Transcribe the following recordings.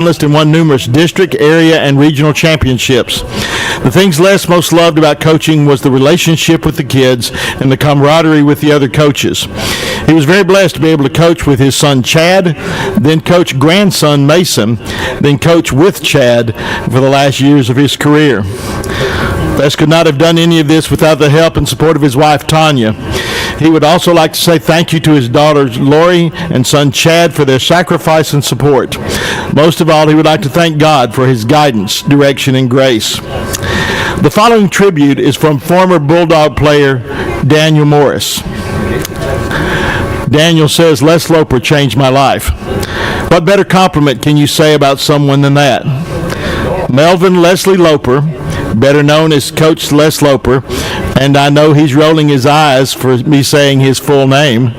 and won numerous district, area, and regional championships. The things Les most loved about coaching was the relationship with the kids and the camaraderie with the other coaches. He was very blessed to be able to coach with his son Chad, then coach grandson Mason, then coach with Chad for the last years of his career. Les could not have done any of this without the help and support of his wife Tanya. He would also like to say thank you to his daughters Lori and son Chad for their sacrifice and support. Most of all, he would like to thank God for his guidance, direction, and grace. The following tribute is from former Bulldog player Daniel Morris. Daniel says, Les Loper changed my life. What better compliment can you say about someone than that? Melvin Leslie Loper, better known as Coach Les Loper, and I know he's rolling his eyes for me saying his full name,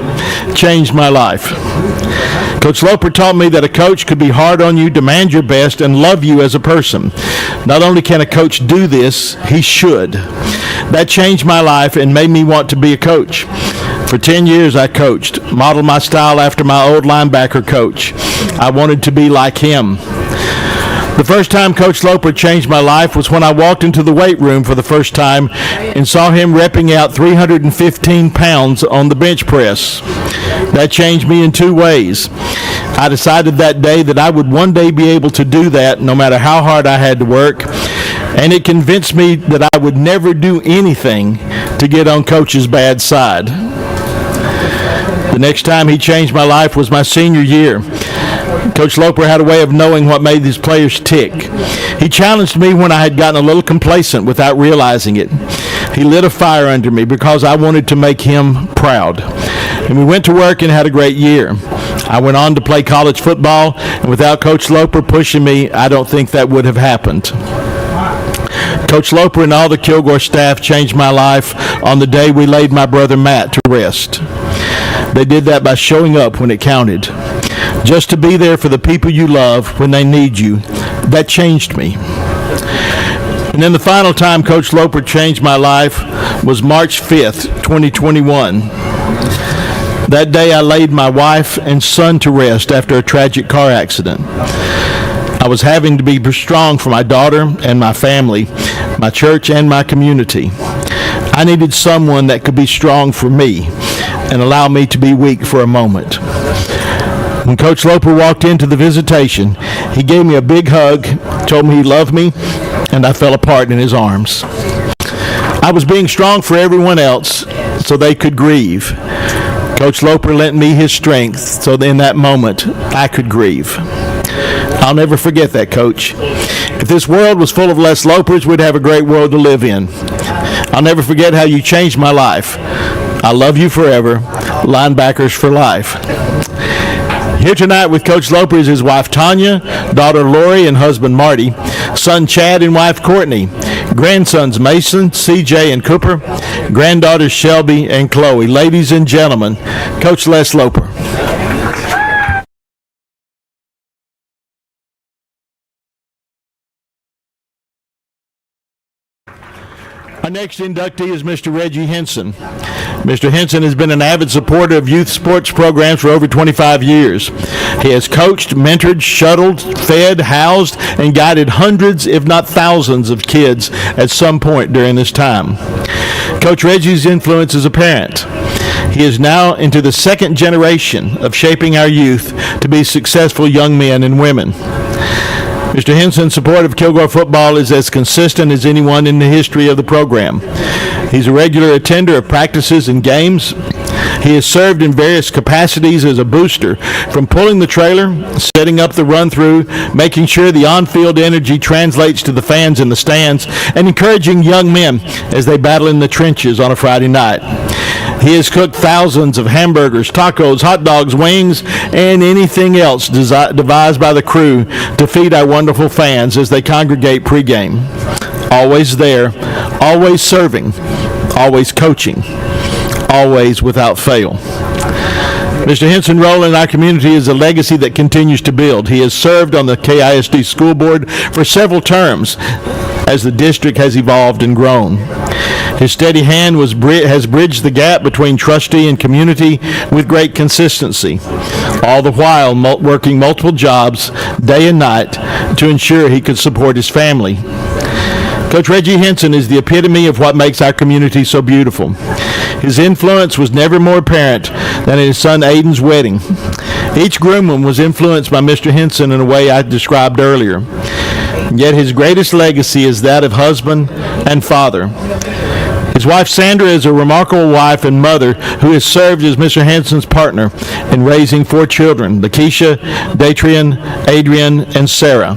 changed my life. Coach Loper taught me that a coach could be hard on you, demand your best, and love you as a person. Not only can a coach do this, he should. That changed my life and made me want to be a coach. For 10 years I coached, modeled my style after my old linebacker coach. I wanted to be like him. The first time Coach Loper changed my life was when I walked into the weight room for the first time and saw him repping out 315 pounds on the bench press. That changed me in two ways. I decided that day that I would one day be able to do that no matter how hard I had to work, and it convinced me that I would never do anything to get on Coach's bad side. The next time he changed my life was my senior year. Coach Loper had a way of knowing what made these players tick. He challenged me when I had gotten a little complacent without realizing it. He lit a fire under me because I wanted to make him proud. And we went to work and had a great year. I went on to play college football, and without Coach Loper pushing me, I don't think that would have happened. Coach Loper and all the Kilgore staff changed my life on the day we laid my brother Matt to rest. They did that by showing up when it counted. Just to be there for the people you love when they need you. That changed me. And then the final time Coach Loper changed my life was March 5th, 2021. That day I laid my wife and son to rest after a tragic car accident. I was having to be strong for my daughter and my family, my church and my community. I needed someone that could be strong for me and allow me to be weak for a moment. When Coach Loper walked into the visitation, he gave me a big hug, told me he loved me, and I fell apart in his arms. I was being strong for everyone else so they could grieve. Coach Loper lent me his strength so that in that moment I could grieve. I'll never forget that, Coach. If this world was full of Les Lopers, we'd have a great world to live in. I'll never forget how you changed my life. I love you forever. Linebackers for life. Here tonight with Coach Loper is his wife Tanya, daughter Lori and husband Marty, son Chad and wife Courtney, grandsons Mason, CJ, and Cooper, granddaughters Shelby and Chloe. Ladies and gentlemen, Coach Les Loper. Our next inductee is Mr. Reggie Henson. Mr. Henson has been an avid supporter of youth sports programs for over 25 years. He has coached, mentored, shuttled, fed, housed, and guided hundreds, if not thousands, of kids at some point during this time. Coach Reggie's influence is apparent. He is now into the second generation of shaping our youth to be successful young men and women. Mr. Henson's support of Kilgore football is as consistent as anyone in the history of the program. He's a regular attender of practices and games. He has served in various capacities as a booster, from pulling the trailer, setting up the run-through, making sure the on-field energy translates to the fans in the stands, and encouraging young men as they battle in the trenches on a Friday night. He has cooked thousands of hamburgers, tacos, hot dogs, wings, and anything else devised by the crew to feed our wonderful fans as they congregate pregame. Always there, always serving, always coaching, always without fail. Mr. Henson's role in our community is a legacy that continues to build. He has served on the KISD school board for several terms as the district has evolved and grown. His steady hand has bridged the gap between trustee and community with great consistency, all the while working multiple jobs day and night to ensure he could support his family. Coach Reggie Henson is the epitome of what makes our community so beautiful. His influence was never more apparent than at his son Aiden's wedding. Each groomsman was influenced by Mr. Henson in a way I described earlier. Yet his greatest legacy is that of husband and father. His wife Sandra is a remarkable wife and mother who has served as Mr. Henson's partner in raising 4 children, Lakeisha, Datrian, Adrian, and Sarah.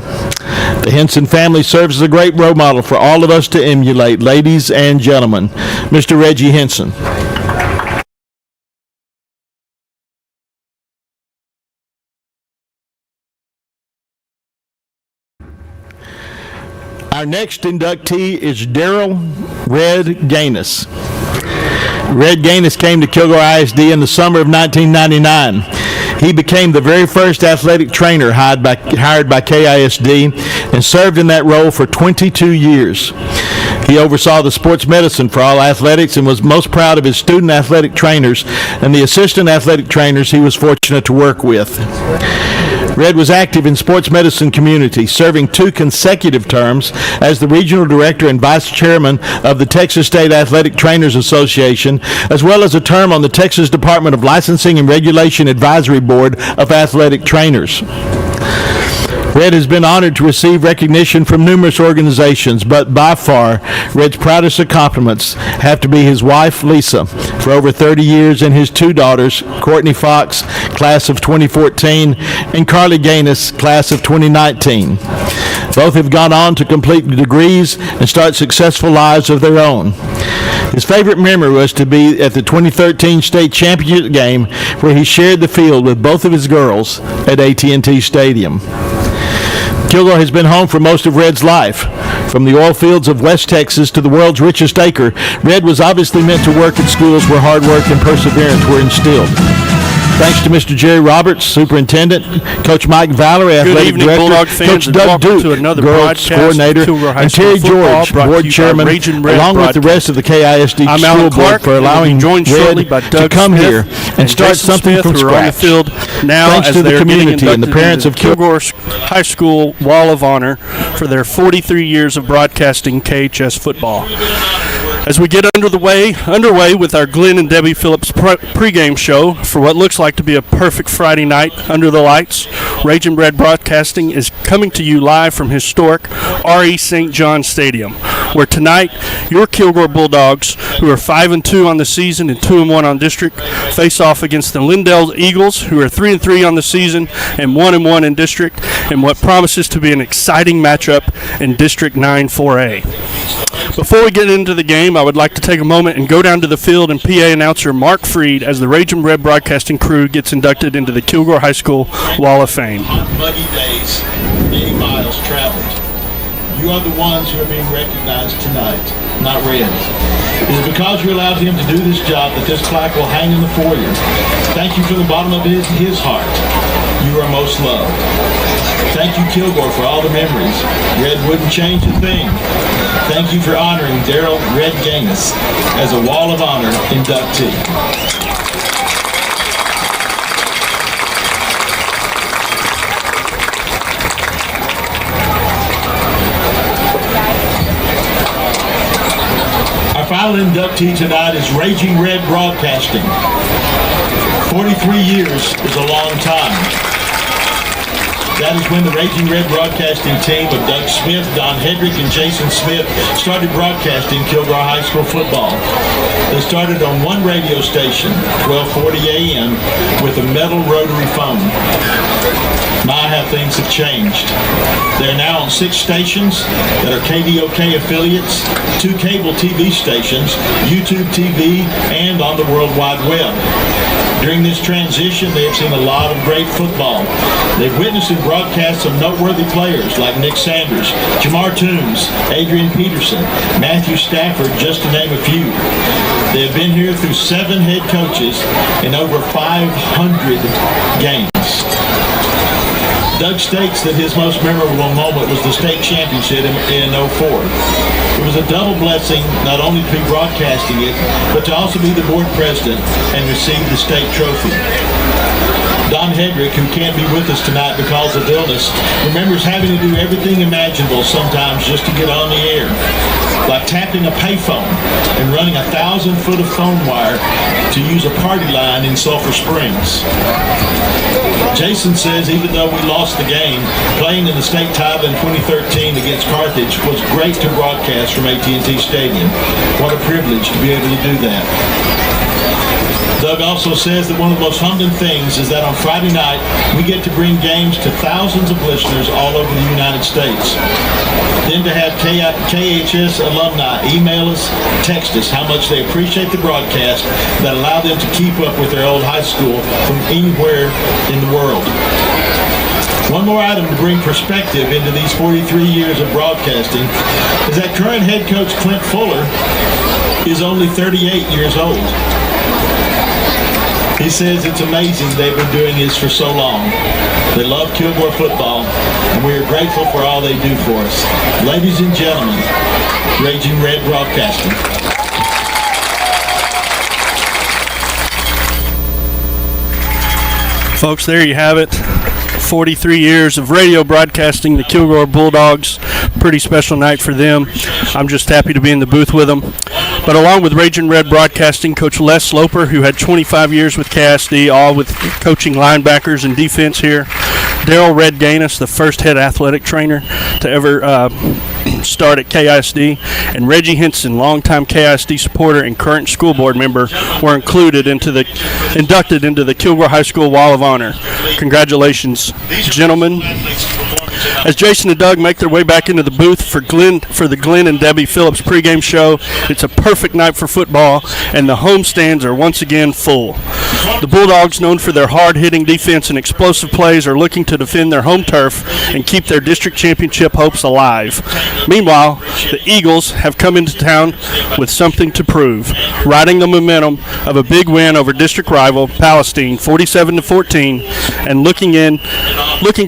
The Henson family serves as a great role model for all of us to emulate. Ladies and gentlemen, Mr. Reggie Henson. Our next inductee is Daryl Red Gainus. Red Gainus came to Kilgore ISD in the summer of 1999. He became the very first athletic trainer hired by KISD and served in that role for 22 years. He oversaw the sports medicine for all athletics and was most proud of his student athletic trainers and the assistant athletic trainers he was fortunate to work with. Red was active in sports medicine community, serving 2 consecutive terms as the regional director and vice chairman of the Texas State Athletic Trainers Association, as well as a term on the Texas Department of Licensing and Regulation Advisory Board of Athletic Trainers. Red has been honored to receive recognition from numerous organizations, but by far, Red's proudest accomplishments have to be his wife, Lisa, for over 30 years, and his 2 daughters, Courtney Fox, class of 2014, and Carly Gainus, class of 2019. Both have gone on to complete degrees and start successful lives of their own. His favorite memory was to be at the 2013 state championship game where he shared the field with both of his girls at AT&T Stadium. Kilgore has been home for most of Red's life. From the oil fields of West Texas to the world's richest acre, Red was obviously meant to work at schools where hard work and perseverance were instilled. Thanks to Mr. Jerry Roberts, Superintendent, Coach Mike Valerie, Athletic Director, Bulldog fans, Coach Doug Duke, Girls Coordinator, and Terry George, Board Chairman, along with the rest of the KISD School Board for allowing Red to come here and start something from scratch. Thanks to the community and the parents of Kilgore High School Wall of Honor for their 43 years of broadcasting KHS football. As we get underway with our Glenn and Debbie Phillips pregame show for what looks like to be a perfect Friday night under the lights, Ragin' Red Broadcasting is coming to you live from historic R.E. St. John Stadium, where tonight your Kilgore Bulldogs, who are 5-2 on the season and 2-1 on district, face off against the Lindale Eagles, who are 3-3 on the season and 1-1 in district, in what promises to be an exciting matchup in District 9 4A. Before we get into the game, I would like to take a moment and go down to the field and PA announcer Mark Freed as the Ragin' Red Broadcasting crew gets inducted into the Kilgore High School Wall of Fame. Muggy days, many miles traveled. You are the ones who are being recognized tonight, not Red. It is because you allowed him to do this job that this plaque will hang in the foyer. Thank you from the bottom of his heart. You are most loved. Thank you, Kilgore, for all the memories. Red wouldn't change a thing. Thank you for honoring Daryl Red Gainus as a Wall of Honor inductee. Our final inductee tonight is Raging Red Broadcasting. 43 years is a long time. That is when the Raging Red Broadcasting team of Doug Smith, Don Hedrick, and Jason Smith started broadcasting Kilgore High School football. They started on one radio station, 1240 AM, with a metal rotary phone. My, how things have changed. They're now on 6 stations that are KDOK affiliates, 2 cable TV stations, YouTube TV, and on the World Wide Web. During this transition, they have seen a lot of great football. They've witnessed and broadcast some noteworthy players like Nick Sanders, Jamar Toombs, Adrian Peterson, Matthew Stafford, just to name a few. They have been here through 7 head coaches and over 500 games. Doug states that his most memorable moment was the state championship in 04. It was a double blessing not only to be broadcasting it, but to also be the board president and receive the state trophy. Don Hedrick, who can't be with us tonight because of illness, remembers having to do everything imaginable sometimes just to get on the air, like tapping a payphone and running 1,000 foot of phone wire to use a party line in Sulphur Springs. Jason says even though we lost the game, playing in the state title in 2013 against Carthage was great to broadcast from AT&T Stadium. What a privilege to be able to do that. Doug also says that one of the most humbling things is that on Friday night, we get to bring games to thousands of listeners all over the United States. Then to have KHS alumni email us, text us how much they appreciate the broadcast that allow them to keep up with their old high school from anywhere in the world. One more item to bring perspective into these 43 years of broadcasting is that current head coach Clint Fuller is only 38 years old. He says it's amazing they've been doing this for so long. They love Kilgore football, and we are grateful for all they do for us. Ladies and gentlemen, Raging Red Broadcasting. Folks, there you have it. 43 years of radio broadcasting the Kilgore Bulldogs. Pretty special night for them. I'm just happy to be in the booth with them. But along with Raging Red Broadcasting, Coach Les Loper, who had 25 years with KSD, all with coaching linebackers and defense here. Daryl Red Gainus, the first head athletic trainer to ever start at KISD, and Reggie Henson, longtime KISD supporter and current school board member, were inducted into the Kilgore High School Wall of Honor. Congratulations, gentlemen. As Jason and Doug make their way back into the booth for the Glenn and Debbie Phillips pregame show, it's a perfect night for football, and the home stands are once again full. The Bulldogs, known for their hard-hitting defense and explosive plays, are looking to defend their home turf and keep their district championship hopes alive. Meanwhile, the Eagles have come into town with something to prove, riding the momentum of a big win over district rival Palestine, 47-14, and looking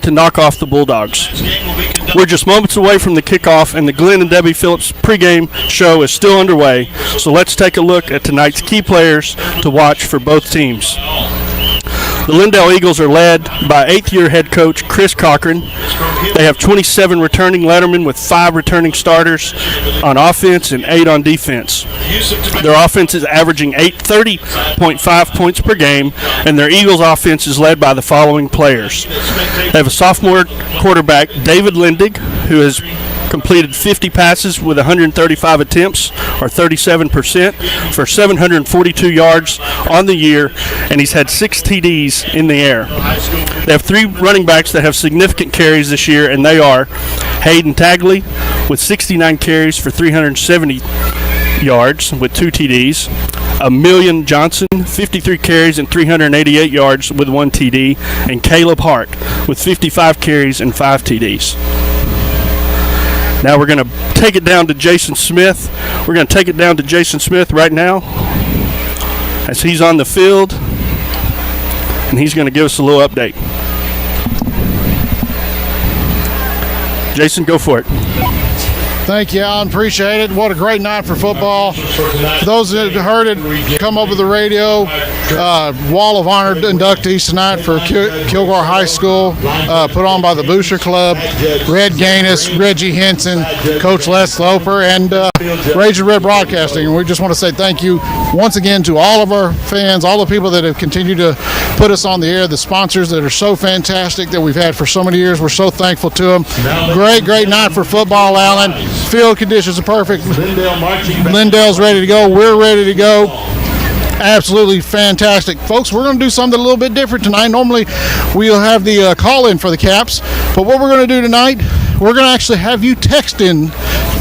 to knock off the Bulldogs. We're just moments away from the kickoff, and the Glenn and Debbie Phillips pregame show is still underway, so let's take a look at tonight's key players to watch for both teams. The Lindale Eagles are led by 8th-year head coach Chris Cochran. They have 27 returning lettermen with 5 returning starters on offense and 8 on defense. Their offense is averaging 30.5 points per game, and their Eagles offense is led by the following players. They have a sophomore quarterback, David Lindig, who has completed 50 passes with 135 attempts, or 37%, for 742 yards on the year, and he's had 6 TDs in the air. They have 3 running backs that have significant carries this year, and they are Hayden Tagley with 69 carries for 370 yards with 2 TDs, Emilion Johnson, 53 carries and 388 yards with 1 TD, and Caleb Hart with 55 carries and 5 TDs. Now we're going to take it down to Jason Smith. We're going to take it down to Jason Smith right now as he's on the field, and he's going to give us a little update. Jason, go for it. Thank you, Alan. Appreciate it. What a great night for football. For those that heard it, come over the radio. Wall of Honor inductees tonight for Kilgore High School, put on by the Booster Club. Red Gainus, Reggie Henson, Coach Les Loper, and Raging Red Broadcasting. And we just want to say thank you once again to all of our fans, all the people that have continued to put us on the air, the sponsors that are so fantastic that we've had for so many years. We're so thankful to them. Great night for football, Alan. Field conditions are perfect. Lindale's ready to go. We're ready to go. Absolutely fantastic. Folks, we're going to do something a little bit different tonight. Normally, we'll have the call-in for the Caps. But what we're going to do tonight, we're going to actually have you text in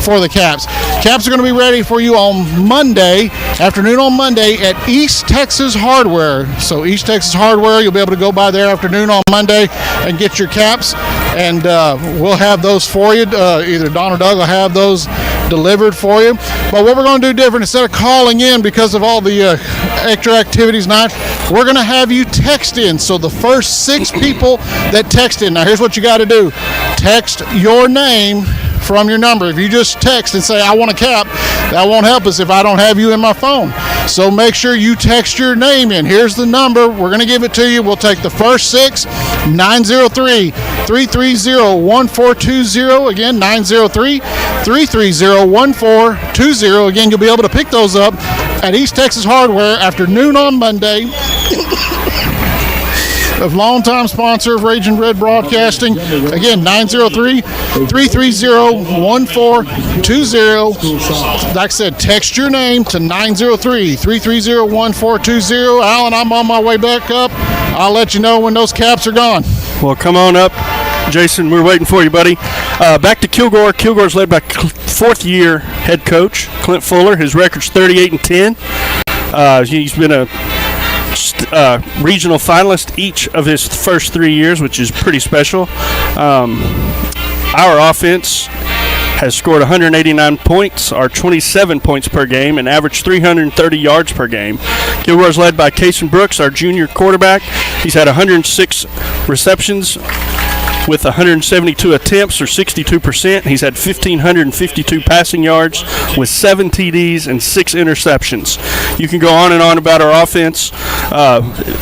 for the Caps. Caps are going to be ready for you on Monday, afternoon on Monday at East Texas Hardware. So East Texas Hardware, you'll be able to go by there afternoon on Monday and get your Caps. And we'll have those for you. Either Don or Doug will have those delivered for you. But what we're going to do different, instead of calling in because of all the extra activities tonight, we're going to have you text in. So the first 6 people that text in, now here's what you got to do. Text your name from your number. If you just text and say, I want a cap, that won't help us if I don't have you in my phone. So make sure you text your name in. Here's the number. We're going to give it to you. We'll take the first 6, 903-330-1420. Again, 903-330-1420. Again, you'll be able to pick those up at East Texas Hardware after noon on Monday. Of longtime sponsor of Raging Red Broadcasting. Again, 903-330-1420. Like I said, text your name to 903-330-1420. Alan, I'm on my way back up. I'll let you know when those caps are gone. Well, come on up. Jason, we're waiting for you, buddy. Back to Kilgore. Kilgore's led by fourth-year head coach Clint Fuller. His record's 38-10. He's been a regional finalist each of his first 3 years, which is pretty special. Our offense has scored 189 points, or 27 points per game, and averaged 330 yards per game. Kilgore's led by Kason Brooks, our junior quarterback. He's had 106 receptions with 172 attempts, or 62%. He's had 1,552 passing yards with 7 TDs and 6 interceptions. You can go on and on about our offense.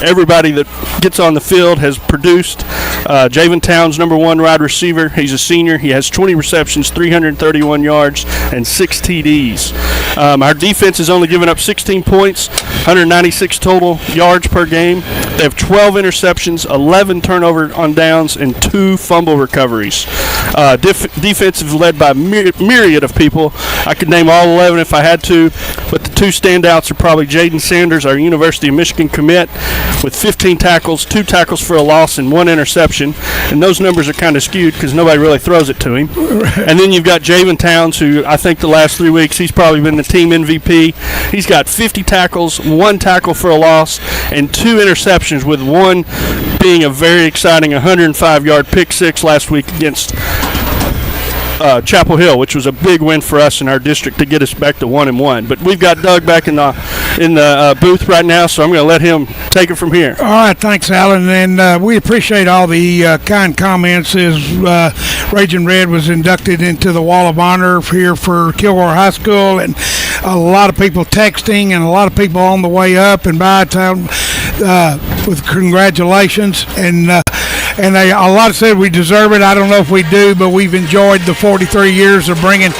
Everybody that gets on the field has produced. Javen Towns, number 1 wide receiver. He's a senior. He has 20 receptions, 331 yards, and 6 TDs. Our defense has only given up 16 points, 196 total yards per game. They have 12 interceptions, 11 turnover on downs, and 2 fumble recoveries. Defensive led by a myriad of people. I could name all 11 if I had to, but the 2 standouts are probably Jaden Sanders, our University of Michigan commit, with 15 tackles, 2 tackles for a loss, and 1 interception. And those numbers are kind of skewed because nobody really throws it to him. And then you've got Javen Towns, who I think the last 3 weeks he's probably been the team MVP. He's got 50 tackles, 1 tackle for a loss, and 2 interceptions, with 1 being a very exciting 105-yard pick six last week against Chapel Hill, which was a big win for us in our district to get us back to 1-1. But we've got Doug back in the booth right now, so I'm going to let him take it from here. All right, thanks, Alan, and we appreciate all the kind comments as Raging Red was inducted into the Wall of Honor here for Kilgore High School, and a lot of people texting and a lot of people on the way up and by town with congratulations, and a lot said we deserve it. I don't know if we do, but we've enjoyed the 43 years of bringing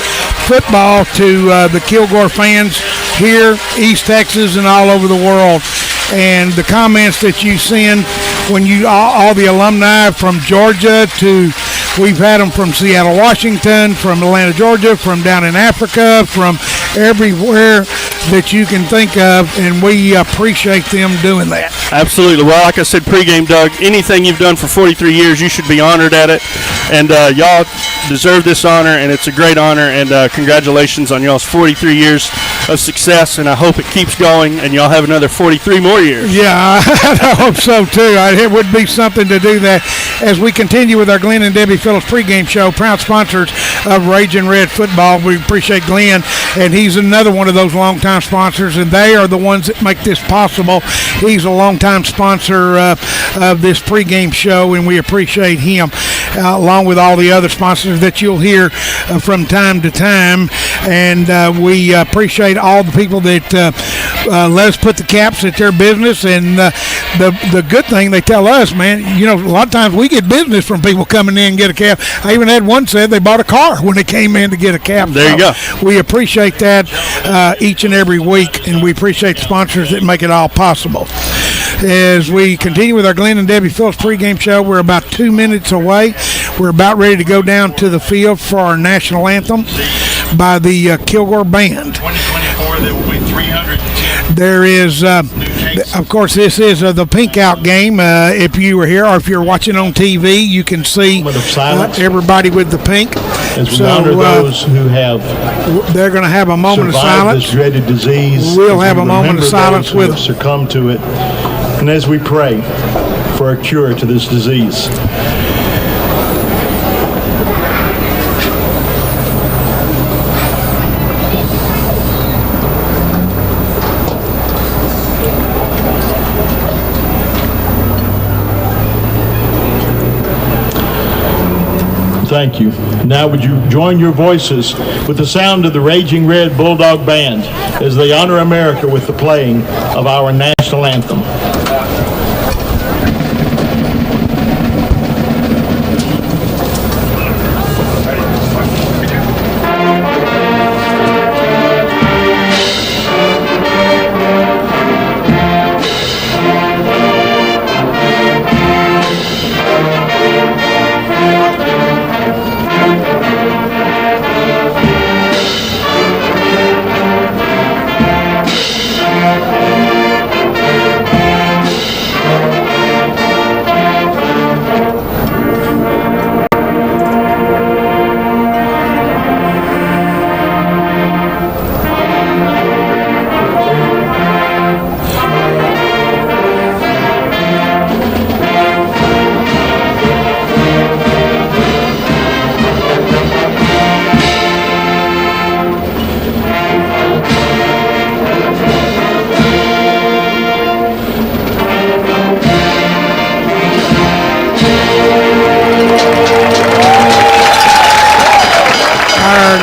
football to the Kilgore fans here, East Texas, and all over the world. And the comments that you send when you all the alumni from Georgia to, we've had them from Seattle, Washington, from Atlanta, Georgia, from down in Africa, from everywhere that you can think of, and we appreciate them doing that. Absolutely. Well, like I said pregame, Doug, anything you've done for 43 years, you should be honored at it. And y'all deserve this honor, and it's a great honor. And congratulations on y'all's 43 years of success, and I hope it keeps going, and y'all have another 43 more years. Yeah, I hope so, too. It would be something to do that as we continue with our Glenn and Debbie Phillips pregame show, proud sponsors of Raging Red Football. We appreciate Glenn, and he's another one of those longtime sponsors, and they are the ones that make this possible. He's a longtime sponsor of this pregame show, and we appreciate him, along with all the other sponsors that you'll hear from time to time. And we appreciate all the people that let us put the caps at their business. And the good thing they tell us, man, you know, a lot of times we get business from people coming in and get a cap. I even had one said they bought a car when they came in to get a cap. There you go. We appreciate that each and every week, and we appreciate the sponsors that make it all possible. As we continue with our Glenn and Debbie Phillips pregame show, we're about 2 minutes away. We're about ready to go down to the field for our national anthem by the Kilgore Band. 2024, there will be 310. There is, of course, this is the Pink Out game. If you were here or if you're watching on TV, you can see everybody with the pink. As we honor those who have they're going to have a moment of silence. This dreaded disease. We'll have a moment of silence with them. Succumb to it. And as we pray for a cure to this disease. Thank you. Now would you join your voices with the sound of the Raging Red Bulldog Band as they honor America with the playing of our national anthem.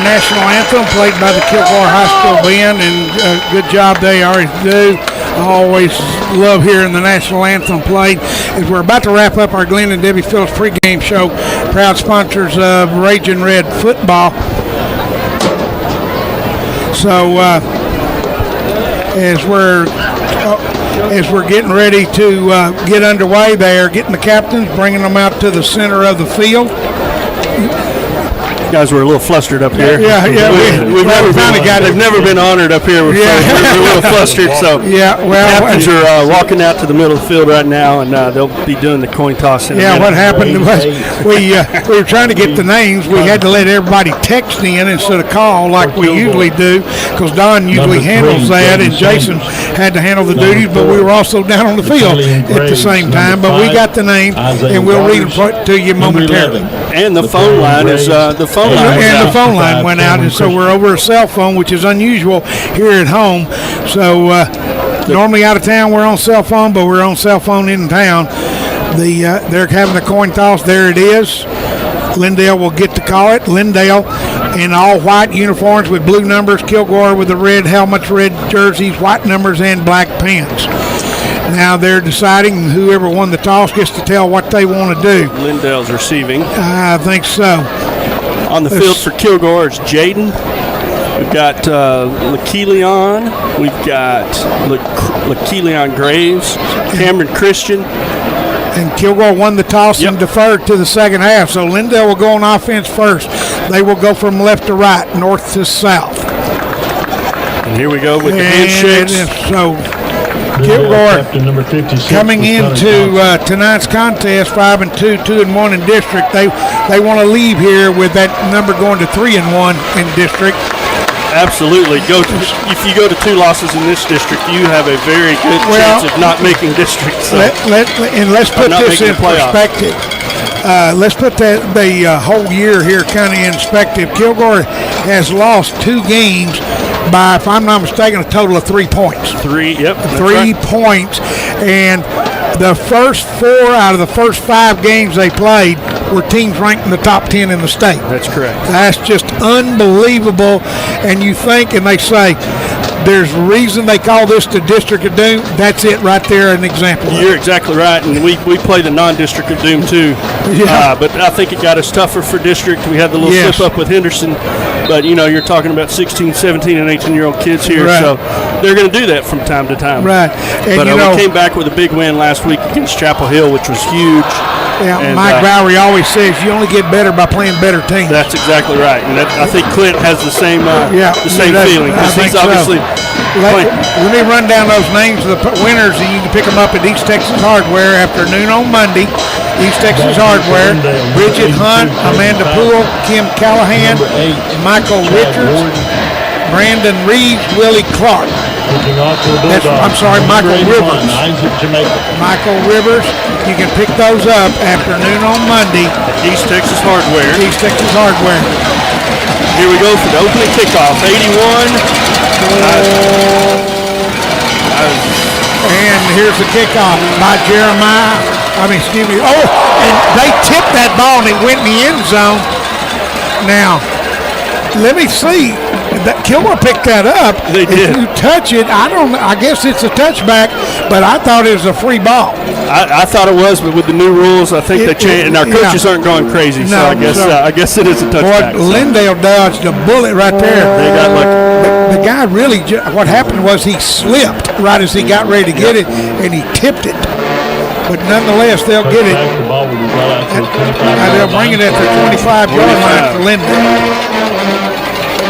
National anthem played by the Kilgore High School band, and good job they always do. I always love hearing the national anthem played. As we're about to wrap up our Glenn and Debbie Phillips pregame show, proud sponsors of Raging Red football. So as we're getting ready to get underway, they are getting the captains, bringing them out to the center of the field. Guys were a little flustered up here. Yeah. They've never been honored up here. We're a little flustered. So the captains are walking out to the middle of the field right now, and they'll be doing the coin toss. What happened was we were trying to get the names. We had to let everybody text in instead of call like we usually do, because Don usually handles that, and Jason had to handle the duties. But we were also down on the field at the same time. But we got the names, and we'll read them to you momentarily. And the phone line is the phone line went out, and so we're over a cell phone, which is unusual here at home. So normally out of town we're on cell phone, but we're on cell phone in town. They're having the coin toss. There it is. Lindale will get to call it. Lindale in all white uniforms with blue numbers. Kilgore with the red helmets, red jerseys, white numbers, and black pants. Now they're deciding whoever won the toss gets to tell what they want to do. Lindale's receiving. I think so. On the field for Kilgore is Jaden. We've got Laquilion. We've got Laquilion Graves, Cameron Christian. And Kilgore won the toss and deferred to the second half. So Lindale will go on offense first. They will go from left to right, north to south. And here we go with the handshakes. So Kilgore coming into tonight's contest 5-2, 2-1 in district. They want to leave here with that number going to 3-1 in district. Absolutely. If you go to 2 losses in this district, you have a very good chance of not making district. So let's put this in perspective. Let's put the whole year here kind of in perspective. Kilgore has lost 2 games by, if I'm not mistaken, a total of 3 points. 3 points. And the first 4 out of the first 5 games they played were teams ranked in the top 10 in the state. That's correct. That's just unbelievable. And you think, and they say, there's a reason they call this the District of Doom. That's it right there, an example. You're exactly right, and we play the non-District of Doom too. But I think it got us tougher for District. We had the little slip up with Henderson, but you're talking about 16, 17, and 18-year-old kids here, so they're going to do that from time to time. Right. And but we came back with a big win last week against Chapel Hill, which was huge. Yeah, and Mike Bowery always says you only get better by playing better teams. That's exactly right, and I think Clint has the same feeling, because he's obviously playing. Let me run down those names of the winners, and you can pick them up at East Texas Hardware afternoon on Monday. East Texas Hardware, Bridget Hunt, Amanda Poole, Kim Callahan, Michael Richards, Brandon Reeves, Willie Clark. Michael Rivers. Michael Rivers. You can pick those up afternoon on Monday. East Texas Hardware. East Texas Hardware. Here we go for the opening kickoff. 81. And here's the kickoff by Jeremiah. And they tipped that ball and it went in the end zone. Now, let me see. That Kilgore picked that up. They did. If you touch it, I guess it's a touchback, but I thought it was a free ball. I thought it was, but with the new rules, I think they changed, and our coaches aren't going crazy. So I guess it is a touchback. Boy, Lindale dodged a bullet right there. They got lucky. The guy really, what happened was he slipped right as he got ready to get it, and he tipped it. But nonetheless, they'll get it. The ball will be brought out to the 25. Now they'll bring it at the 25-yard line for Lindale.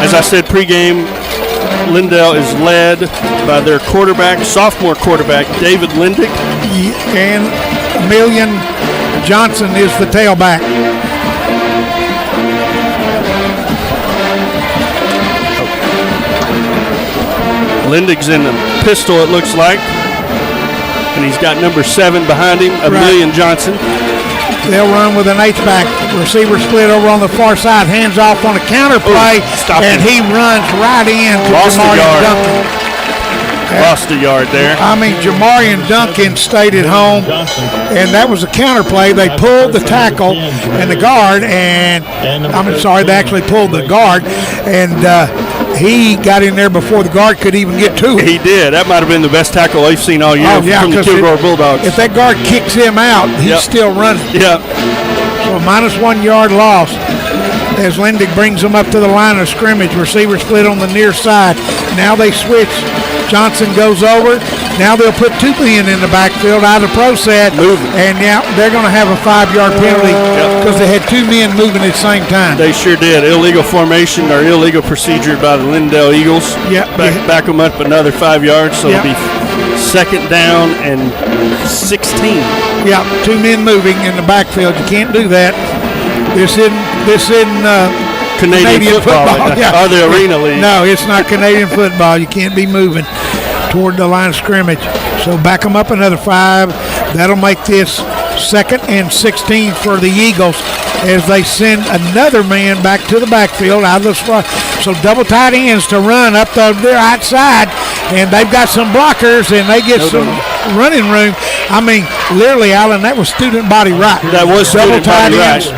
As I said pregame, Lindale is led by their quarterback, sophomore quarterback, David Lindick. And Emilian Johnson is the tailback. Lindick's in the pistol, it looks like. And he's got number 7 behind him, Emilian Johnson. They'll run with an H-back. Receiver split over on the far side. Hands off on a counter play. And he runs right in to Jamarian Duncan. Lost a yard there. I mean, Jamarian Duncan stayed at home, and that was a counter play. They pulled the tackle and the guard, and they actually pulled the guard, and he got in there before the guard could even get to him. He did. That might have been the best tackle they've seen all year from the Kilgore Bulldogs. If that guard kicks him out, he's still running. Yeah. So -1 yard loss as Lindick brings them up to the line of scrimmage. Receiver split on the near side. Now they switch. Johnson goes over. Now they'll put 2 men in the backfield out of the pro set. And now they're going to have a 5-yard penalty because they had 2 men moving at the same time. They sure did. Illegal formation or illegal procedure by the Lindale Eagles. Back them up another 5 yards, so it'll be 2nd down and 16. Yeah, 2 men moving in the backfield. You can't do that. This isn't Canadian football. Or the Arena League. No, it's not Canadian football. You can't be moving toward the line of scrimmage. So back them up another 5. That'll make this 2nd and 16 for the Eagles as they send another man back to the backfield out of the spot. So double tight ends to run up their outside, and they've got some blockers, and they get some running room. I mean, literally, Alan, that was student body right. That was student body right.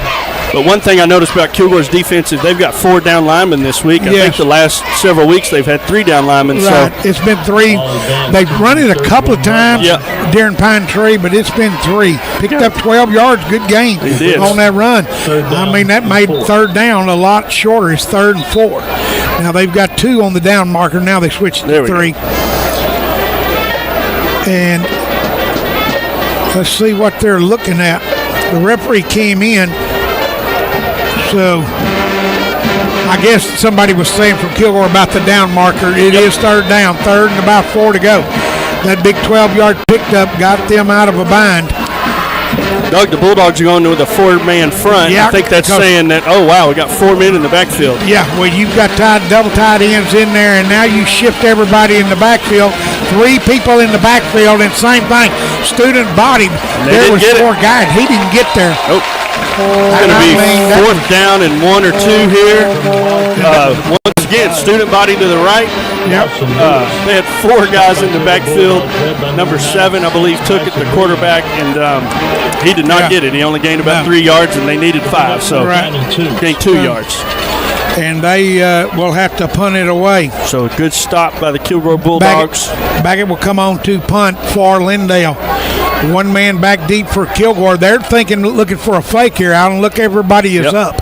But one thing I noticed about Kilgore's defense is they've got 4 down linemen this week. I think the last several weeks they've had 3 down linemen. Right. So it's been 3. They've run it a couple of times during Pine Tree, but it's been 3. Picked up 12 yards. Good game on that run. I mean, that made 3rd down a lot shorter. It's 3rd and 4. Now they've got 2 on the down marker. Now they switched to 3. And let's see what they're looking at. The referee came in. So I guess somebody was saying from Kilgore about the down marker. It is 3rd down, 3rd and about 4 to go. That big 12-yard picked up got them out of a bind. Doug, the Bulldogs are going with a 4-man front. I think that's saying that, oh, wow, we got 4 men in the backfield. Yeah, well, you've got double tight ends in there, and now you shift everybody in the backfield. 3 people in the backfield, and same thing. Student body. There was 4 guys. He didn't get there. Nope. It's going to be 4th down and 1 or 2 here. Once again, student body to the right. Yep. They had 4 guys in the backfield. Number 7, I believe, took it, the quarterback, and he did not get it. He only gained about 3 yards, and they needed 5. So gained 2 yards. And they will have to punt it away. So a good stop by the Kilgore Bulldogs. Baggett will come on to punt for Lindale. 1 man back deep for Kilgore. They're looking for a fake here. Alan, look, everybody is up.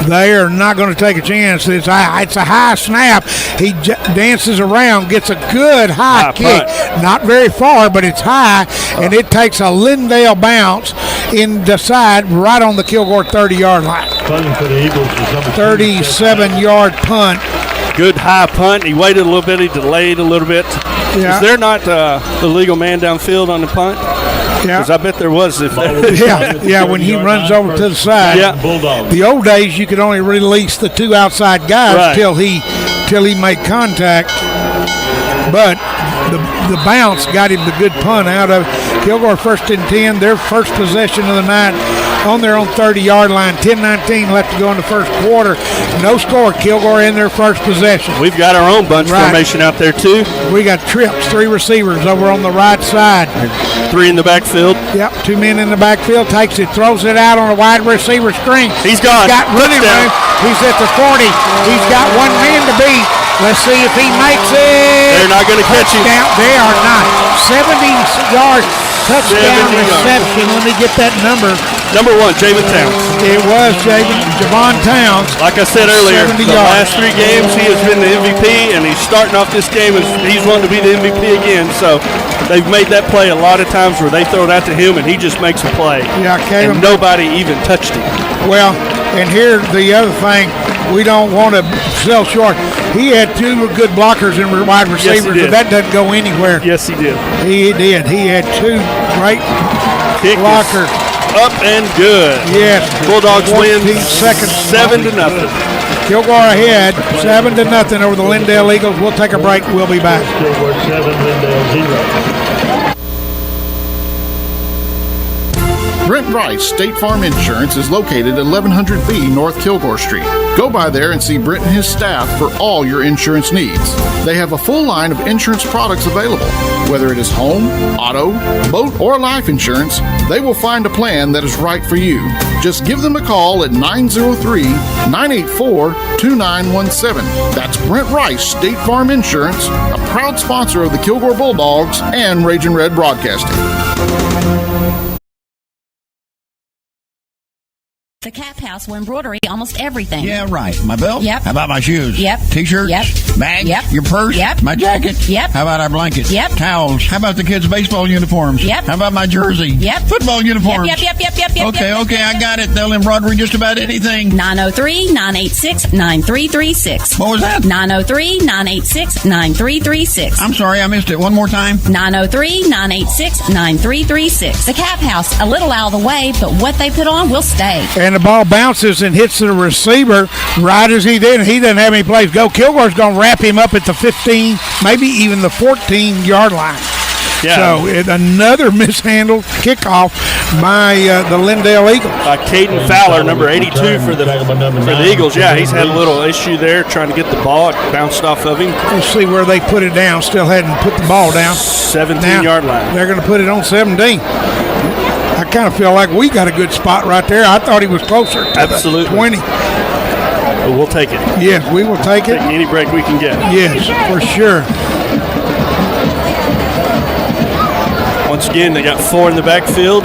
They are not going to take a chance. It's a high snap. He dances around, gets a good high kick. Punt. Not very far, but it's high, and it takes a Lindale bounce in the side right on the Kilgore 30-yard line. Punting for the Eagles is number 37-yard punt. Good high punt. He waited a little bit. He delayed a little bit. Yeah. Is there not the legal man downfield on the punt? Yeah. Because I bet there was. When he runs over to the side. Yeah. Bulldogs. The old days, you could only release the 2 outside guys till he made contact. But the bounce got him the good punt out of Kilgore. 1st and 10, their first possession of the night on their own 30-yard line. 10-19 left to go in the first quarter. No score. Kilgore in their first possession. We've got our own bunch formation out there too. We got trips, 3 receivers over on the right side. 3 in the backfield. Yep, 2 men in the backfield. Takes it, throws it out on a wide receiver screen. He's gone. Got running room. He's at the 40. He's got one man to beat. Let's see if he makes it. They're not going to catch him. They are not. 70-yard touchdown reception. Let me get that number. Number 1, Javon Towns. It was Javon Towns. Like I said earlier, the 70 yards. last 3 games he has been the MVP, and he's starting off this game as he's wanting to be the MVP again. So they've made that play a lot of times where they throw it out to him, and he just makes a play. Yeah, Caleb. And nobody even touched him. Well, and here's the other thing. We don't want to sell short. He had 2 good blockers and wide receivers, but that doesn't go anywhere. Yes, he did. He did. He had 2 great blockers. Up and good. Yes. Bulldogs win seconds. 7-0. Kilgore ahead, 7-0 over the Lindale Eagles. We'll take a break. We'll be back. Kilgore 7, Lindale 0. Brent Rice State Farm Insurance is located at 1100B North Kilgore Street. Go by there and see Brent and his staff for all your insurance needs. They have a full line of insurance products available. Whether it is home, auto, boat, or life insurance, they will find a plan that is right for you. Just give them a call at 903-984-2917. That's Brent Rice State Farm Insurance, a proud sponsor of the Kilgore Bulldogs and Ragin' Red Broadcasting. The Cap House will embroidery almost everything. Yeah, right. My belt? Yep. How about my shoes? Yep. T-shirts? Yep. Bags? Yep. Your purse? Yep. My jacket? Yep. How about our blankets? Yep. Towels? How about the kids' baseball uniforms? Yep. How about my jersey? Yep. Football uniforms? Yep. Okay, I got it. They'll embroidery just about anything. 903-986-9336. What was that? 903-986-9336. I'm sorry, I missed it. One more time. 903-986-9336. The Cap House, a little out of the way, but what they put on will stay. And the ball bounces and hits the receiver right as he did. He doesn't have any place to go. Kilgore's going to wrap him up at the 15, maybe even the 14-yard line. Yeah. So another mishandled kickoff by the Lindale Eagles. Caden Fowler, number 82 for the Eagles. Yeah, he's had a little issue there trying to get the ball. It bounced off of him. Let's see where they put it down. Still hadn't put the ball down. 17-yard line. They're going to put it on 17. I kind of feel like we got a good spot right there. I thought he was closer to Absolutely. the 20. But we'll take it. Yes, we will take it. Any break we can get. Yes, for sure. Once again, they got 4 in the backfield,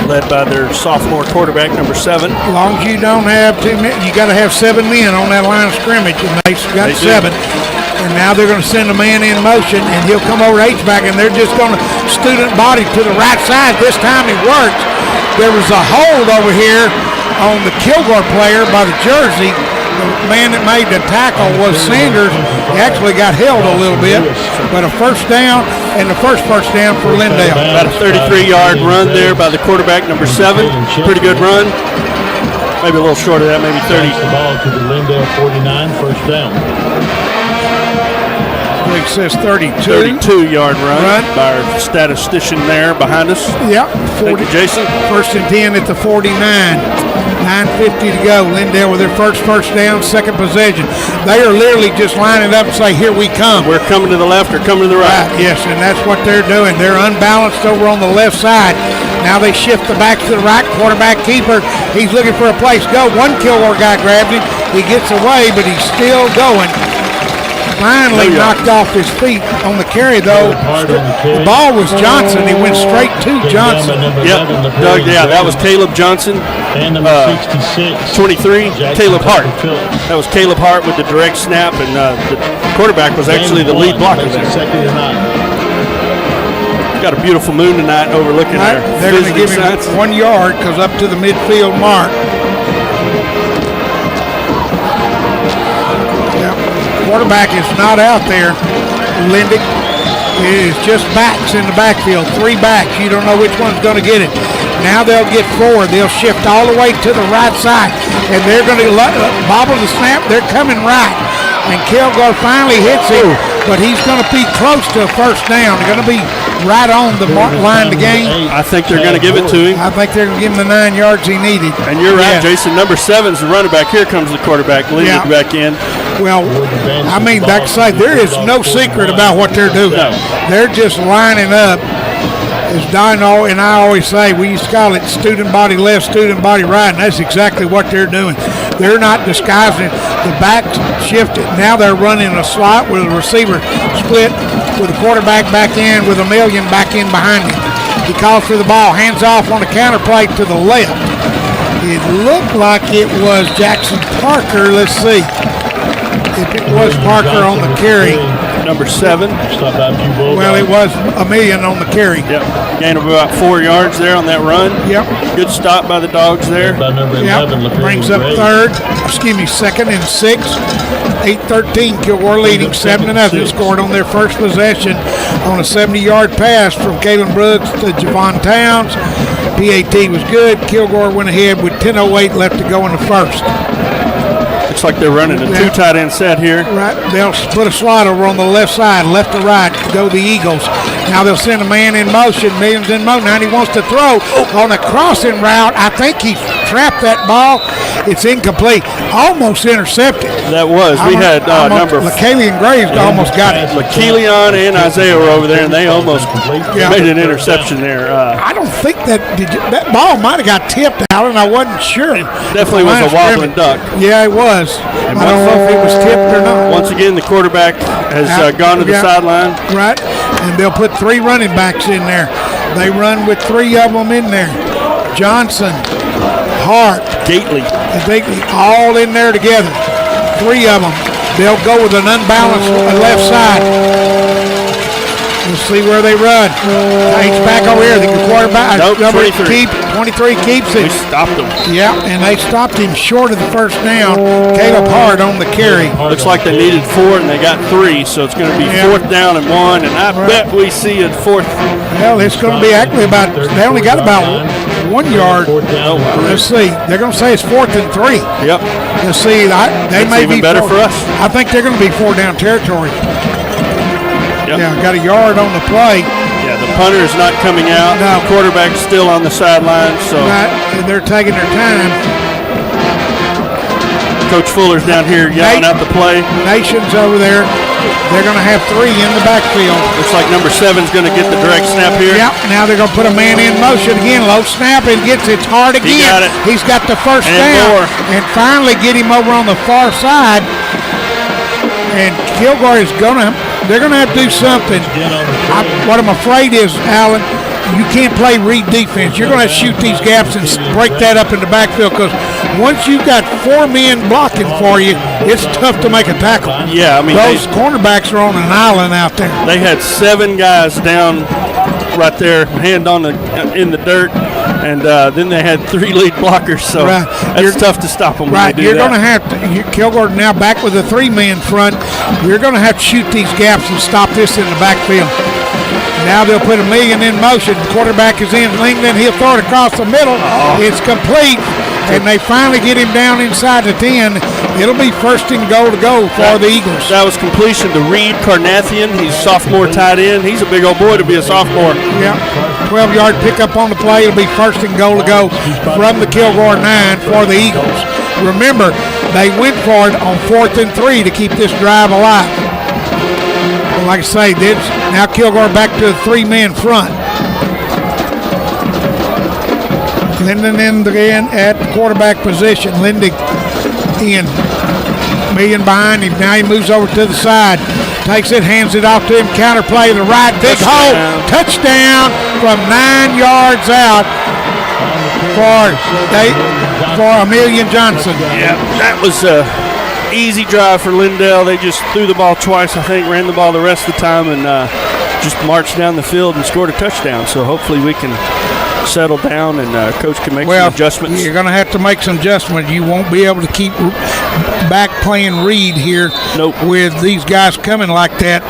led by their sophomore quarterback, number 7. As long as you don't have 2 men, you got to have 7 men on that line of scrimmage, and they got 7. And now they're going to send a man in motion, and he'll come over H-back, and they're just going to student body to the right side. This time it works. There was a hold over here on the Kilgore player by the jersey. The man that made the tackle was Sanders. He actually got held a little bit, but a first down, and the first down for Lindale. About a 33-yard run there by the quarterback, number 7. Pretty good run. Maybe a little short of that, maybe 30. The ball to the Lindale 49, first down. It says 32. 32-yard run by our statistician there behind us. Yep. Thank you, Jason. First and 10 at the 49. 9:50 to go. Lindale with their first down, second possession. They are literally just lining up and say, here we come. We're coming to the left or coming to the right. Yes, and that's what they're doing. They're unbalanced over on the left side. Now they shift the back to the right. Quarterback keeper, he's looking for a place to go. One Kilgore guy grabbed him. He gets away, but he's still going. Finally knocked off his feet on the carry, though. The ball was Johnson. He went straight to Johnson. Yep, Doug, yeah, that was Caleb Johnson. And number 66. 23, Caleb Hart. That was Caleb Hart with the direct snap, and the quarterback was actually the lead blocker there. Got a beautiful moon tonight overlooking our They're going to give him sites. 1 yard because up to the midfield mark. Quarterback is not out there. Lindy is just backs in the backfield. 3 backs. You don't know which one's going to get it. Now they'll get 4. They'll shift all the way to the right side, and they're going to bobble the snap. They're coming right, and Kilgore finally hits him, but he's going to be close to a first down. They're going to be right on the line of the game. I think they're going to give it to him. I think they're going to give him the 9 yards he needed. And you're right, Jason. Number 7's the running back. Here comes the quarterback, leading it back in. Well, I mean, like I say, there is no secret about what they're doing. No. They're just lining up As Dino and I always say, we used to call it student body left, student body right, and that's exactly what they're doing. They're not disguising it. The back shifted. Now they're running a slot with a receiver split with the quarterback back in with Million back in behind him. He calls for the ball, hands off on the counter play to the left. It looked like it was Jackson Parker. Let's see if it was Parker on the carry. Number 7. Well, it was Million on the carry. Yep. Gain of about 4 yards there on that run. Yep. Good stop by the Dogs there. Yep. Brings up second and 6. 8-13. Kilgore leading 7-0. Scored on their first possession on a 70-yard pass from Kalen Brooks to Javon Towns. PAT was good. Kilgore went ahead with 10:08 left to go in the first. Looks like they're running a 2 tight end set here. Right. They'll put a slot over on the left side, left to right, to go the Eagles. Now they'll send a man in motion. Million's in motion. Now he wants to throw on a crossing route. I think he trapped that ball. It's incomplete. Almost intercepted. That was. We had number LaKalian Graves almost got it. LaKelion and Isaiah were over there, and they almost made an interception there. I don't think that ball might have got tipped out, and I wasn't sure. Definitely was a wobbling duck. Yeah, it was. I don't know if it was tipped or not. Once again, the quarterback has gone to the sideline. Right, and they'll put 3 running backs in there. They run with 3 of them in there. Johnson, Hart, Gately, all in there together. 3 of them. They'll go with an unbalanced left side. We'll see where they run. It's back over here. The quarterback. Nope, 23. 23 keeps it. We stopped him. Yeah, and they stopped him short of the first down. Caleb Hart on the carry. Looks like they needed 4 and they got 3, so it's going to be 4th down and 1, and I bet we see a 4th. Well, it's going to be actually about, they only got about 1 yard. Let's see. They're going to say it's 4th and 3. Yep. Let's see. They may even be better for us. I think they're going to be 4 down territory. Yep. Yeah, got a yard on the play. Yeah, the punter is not coming out. No. The quarterback's still on the sideline. So right, and they're taking their time. Coach Fuller's down here yelling out the play. Nation's over there. They're going to have 3 in the backfield. Looks like number 7's going to get the direct snap here. Yep, now they're going to put a man in motion again. Low snap and gets it hard again. He got it. He's got the first and down. More. And finally get him over on the far side. And Kilgore is going to, they're going to have to do something. What I'm afraid is, Alan, you can't play read defense. You're going to shoot these gaps and break that up in the backfield because once you've got 4 men blocking for you, it's tough to make a tackle. Yeah, I mean, those cornerbacks are on an island out there. They had 7 guys down right there, hand on in the dirt, and then they had 3 lead blockers. So it's tough to stop them. Right, when they do you're going to have to. Kilgore now back with a 3-man front. You're going to have to shoot these gaps and stop this in the backfield. Now they'll put a Million in motion. The quarterback is in. Lindale, he'll throw it across the middle. It's complete, and they finally get him down inside the 10. It'll be 1st and goal to go for the Eagles. That was completion to Reed Carnathian. He's sophomore tight end. He's a big old boy to be a sophomore. Yeah, 12-yard pickup on the play. It'll be 1st and goal to go from the Kilgore 9 for the Eagles. Remember, they went for it on 4th and 3 to keep this drive alive. But like I say, now Kilgore back to the 3-man front. Linden in again at the quarterback position. Linden in. Million behind him. Now he moves over to the side. Takes it, hands it off to him. Counter play to the right. Big hole. Touchdown from 9 yards out for Million Johnson. Yeah, that was a easy drive for Lindale. They just threw the ball twice, I think, ran the ball the rest of the time, and just marched down the field and scored a touchdown. So hopefully we can settle down and Coach can make some adjustments. You're going to have to make some adjustments. You won't be able to keep back playing Reed here with these guys coming like that.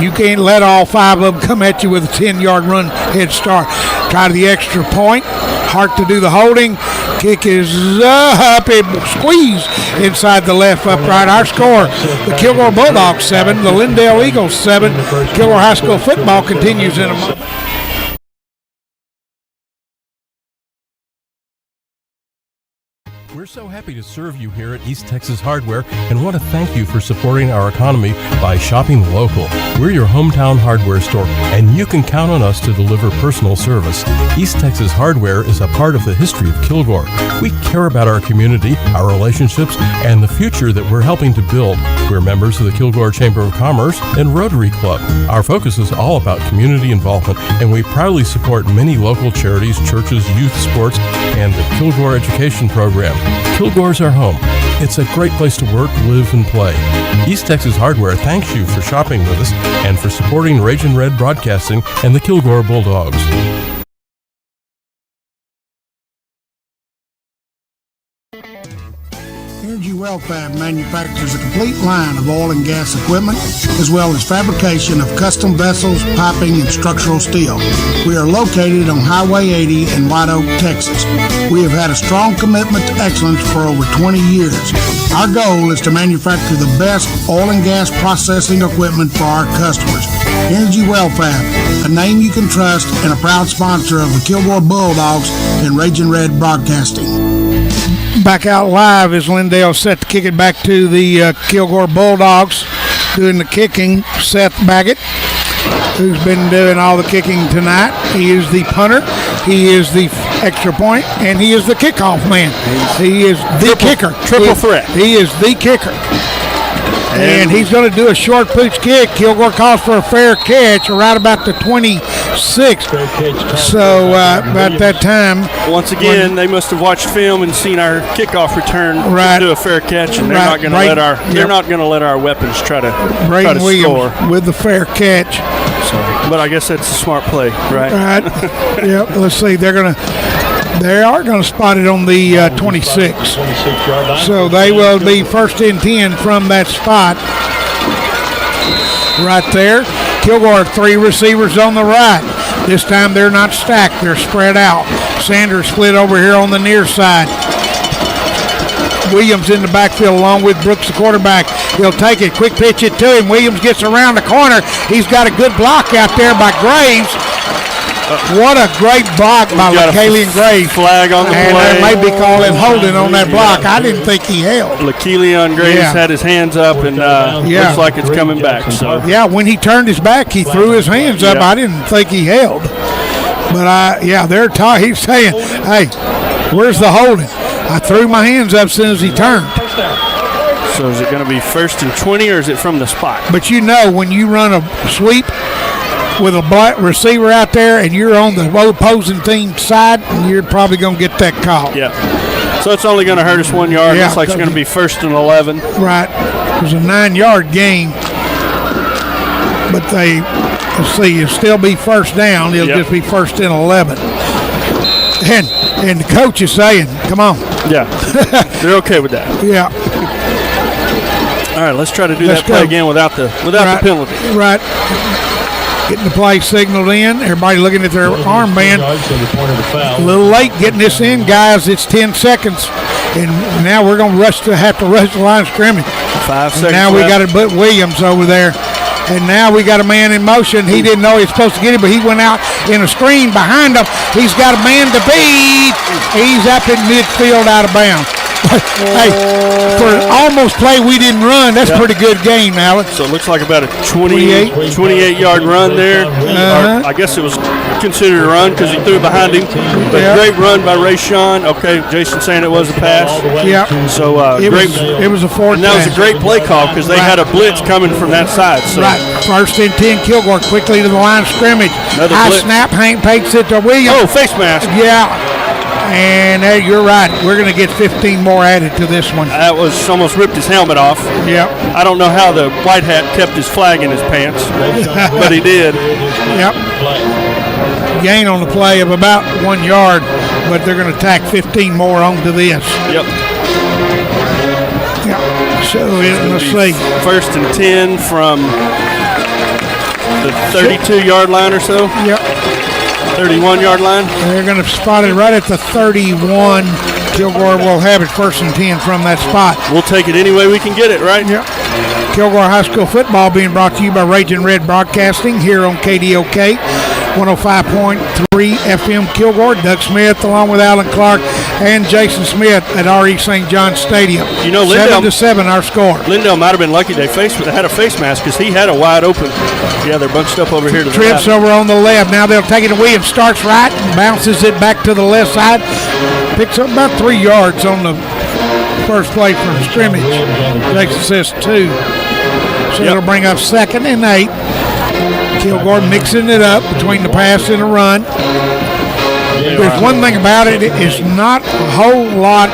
You can't let all 5 of them come at you with a 10-yard run head start. Try the extra point. Hart to do the holding. Kick is up and squeeze inside the left upright. Our score, the Kilgore Bulldogs 7, the Lindale Eagles 7. Kilgore High School football continues in a moment. We're so happy to serve you here at East Texas Hardware and want to thank you for supporting our economy by shopping local. We're your hometown hardware store, and you can count on us to deliver personal service. East Texas Hardware is a part of the history of Kilgore. We care about our community, our relationships, and the future that we're helping to build. We're members of the Kilgore Chamber of Commerce and Rotary Club. Our focus is all about community involvement, and we proudly support many local charities, churches, youth sports, and the Kilgore Education Program. Kilgore's our home. It's a great place to work, live, and play. East Texas Hardware thanks you for shopping with us and for supporting Ragin' Red Broadcasting and the Kilgore Bulldogs. Energy Wellfab manufactures a complete line of oil and gas equipment, as well as fabrication of custom vessels, piping, and structural steel. We are located on Highway 80 in White Oak, Texas. We have had a strong commitment to excellence for over 20 years. Our goal is to manufacture the best oil and gas processing equipment for our customers. Energy Wellfab, a name you can trust and a proud sponsor of the Kilgore Bulldogs and Ragin' Red Broadcasting. Back out live as Lindale set to kick it back to the Kilgore Bulldogs. Doing the kicking, Seth Baggett, who's been doing all the kicking tonight. He is the punter, he is the extra point, and he is the kickoff man. He is the kicker. Triple threat. He is the kicker. And he's going to do a short pooch kick. Kilgore calls for a fair catch right about the 26. So about that time. Once again, they must have watched film and seen our kickoff return to do a fair catch, and they're not going to let our not going to let our weapons try to Williams score with the fair catch. So, but I guess that's a smart play, right? Right. Yep. Let's see. They are going to spot it on the 26. So they will be first and 10 from that spot. Right there. Kilgore, 3 receivers on the right. This time they're not stacked. They're spread out. Sanders split over here on the near side. Williams in the backfield along with Brooks, the quarterback. He'll take it. Quick pitch it to him. Williams gets around the corner. He's got a good block out there by Graves. What a great block by LaKelian Graves. Flag on the play. And they may be calling holding on that block. I didn't think he held. LaKelian Graves had his hands up, and looks like it's coming back. So yeah, when he turned his back, he threw his hands up. I didn't think he held. But he's saying, hey, where's the holding? I threw my hands up as soon as he turned. So is it going to be 1st and 20, or is it from the spot? But you know, when you run a sweep with a black receiver out there and you're on the opposing team side, you're probably going to get that call. Yeah. So it's only going to hurt us 1 yard. Looks like it's going to be 1st and 11. Right. It was a 9-yard gain. But it'll still be first down. It'll just be 1st and 11. And the coach is saying, come on. Yeah. They're okay with that. Yeah. All right, let's try to do that play again without the penalty. Right. Getting the play signaled in. Everybody looking at their armband. A little late getting this in, guys. It's 10 seconds. And now we're going to have to rush the line of scrimmage. 5 seconds now we got to put Williams over there. And now we got a man in motion. He didn't know he was supposed to get it, but he went out in a screen behind him. He's got a man to beat. He's up in midfield out of bounds. Hey, for an almost play we didn't run, that's a pretty good game, Alex. So it looks like about a 28-yard run there. I guess it was considered a run because he threw it behind him. But great run by Rayshawn. Okay, Jason saying it was a pass. Yeah. So it was a fourth. And that was a great play call because they had a blitz coming from that side. So. Right. 1st and 10, Kilgore quickly to the line of scrimmage. High snap, Hank Pates it to Williams. Oh, face mask. Yeah. And you're right. We're going to get 15 more added to this one. That was almost ripped his helmet off. Yep. I don't know how the white hat kept his flag in his pants, but he did. Yep. Gain on the play of about 1 yard, but they're going to tack 15 more onto this. Yep. Yep. So let's see. 1st and 10 from the 32-yard line or so. Yep. 31-yard line. They're going to spot it right at the 31. Kilgore will have it 1st and 10 from that spot. We'll take it any way we can get it, right? Yep. Kilgore High School football being brought to you by Ragin' Red Broadcasting here on KDOK. 105.3 FM Kilgore. Doug Smith along with Alan Clark and Jason Smith at RE St. John Stadium. You know, Lindale, 7-7 our score. Lindale might have been lucky they had a face mask because he had a wide open. Yeah, they're bunched up over here to the Trips left. over on the left. Now they'll take it to Williams. Starts right and bounces it back to the left side. Picks up about 3 yards on the first play from scrimmage. Jackson says 2. So it'll bring up 2nd and 8. Kilgore mixing it up between the pass and the run. There's one thing about it, it's not a whole lot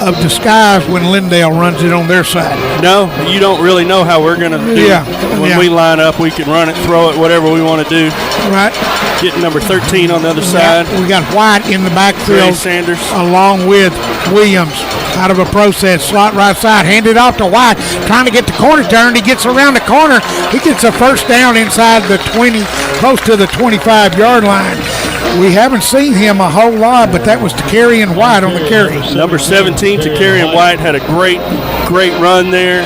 of disguise when Lindale runs it on their side. No, you don't really know how we're going to do it. When we line up, we can run it, throw it, whatever we want to do. Right. Getting number 13 on the other side. We got White in the backfield Sanders along with Williams out of a process. Slot right side, handed off to White, trying to get the corner turned. He gets around the corner. He gets a first down inside the 20, close to the 25-yard line. We haven't seen him a whole lot, but that was to Carrion White on the carry. Number 17 to Carrion White had a great run there.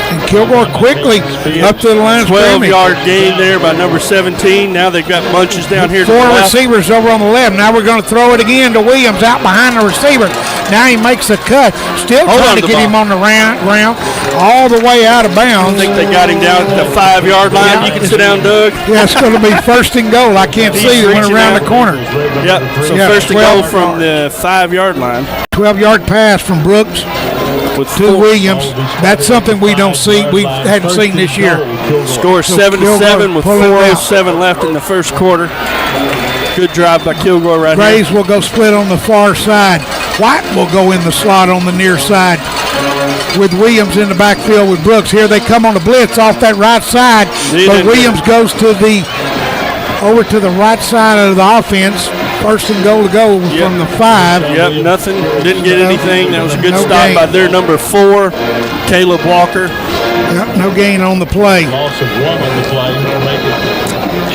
And Kilgore quickly up to the line of scrimmage. 12-yard gain there by number 17. Now they've got bunches down here to the 4 left. receivers over on the left. Now we're going to throw it again to Williams out behind the receiver. Now he makes a cut. Still trying to get him on the round all the way out of bounds. I think they got him down at the 5-yard line. You can sit down, Doug. Yeah, it's going to be first and goal. I can't see it. Went around the corner. Yep, so first and goal from the 5-yard line. 12-yard pass from Brooks to Williams. That's something we don't see. We hadn't seen this year. Score 7-7 with 4:07 left in the first quarter. Good drive by Kilgore right here. Graves will go split on the far side. White will go in the slot on the near side with Williams in the backfield with Brooks. Here they come on the blitz off that right side, but Williams goes over to the right side of the offense. First and goal to go from the 5. Yep, nothing. Didn't get anything. That was a good stop by their number 4, Caleb Walker. Yep, no gain on the play. Loss of 1 on the play. Make it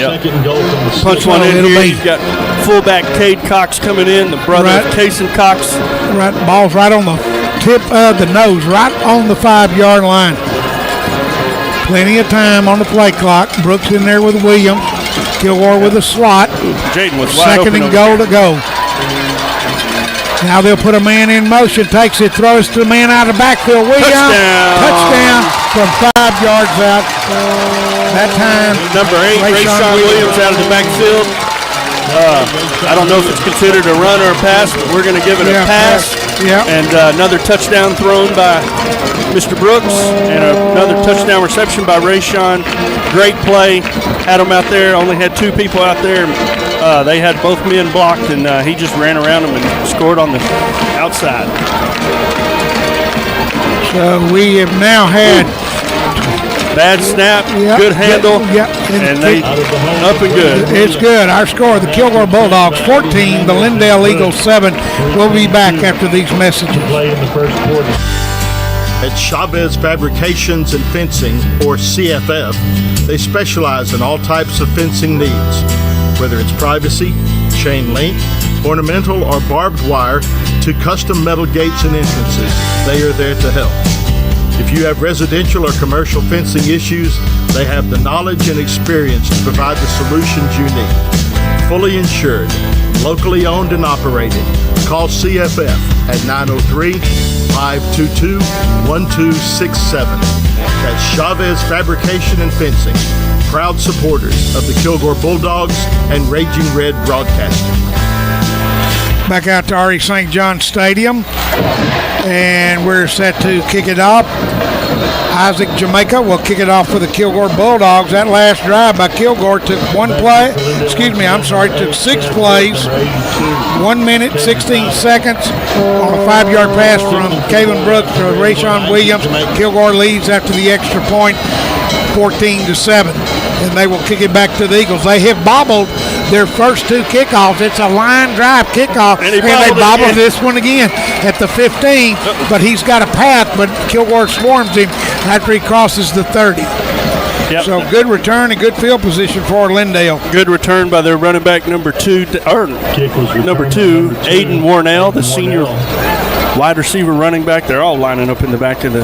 second and goal from the 6. Punch one in here. You've got fullback Cade Cox coming in, the brother of Kason Cox. Right, ball's right on the tip of the nose, right on the 5-yard line. Plenty of time on the play clock. Brooks in there with Williams. Kilgore with a slot. Jaden was wide second open and goal to go. Now they'll put a man in motion. Takes it, throws to the man out of the backfield. Williams. Touchdown from 5 yards out. That time. Number 8, Rayshawn Williams out of the backfield. I don't know if it's considered a run or a pass, but we're going to give it a pass. Yeah. And another touchdown thrown by Mr. Brooks, and another touchdown reception by Rayshawn. Great play. Had him out there. Only had 2 people out there. They had both men blocked, and he just ran around them and scored on the outside. So we have now had bad snap, good handle, and they up and good. It's good. Our score, the Kilgore Bulldogs 14, the Lindale Eagles 7. We'll be back after these messages. Play in the first quarter. At Chavez Fabrications and Fencing, or CFF, they specialize in all types of fencing needs. Whether it's privacy, chain link, ornamental, or barbed wire, to custom metal gates and entrances, they are there to help. If you have residential or commercial fencing issues, they have the knowledge and experience to provide the solutions you need. Fully insured, locally owned and operated. Call CFF at 903-522-1267. That's Chavez Fabrication and Fencing, proud supporters of the Kilgore Bulldogs and Raging Red Broadcasting. Back out to RE St. John Stadium, and we're set to kick it off. Isaac Jamaica will kick it off for the Kilgore Bulldogs. That last drive by Kilgore took 6 plays, 1 minute, 16 seconds on a 5-yard pass from Kalen Brooks to Rayshawn Williams. Kilgore leads after the extra point, 14-7, and they will kick it back to the Eagles. They have bobbled their first 2 kickoffs. It's a line drive kickoff, and they bobbled this one again at the 15, but he's got a path, but Kilgore swarms him after he crosses the 30. Yep. So good return and good field position for Lindale. Good return by their running back number 2, Aiden Warnell, the senior wide receiver running back. They're all lining up in the back of the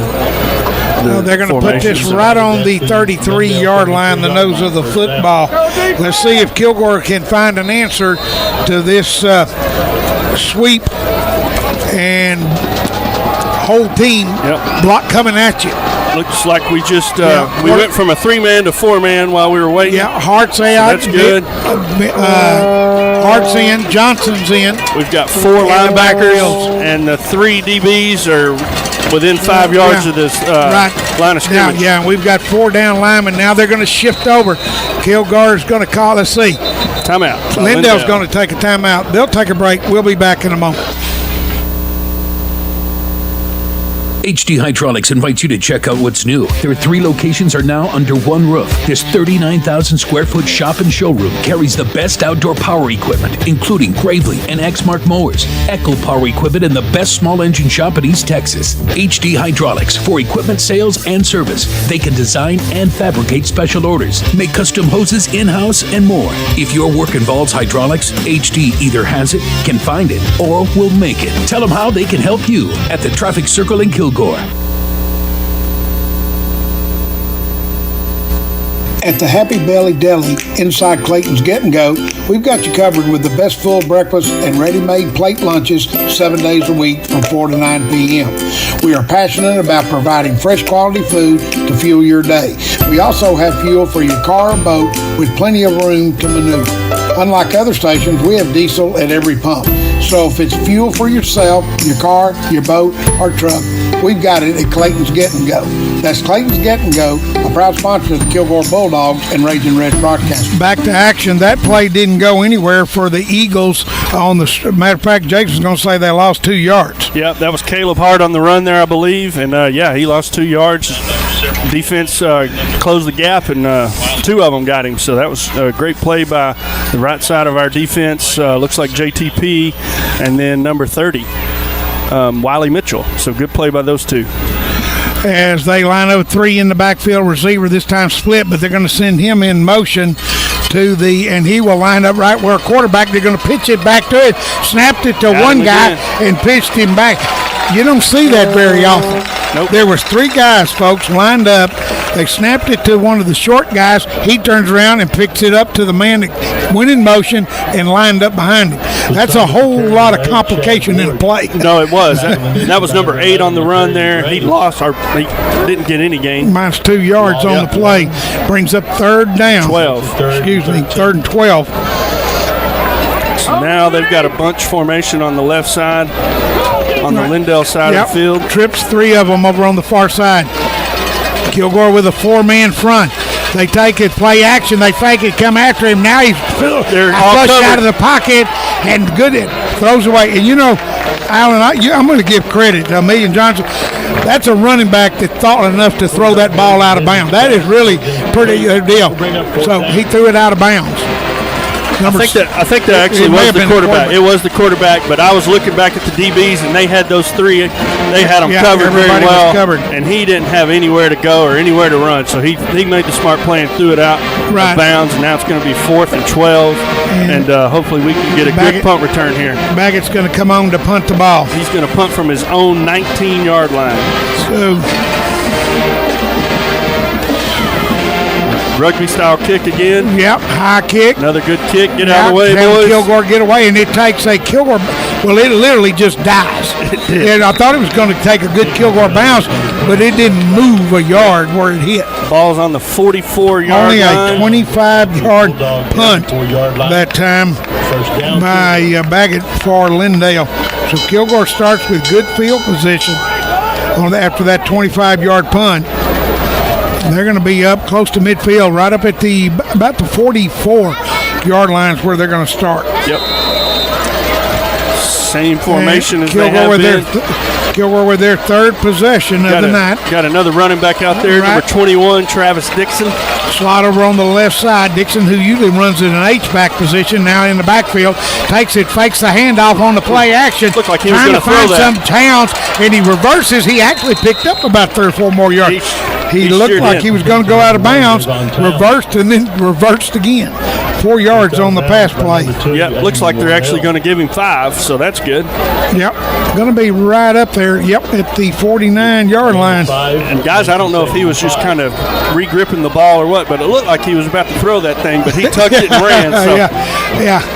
They're going to put this right on the 33-yard line, the nose of the football. Let's see if Kilgore can find an answer to this sweep and whole team block coming at you. Looks like we just we went from a 3-man to 4-man while we were waiting. Yeah, Hart's out. So that's good. Hart's in. Johnson's in. We've got 4 linebackers, and the 3 DBs are within 5 yards of this line of scrimmage. Yeah, and we've got 4 down linemen. Now they're going to shift over. Kilgore's going to call. Let's see. Timeout. Lindale's going to take a timeout. They'll take a break. We'll be back in a moment. HD Hydraulics invites you to check out what's new. Their 3 locations are now under one roof. This 39,000 square foot shop and showroom carries the best outdoor power equipment, including Gravely and Exmark mowers, Echo power equipment, and the best small engine shop in East Texas. HD Hydraulics for equipment sales and service. They can design and fabricate special orders, make custom hoses in-house, and more. If your work involves hydraulics, HD either has it, can find it, or will make it. Tell them how they can help you at the Traffic Circle in Kilgore. At the Happy Belly Deli inside Clayton's Get and Go, we've got you covered with the best full breakfast and ready-made plate lunches 7 days a week from 4 to 9 p.m. We are passionate about providing fresh quality food to fuel your day. We also have fuel for your car or boat with plenty of room to maneuver. Unlike other stations, we have diesel at every pump. So if it's fuel for yourself, your car, your boat, or truck, we've got it at Clayton's Get and Go. That's Clayton's Get and Go, a proud sponsor of the Kilgore Bulldogs and Raging Red broadcast. Back to action. That play didn't go anywhere for the Eagles. Matter of fact, Jason's going to say they lost 2 yards. Yep, that was Caleb Hart on the run there, I believe. And, he lost 2 yards. Defense closed the gap, and 2 of them got him. So that was a great play by the right side of our defense. Looks like JTP, and then number 30, Wiley Mitchell. So good play by those 2. As they line up 3 in the backfield, receiver this time split, but they're going to send him in motion and he will line up right where a quarterback. They're going to pitch it back to it, snapped it to one guy and pitched him back. You don't see that very often. Nope. There was 3 guys, folks, lined up. They snapped it to one of the short guys. He turns around and picks it up to the man that went in motion and lined up behind him. That's a whole lot of complication in a play. No, it was. That was number 8 on the run there. He lost, or he didn't get any gain. Minus 2 yards on the play. Brings up 3rd down. 3rd and 12. So now they've got a bunch formation on the left side, on the Lindale side of the field. Trips 3 of them over on the far side. Kilgore with a 4-man front. They take it, play action, they fake it, come after him. Now he's flushed out of the pocket and throws away. And Alan, I'm going to give credit to Million Johnson. That's a running back that thought enough to throw that ball out of bounds. That is really pretty good deal. So he threw it out of bounds. I think that actually was the quarterback. It was the quarterback, but I was looking back at the DBs, and they had those 3. They had them covered very well, and he didn't have anywhere to go or anywhere to run. So he made the smart play and threw it out of bounds, and now it's going to be 4th and 12, and hopefully we can get a good punt return here. Baggett's going to come on to punt the ball. He's going to punt from his own 19-yard line. So rugby-style kick again. Yep, high kick. Another good kick. Get out of the way, boys. Kilgore get away, and it takes a Kilgore. Well, it literally just dies. It did. And I thought it was going to take a good Kilgore bounce, but it didn't move a yard where it hit. Ball's on the 44-yard line. Only a 25-yard punt that time by Baggett for Lindale. So Kilgore starts with good field position after that 25-yard punt. They're going to be up close to midfield, right up at about the 44-yard lines where they're going to start. Yep. Same formation as they have been. Kilgore with their 3rd possession of the night. Got another running back out there, number 21, Travis Dixon. Slot over on the left side. Dixon, who usually runs in an H-back position, now in the backfield, takes it, fakes the handoff on the play action. Looked like he was going to throw that. Some Towns, and he reverses. He actually picked up about 3 or 4 more yards. He looked like he was going to go out of bounds, reversed, and then reversed again 4 yards on the pass play. Yep, looks like they're actually going to give him 5, so that's good. Yep, going to be right up there, at the 49-yard line. And guys, I don't know if he was just kind of re-gripping the ball or what, but it looked like he was about to throw that thing, but he tucked it and ran. So yeah.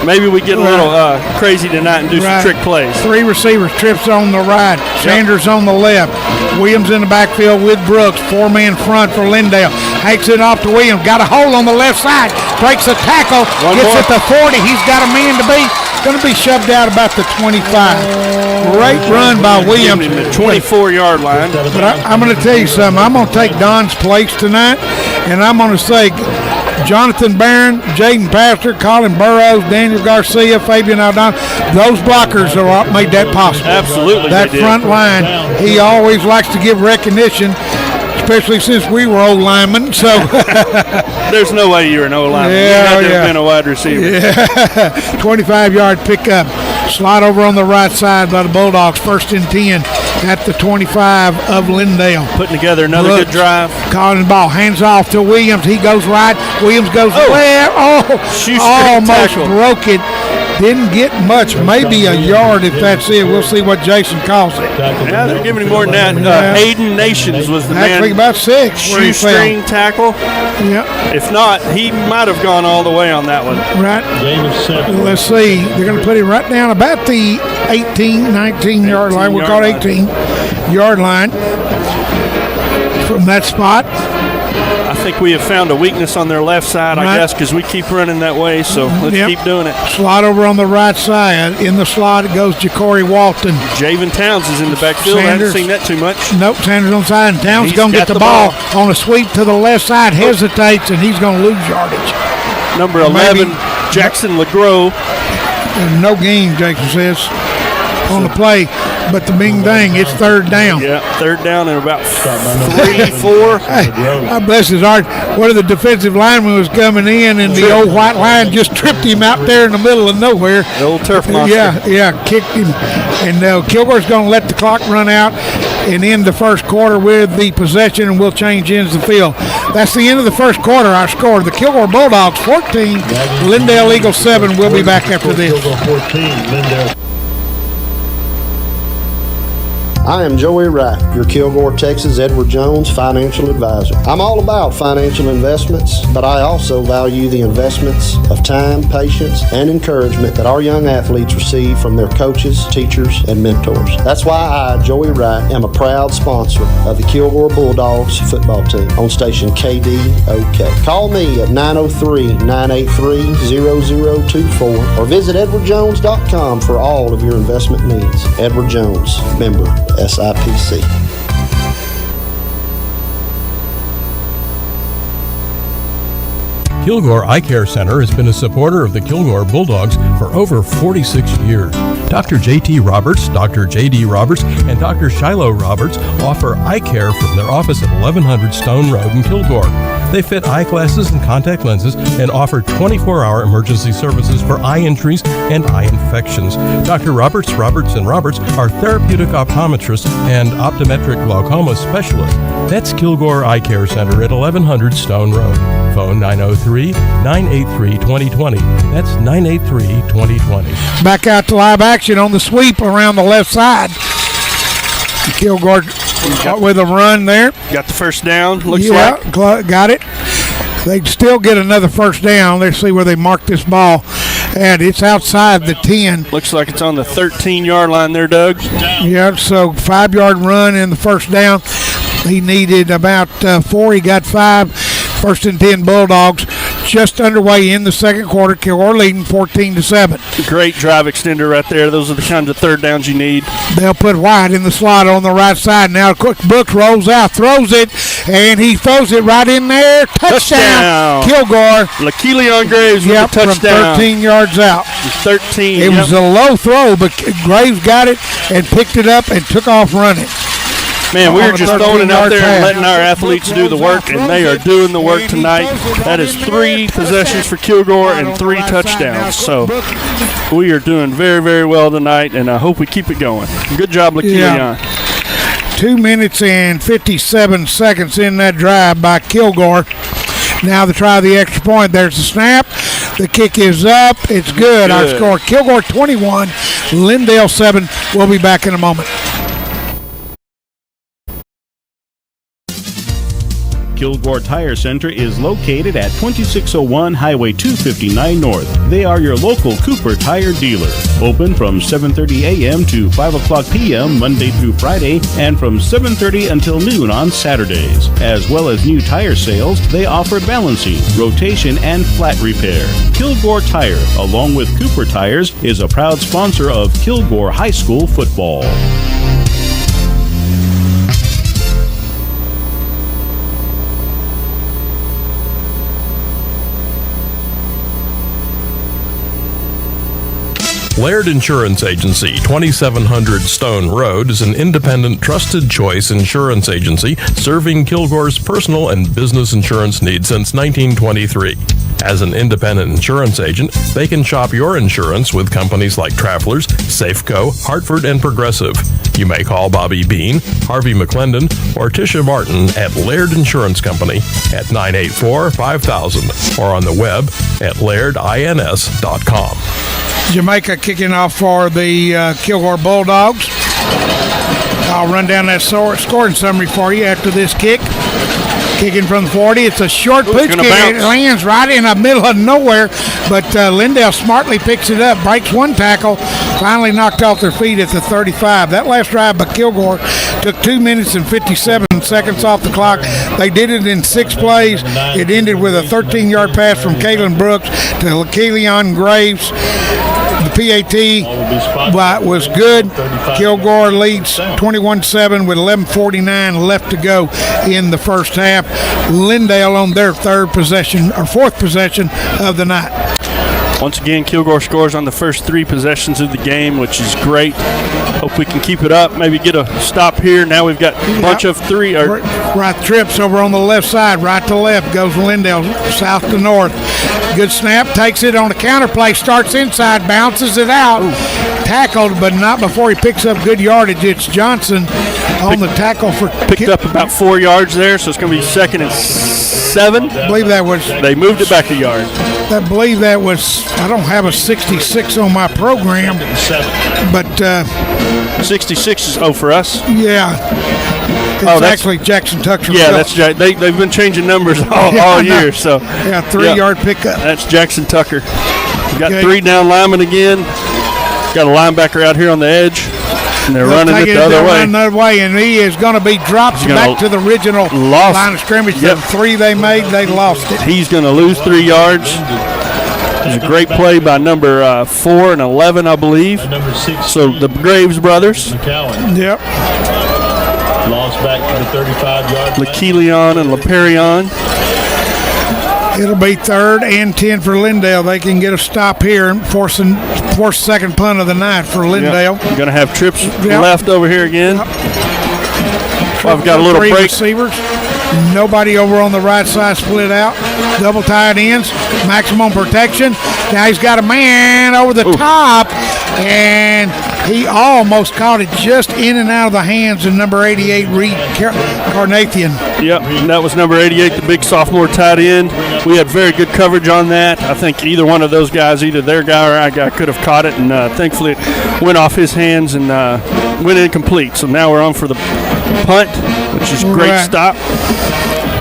Maybe we get a little crazy tonight and do some trick plays. 3 receivers, Trips on the right, Sanders on the left, Williams in the backfield with Brooks, 4-man front for Lindale. Hanks it off to Williams, got a hole on the left side, breaks a tackle, gets at the 40. He's got a man to beat. Going to be shoved out about the 25. Great run by Williams. The 24-yard line. But I'm going to tell you something. I'm going to take Don's place tonight, and I'm going to say Jonathan Barron, Jaden Pastor, Colin Burrows, Daniel Garcia, Fabian Aldon, those blockers are what made that possible. Absolutely. That front line, he always likes to give recognition, especially since we were old linemen. So there's no way you're an old lineman. You had to have been a wide receiver. Yeah. 25-yard pickup. Slide over on the right side by the Bulldogs. 1st and 10 at the 25 of Lindale. Putting together another good drive. Calling the ball. Hands off to Williams. He goes right. Williams goes left. Almost broke it. Didn't get much, maybe a yard if that's it. We'll see what Jason calls it. Yeah, they're giving him more than that. Hayden Nations was the actually man. About 6. Shoestring tackle. Yeah. If not, he might have gone all the way on that one. Right. Let's see. They're going to put him right down about the 18, 19-yard line. We'll call it 18-yard line from that spot. I think we have found a weakness on their left side, I guess, because we keep running that way, so let's keep doing it. Slot over on the right side. In the slot, it goes Ja'Cory Walton. Javen Towns is in the backfield. I haven't seen that too much. Nope, Sanders on side, and Towns going to get the ball on a sweep to the left side, hesitates, and he's going to lose yardage. Number 11, Jackson LeGros. No gain, Jackson says, on the play. But the big thing, it's 3rd down. Yeah, 3rd down and about 3, 4. I bless his heart. One of the defensive linemen was coming in, and the old white line just tripped him out there in the middle of nowhere. The old turf monster. Yeah, kicked him. And Kilgore's going to let the clock run out and end the first quarter with the possession, and we'll change ends of the field. That's the end of the first quarter. Our score: the Kilgore Bulldogs 14, Lindale Eagles 7. We'll be back after this. I am Joey Wright, your Kilgore, Texas Edward Jones financial advisor. I'm all about financial investments, but I also value the investments of time, patience, and encouragement that our young athletes receive from their coaches, teachers, and mentors. That's why I, Joey Wright, am a proud sponsor of the Kilgore Bulldogs football team on station KDOK. Call me at 903-983-0024 or visit edwardjones.com for all of your investment needs. Edward Jones, member SIPC. Kilgore Eye Care Center has been a supporter of the Kilgore Bulldogs for over 46 years. Dr. J.T. Roberts, Dr. J.D. Roberts, and Dr. Shiloh Roberts offer eye care from their office at 1100 Stone Road in Kilgore. They fit eyeglasses and contact lenses and offer 24-hour emergency services for eye injuries and eye infections. Dr. Roberts, Roberts & Roberts are therapeutic optometrists and optometric glaucoma specialists. That's Kilgore Eye Care Center at 1100 Stone Road. Phone 903-983-2020. That's 983-2020. Back out to live action on the sweep around the left side. Kilgore with a run there. Got the first down, looks like. Got it. They still get another first down. Let's see where they mark this ball. And it's outside the 10. Looks like it's on the 13-yard line there, Doug. Yeah, so 5-yard run in the first down. He needed about 4. He got 5. 1st and 10 Bulldogs. Just underway in the second quarter. Kilgore leading 14-7. Great drive extender right there. Those are the kinds of third downs you need. They'll put White in the slot on the right side. Now Brooks rolls out, throws it, and he throws it right in there. Touchdown. Kilgore. Laquilion Graves with the touchdown. From 13 yards out. 13. It was a low throw, but Graves got it and picked it up and took off running. Man, we were just throwing it out there and letting our athletes do the work, and they are doing the work tonight. That is 3 possessions for Kilgore and 3 touchdowns. So we are doing very, very well tonight, and I hope we keep it going. Good job, Laquilion. 2 minutes and 57 seconds in that drive by Kilgore. Now they try the extra point. There's the snap. The kick is up. It's good. Our score, Kilgore 21, Lindale 7. We'll be back in a moment. Kilgore Tire Center is located at 2601 Highway 259 North. They are your local Cooper tire dealer. Open from 7:30 a.m. to 5 o'clock p.m. Monday through Friday, and from 7:30 until noon on Saturdays. As well as new tire sales, they offer balancing, rotation, and flat repair. Kilgore Tire, along with Cooper Tires, is a proud sponsor of Kilgore High School football. Laird Insurance Agency, 2700 Stone Road, is an independent, trusted choice insurance agency serving Kilgore's personal and business insurance needs since 1923. As an independent insurance agent, they can shop your insurance with companies like Travelers, Safeco, Hartford, and Progressive. You may call Bobby Bean, Harvey McClendon, or Tisha Martin at Laird Insurance Company at 984-5000 or on the web at lairdins.com. Jamaica kicking off for the Kilgore Bulldogs. I'll run down that scoring summary for you after this kick. Kicking from the 40. It's a short pooch kick. It lands right in the middle of nowhere, but Lindale smartly picks it up, breaks one tackle, finally knocked off their feet at the 35. That last drive by Kilgore took 2 minutes and 57 seconds off the clock. They did it in 6 plays. It ended with a 13-yard pass from Kaylin Brooks to Keelion Graves. The PAT was good. Kilgore leads 21-7 with 11:49 left to go in the first half. Lindale on their fourth possession of the night. Once again, Kilgore scores on the first 3 possessions of the game, which is great. Hope we can keep it up. Maybe get a stop here. Now we've got a bunch of 3. Right trips over on the left side. Right to left goes Lindale, south to north. Good snap. Takes it on a counter play. Starts inside. Bounces it out. Ooh. Tackled, but not before he picks up good yardage. It's Johnson on the tackle for... Picked up about 4 yards there, so it's going to be 2nd and 7. I believe that was... They moved it back a yard. I believe that was... I don't have a 66 on my program, but... 66 is for us? Yeah. It's actually Jackson Tucker. Yeah, that's they've been changing numbers all year. So yeah, 3-yard pickup. That's Jackson Tucker. We got 3 down linemen again. Got a linebacker out here on the edge, and they're running it the other way. And he is going to be dropped back to the original line of scrimmage. Yep. The 3 they made, they lost it. He's going to lose 3 yards. It was a great play by number 4 and 11, I believe. So the Graves brothers. Yep. Lost back to the 35-yard line. Lequilion and Leperion. It'll be 3rd and 10 for Lindale. They can get a stop here and force second punt of the night for Lindale. Yep. Going to have trips left over here again. Yep. I've got a little 3 break. Receivers. Nobody over on the right side split out. Double tight ends. Maximum protection. Now he's got a man over the top, and he almost caught it just in and out of the hands of number 88, Reed Carnathian. Yep, and that was number 88, the big sophomore tight end. We had very good coverage on that. I think either one of those guys, either their guy or our guy, could have caught it, and thankfully it went off his hands and went incomplete. So now we're on for the punt, which is a great stop.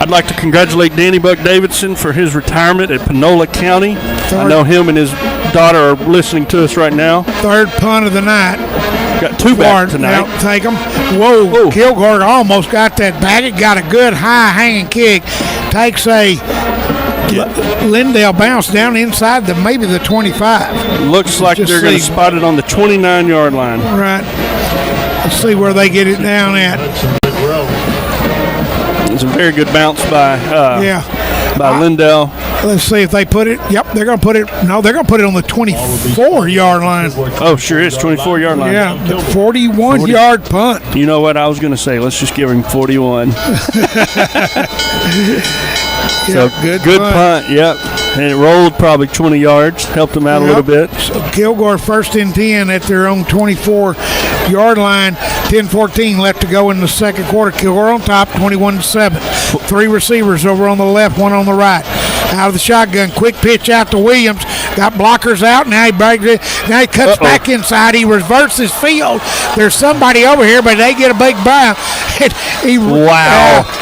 I'd like to congratulate Danny Buck Davidson for his retirement at Panola County. I know him and his daughter are listening to us right now. 3rd punt of the night. Got 2 back tonight. Yep, take them. Whoa, Kilgore almost got that back. It got a good high hanging kick. Takes a Lindale bounce down inside maybe the 25. Looks like they're going to spot it on the 29-yard line. Right. Let's see where they get it down at. It's a very good bounce by Lindale. Let's see if they put it. Yep, they're going to put it. No, they're going to put it on the 24-yard line. Oh, sure is 24-yard line. Yeah, the 41-yard punt. You know what I was going to say? Let's just give him 41. So good punt. Yep. And it rolled probably 20 yards, helped them out a little bit. So Kilgore 1st and 10 at their own 24-yard line. 10-14 left to go in the second quarter. Kilgore on top, 21-7. 3 receivers over on the left, 1 on the right. Out of the shotgun, quick pitch out to Williams. Got blockers out. Now he breaks it. Now he cuts back inside. He reverses field. There's somebody over here, but they get a big bounce.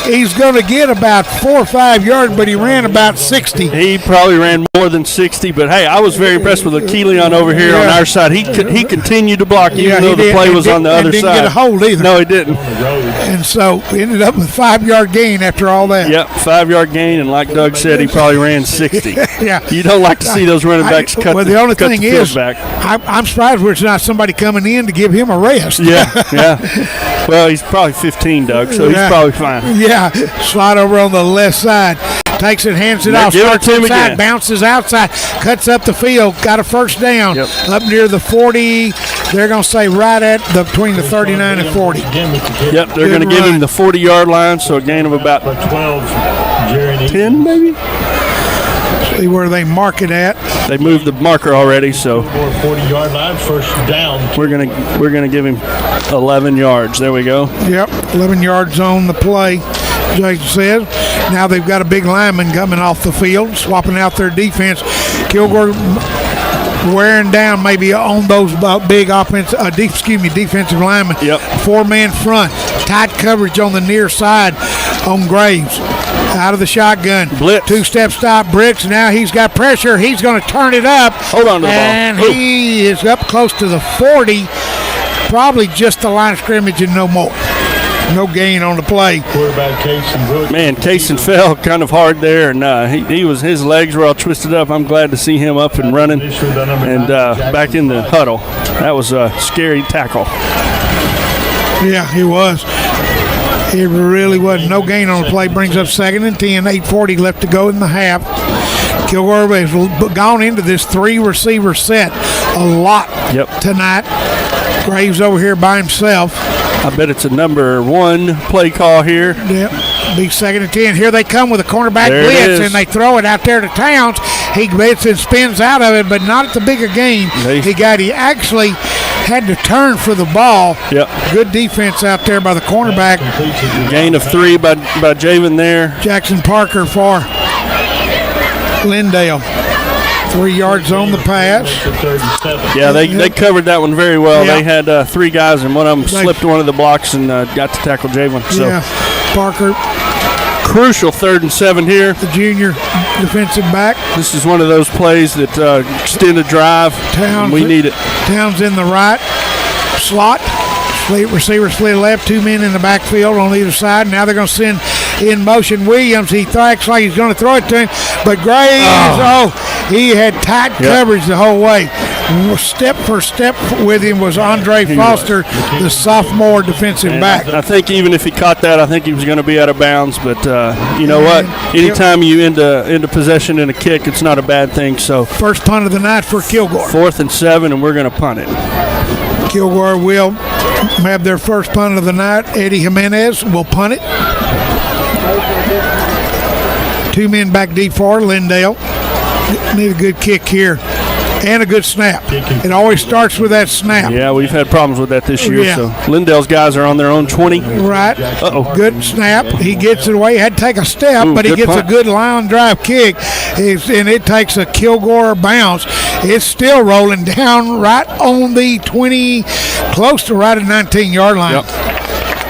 He's going to get about 4 or 5 yards, but he ran about 60. He probably ran more than 60, but hey, I was very impressed with Keelion over here on our side. He continued to block even though the play was on the other side. Didn't get a hold either. No, he didn't. And so ended up with a 5-yard gain after all that. Yep, 5-yard gain, and like Doug said, he probably ran 60. Yeah. You don't like to see those running backs cut the only thing is, back. I'm surprised there's not somebody coming in to give him a rest. Yeah. Well, he's probably 15, Doug, so he's probably fine. Yeah, slide over on the left side. Takes it, hands it off, starts inside, bounces outside, cuts up the field, got a first down. Up near the 40, they're going to say right at between the 39 and 40. Yep, they're going to give him the 40-yard line, so a gain of about 10 maybe? See where they mark it at. They moved the marker already, so 40-yard line, first down. We're gonna give him 11 yards. There we go. Yep, 11 yards on the play. Jason says. Now they've got a big lineman coming off the field, swapping out their defense. Kilgore wearing down maybe on those big defensive linemen. Yep. 4-man front, tight coverage on the near side on Graves. Out of the shotgun. Blitz. 2-step stop. Bricks. Now he's got pressure. He's going to turn it up. Hold on to the ball. And he is up close to the 40. Probably just the line of scrimmage and no more. No gain on the play. Quarterback Kaysen. Man, Kaysen fell kind of hard there, and his legs were all twisted up. I'm glad to see him up and running and back in the huddle. That was a scary tackle. Yeah, he was. It really was. No gain on the play. Brings up 2nd and 10. 8:40 left to go in the half. Kilgore has gone into this 3-receiver set a lot tonight. Graves over here by himself. I bet it's a number 1 play call here. Yep. Be 2nd and 10. Here they come with a cornerback blitz, and they throw it out there to Towns. He blitz and spins out of it, but not at the bigger gain. He actually had to turn for the ball. Yep. Good defense out there by the cornerback. Gain of 3 by Javen there. Jackson Parker for Lindale. 3 yards on the pass. Yeah, they covered that one very well. They had 3 guys, and one of them slipped one of the blocks and got to tackle Javen. So. Yeah, Parker. Crucial 3rd and 7 here. The junior defensive back. This is one of those plays that extend a drive. We need it. Towns in the right slot. Receiver split left. 2 men in the backfield on either side. Now they're going to send in motion Williams. He acts like he's going to throw it to him, but Graves, he had tight coverage the whole way. Step for step with him was Andre Foster, the sophomore defensive back. I think even if he caught that, I think he was going to be out of bounds. But you know what? Anytime you into possession in a kick, it's not a bad thing. So first punt of the night for Kilgore. 4th and 7, and we're going to punt it. Kilgore will have their first punt of the night. Eddie Jimenez will punt it. 2 men back deep for Lindale. Need a good kick here. And a good snap. It always starts with that snap. Yeah, we've had problems with that this year. Yeah. So Lindale's guys are on their own 20. Right. Good snap. He gets it away. He had to take a step, but he gets a good line drive kick. And it takes a Kilgore bounce. It's still rolling down right on the 20, close to right at 19-yard line.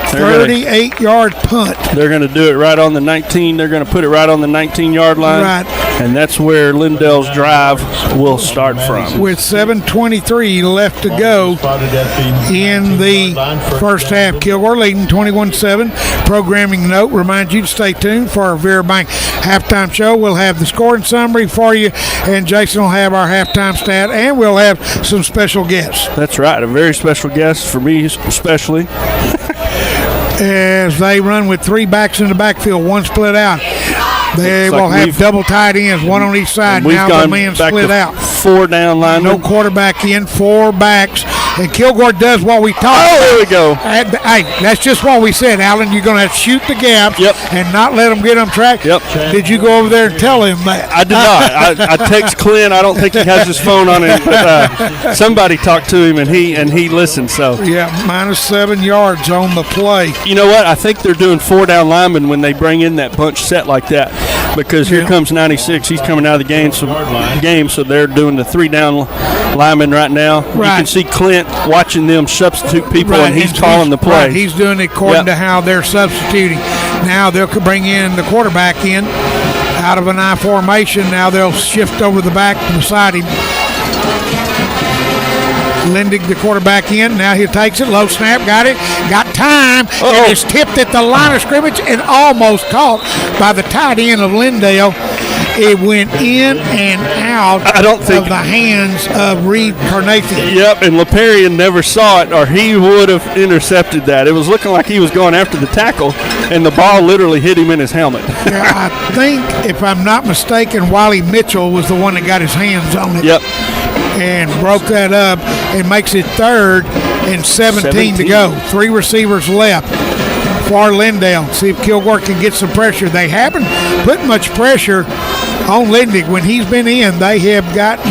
38-yard punt. They're going to do it right on the 19. They're going to put it right on the 19-yard line. Right. And that's where Lindale's drive will start from. With 7:23 left to go in the first half. Kilgore leading 21-7. Programming note reminds you to stay tuned for our Vera Bank halftime show. We'll have the scoring summary for you, and Jason will have our halftime stat, and we'll have some special guests. That's right. A very special guest for me especially. As they run with 3 backs in the backfield, 1 split out. They will have double tight ends, 1 on each side. Now the man split out. 4 down linemen. No quarterback in, 4 backs. And Kilgore does what we taught. Oh, there we go. Hey, that's just what we said, Alan. You're going to have to shoot the gap and not let them get on track. Yep. Did you go over there and tell him that? I did not. I text Clint. I don't think he has his phone on him, but somebody talked to him, and he listened. So minus 7 yards on the play. You know what? I think they're doing 4 down linemen when they bring in that bunch set like that. because here comes 96. He's coming out of the game, so they're doing the 3-down lineman right now. You can see Clint watching them substitute people, and he's calling the play. Right. He's doing it according to how they're substituting. Now they'll bring in the quarterback in out of an I formation. Now they'll shift over the back beside him. Lindig, the quarterback in. Now he takes it. Low snap. Got it. Got time. And it's tipped at the line of scrimmage and almost caught by the tight end of Lindale. It went in and out of the hands of Reed Carnathan. Yep, and LePerian never saw it, or he would have intercepted that. It was looking like he was going after the tackle, and the ball literally hit him in his helmet. Yeah, I think, if I'm not mistaken, Wiley Mitchell was the one that got his hands on it. Yep. And broke that up and makes it 3rd and 17 to go. 3 receivers left for Lindale. See if Kilgore can get some pressure. They haven't put much pressure on Lindig. When he's been in, they haven't gotten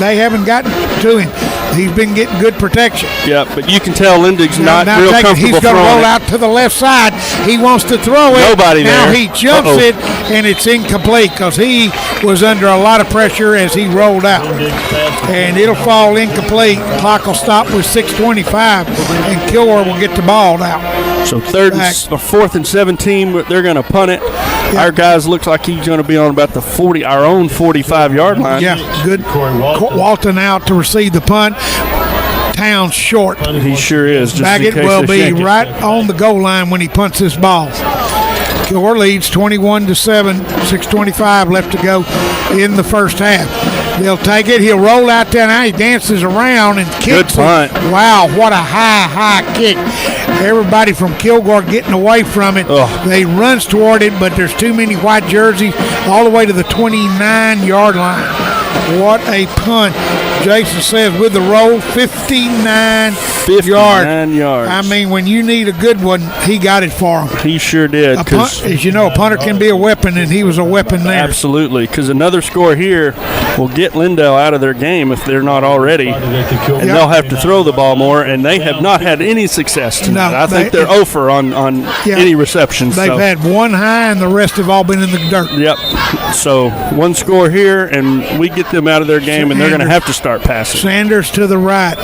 to him. He's been getting good protection. Yeah, but you can tell Lindig's not real comfortable. He's going to roll out to the left side. He wants to throw it. Nobody now there. He jumps it, and it's incomplete because he was under a lot of pressure as he rolled out. And it'll fall incomplete. Clock will stop with 6:25, and Kilgore will get the ball out. So 4th and 17, they're going to punt it. Yep. Our guys looks like he's going to be on about the our own 45-yard line. Yeah, good. Walton out to receive the punt. Towns short. He sure is. Baggett will be right on the goal line when he punts this ball. Kilgore leads 21-7, 6:25 left to go in the first half. They'll take it. He'll roll out there now. He dances around and kicks it. Good punt. Wow, what a high kick. Everybody from Kilgore getting away from it. They runs toward it, but there's too many white jerseys all the way to the 29-yard line. What a punt. Jason says with the roll, 59 yards. I mean, when you need a good one, he got it for him. He sure did. As you know, a punter can be a weapon, and he was a weapon there. Absolutely, because another score here will get Lindale out of their game if they're not already, and they'll have to throw the ball more, and they have not had any success tonight. I think they're 0 on any receptions. They've had one high, and the rest have all been in the dirt. Yep. So one score here, and we get them out of their game, and they're going to have to start passing. Sanders to the right.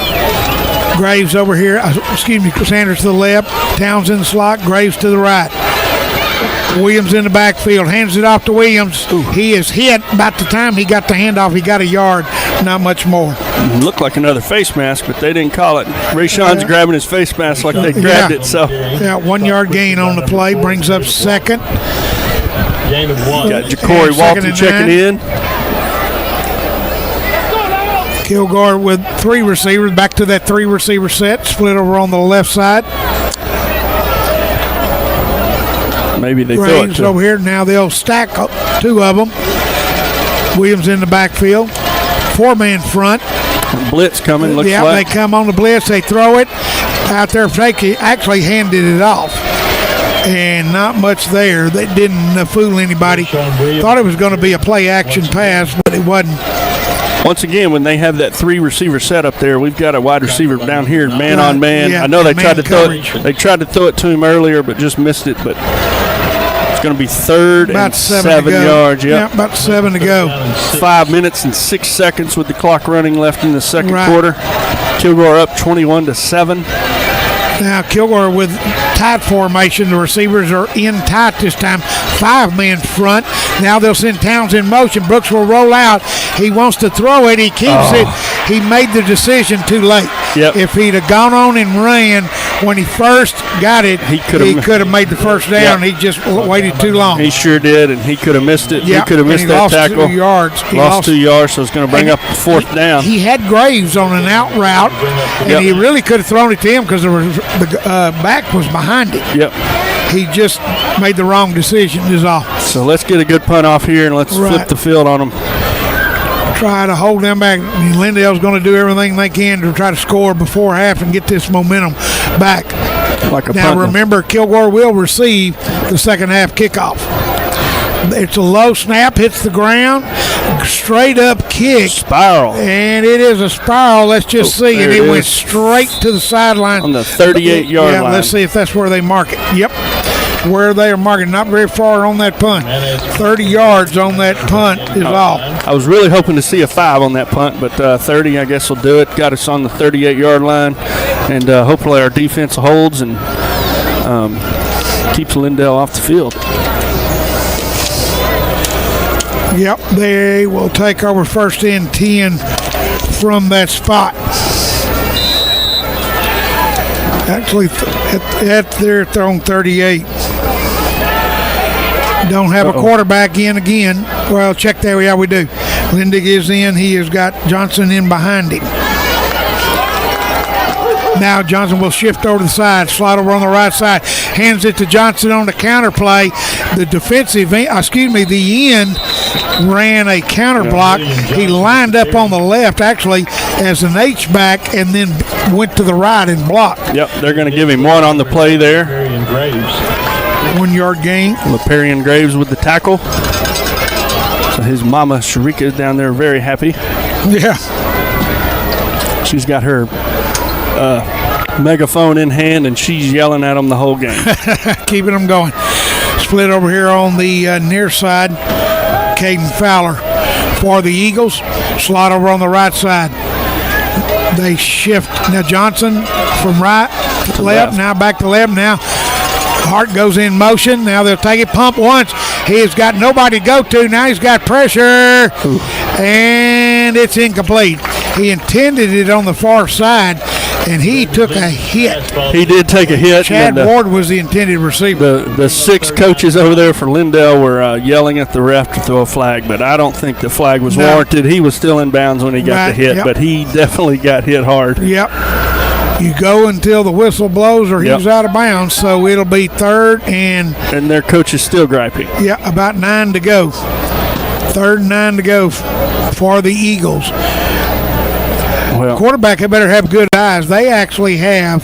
Graves over here. Sanders to the left. Towns in the slot. Graves to the right. Williams in the backfield. Hands it off to Williams. He is hit. About the time he got the handoff, he got a yard. Not much more. Looked like another face mask, but they didn't call it. Rayshawn's grabbing his face mask like they grabbed it. So 1 yard gain on the play. Brings up second. Gain of 1. Got Ja'Cory Walton checking in. Kilgore with 3 receivers. Back to that 3 receiver set. Split over on the left side. Maybe they throw it over here. Now they'll stack 2 of them. Williams in the backfield. 4-man front. Blitz coming. Looks like. They come on the blitz. They throw it out there. They actually handed it off. And not much there. They didn't fool anybody. Thought it was going to be a play action pass, but it wasn't. Once again, when they have that 3 receiver set up there, we've got a wide receiver down here, man on man. Yeah, I know they tried to coverage. They tried to throw it to him earlier, but just missed it. But it's going to be 3rd and 7 yards. Yep. Yeah, about 7 to go. 5 minutes and 6 seconds with the clock running left in the second quarter. Kilgore up 21-7. Now Kilgore with tight formation. The receivers are in tight this time. 5-man front. Now they'll send Towns in motion. Brooks will roll out. He wants to throw it. He keeps it. He made the decision too late. Yep. If he'd have gone on and ran when he first got it, he could have made the first down. Yep. He just waited too long. He sure did, and he could have missed it. Yep. He could have missed that tackle. 2 yards. He lost 2 yards, so it's going to bring up 4th down. He had Graves on an out route, and he really could have thrown it to him because the back was behind it. Yep. He just made the wrong decision is all. So let's get a good punt off here, and let's flip the field on them. Try to hold them back. Lindale's going to do everything they can to try to score before half and get this momentum back. Now remember, Kilgore will receive the second half kickoff. It's a low snap, hits the ground, straight up kick. Spiral. And it is a spiral, let's just see. And it went straight to the sideline. On the 38-yard line. Let's see if that's where they mark it. Yep. where they are marking. Not very far on that punt. 30 yards on that punt is all. I was really hoping to see a 5 on that punt, but 30, I guess, will do it. Got us on the 38-yard line, and hopefully our defense holds and keeps Lindale off the field. Yep, they will take over first and 10 from that spot. Actually, they're on 38. Don't have a quarterback in again. Well, check there. Yeah, we do. Lindig is in. He has got Johnson in behind him. Now Johnson will shift over to the side, slide over on the right side, hands it to Johnson on the counter play. The the end ran a counter block. He lined up on the left actually as an H-back and then went to the right and blocked. Yep, they're going to give him 1 on the play there. 1 yard gain. Leparian Graves with the tackle. So his mama Sharika is down there very happy. Yeah. She's got her megaphone in hand and she's yelling at them the whole game. Keeping them going. Split over here on the near side. Caden Fowler for the Eagles. Slide over on the right side. They shift. Now Johnson from right to left. Now back to left. Now Hart goes in motion. Now they'll take it. Pump once. He has got nobody to go to. Now he's got pressure. Ooh. And it's incomplete. He intended it on the far side, and he took a hit. He did take a hit. Chad Ward was the intended receiver. The 6 coaches over there for Lindale were yelling at the ref to throw a flag, but I don't think the flag was warranted. He was still in bounds when he got the hit, but he definitely got hit hard. Yep. You go until the whistle blows or he's out of bounds, so it'll be 3rd and... And their coach is still griping. Yeah, about 9 to go. 3rd and 9 to go for the Eagles. Well, quarterback had better have good eyes. They actually have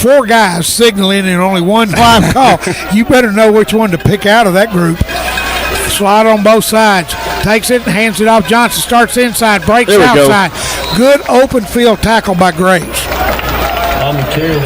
4 guys signaling and only 1 live call. You better know which one to pick out of that group. Slide on both sides. Takes it and hands it off. Johnson starts inside, breaks outside. Good open field tackle by Graves.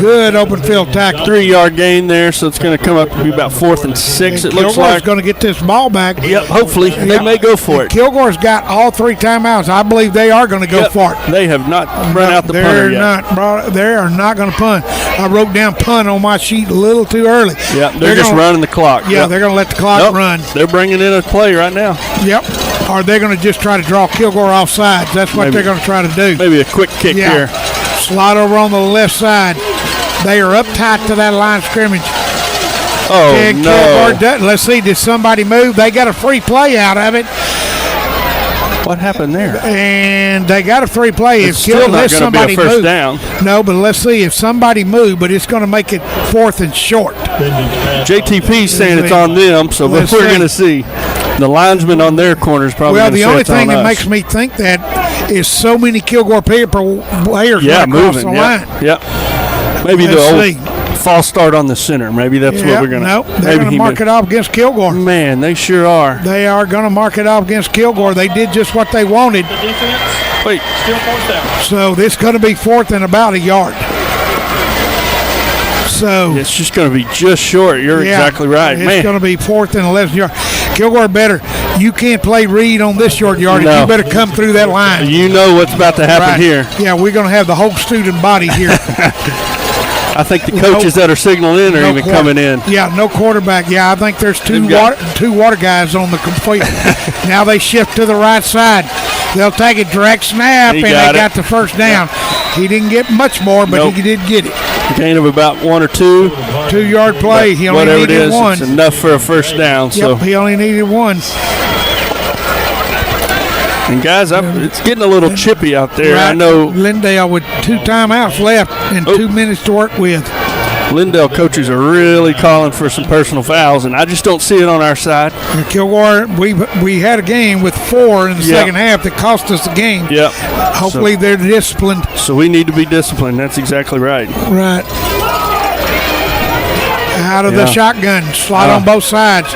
Good open field tackle. 3-yard gain there, so it's going to come up to be about 4th and 6. It looks like going to get this ball back. Yep, hopefully they may go for it. Kilgore's got all 3 timeouts. I believe they are going to go for it. They have not run out the punter yet. They are not going to punt. I wrote down punt on my sheet a little too early. Yeah, they're just running the clock. Yeah, they're going to let the clock run. They're bringing in a play right now. Yep. Or they're going to just try to draw Kilgore off sides. That's what they're going to try to do. Maybe a quick kick here. Slide over on the left side. They are up tight to that line of scrimmage. Oh, no. Let's see, did somebody move? They got a free play out of it. What happened there? And they got a free play. It's still not going to be a first down. No, but let's see if somebody moved, but it's going to make it 4th and short. JTP's saying it's on them, so we're going to see. The linesman on their corner is probably going to say the only it's on thing that us. makes me think that is so many Kilgore players across the line. Yep. Maybe the old false start on the center. Maybe that's what we're going to. Nope, they're going to mark it off against Kilgore. Man, they sure are. They are going to mark it off against Kilgore. They did just what they wanted. Wait, still 4th down. So this is going to be 4th and about a yard. So it's just going to be just short. You're exactly right. It's going to be 4th and 11 yard. Kilgore better. You can't play read on this short yardage. No. You better come through that line. You know what's about to happen here. Yeah, we're going to have the whole student body here. I think the coaches that are signaling are even coming in. Yeah, no quarterback. Yeah, I think there's two water guys on the complete. Now they shift to the right side. They'll take a direct snap, and they got the first down. Yeah. He didn't get much more, but he did get it. A gain of about 1 or 2. 2-yard play. He only needed 1. It's enough for a first down. Yep, he only needed 1. And guys, it's getting a little chippy out there. Right. I know Lindale with 2 timeouts left and 2 minutes to work with. Lindale coaches are really calling for some personal fouls, and I just don't see it on our side. And Kilgore, we had a game with 4 in the second half that cost us the game. Yep. Hopefully they're disciplined. So we need to be disciplined. That's exactly right. Right. Out of the shotgun, slide on both sides.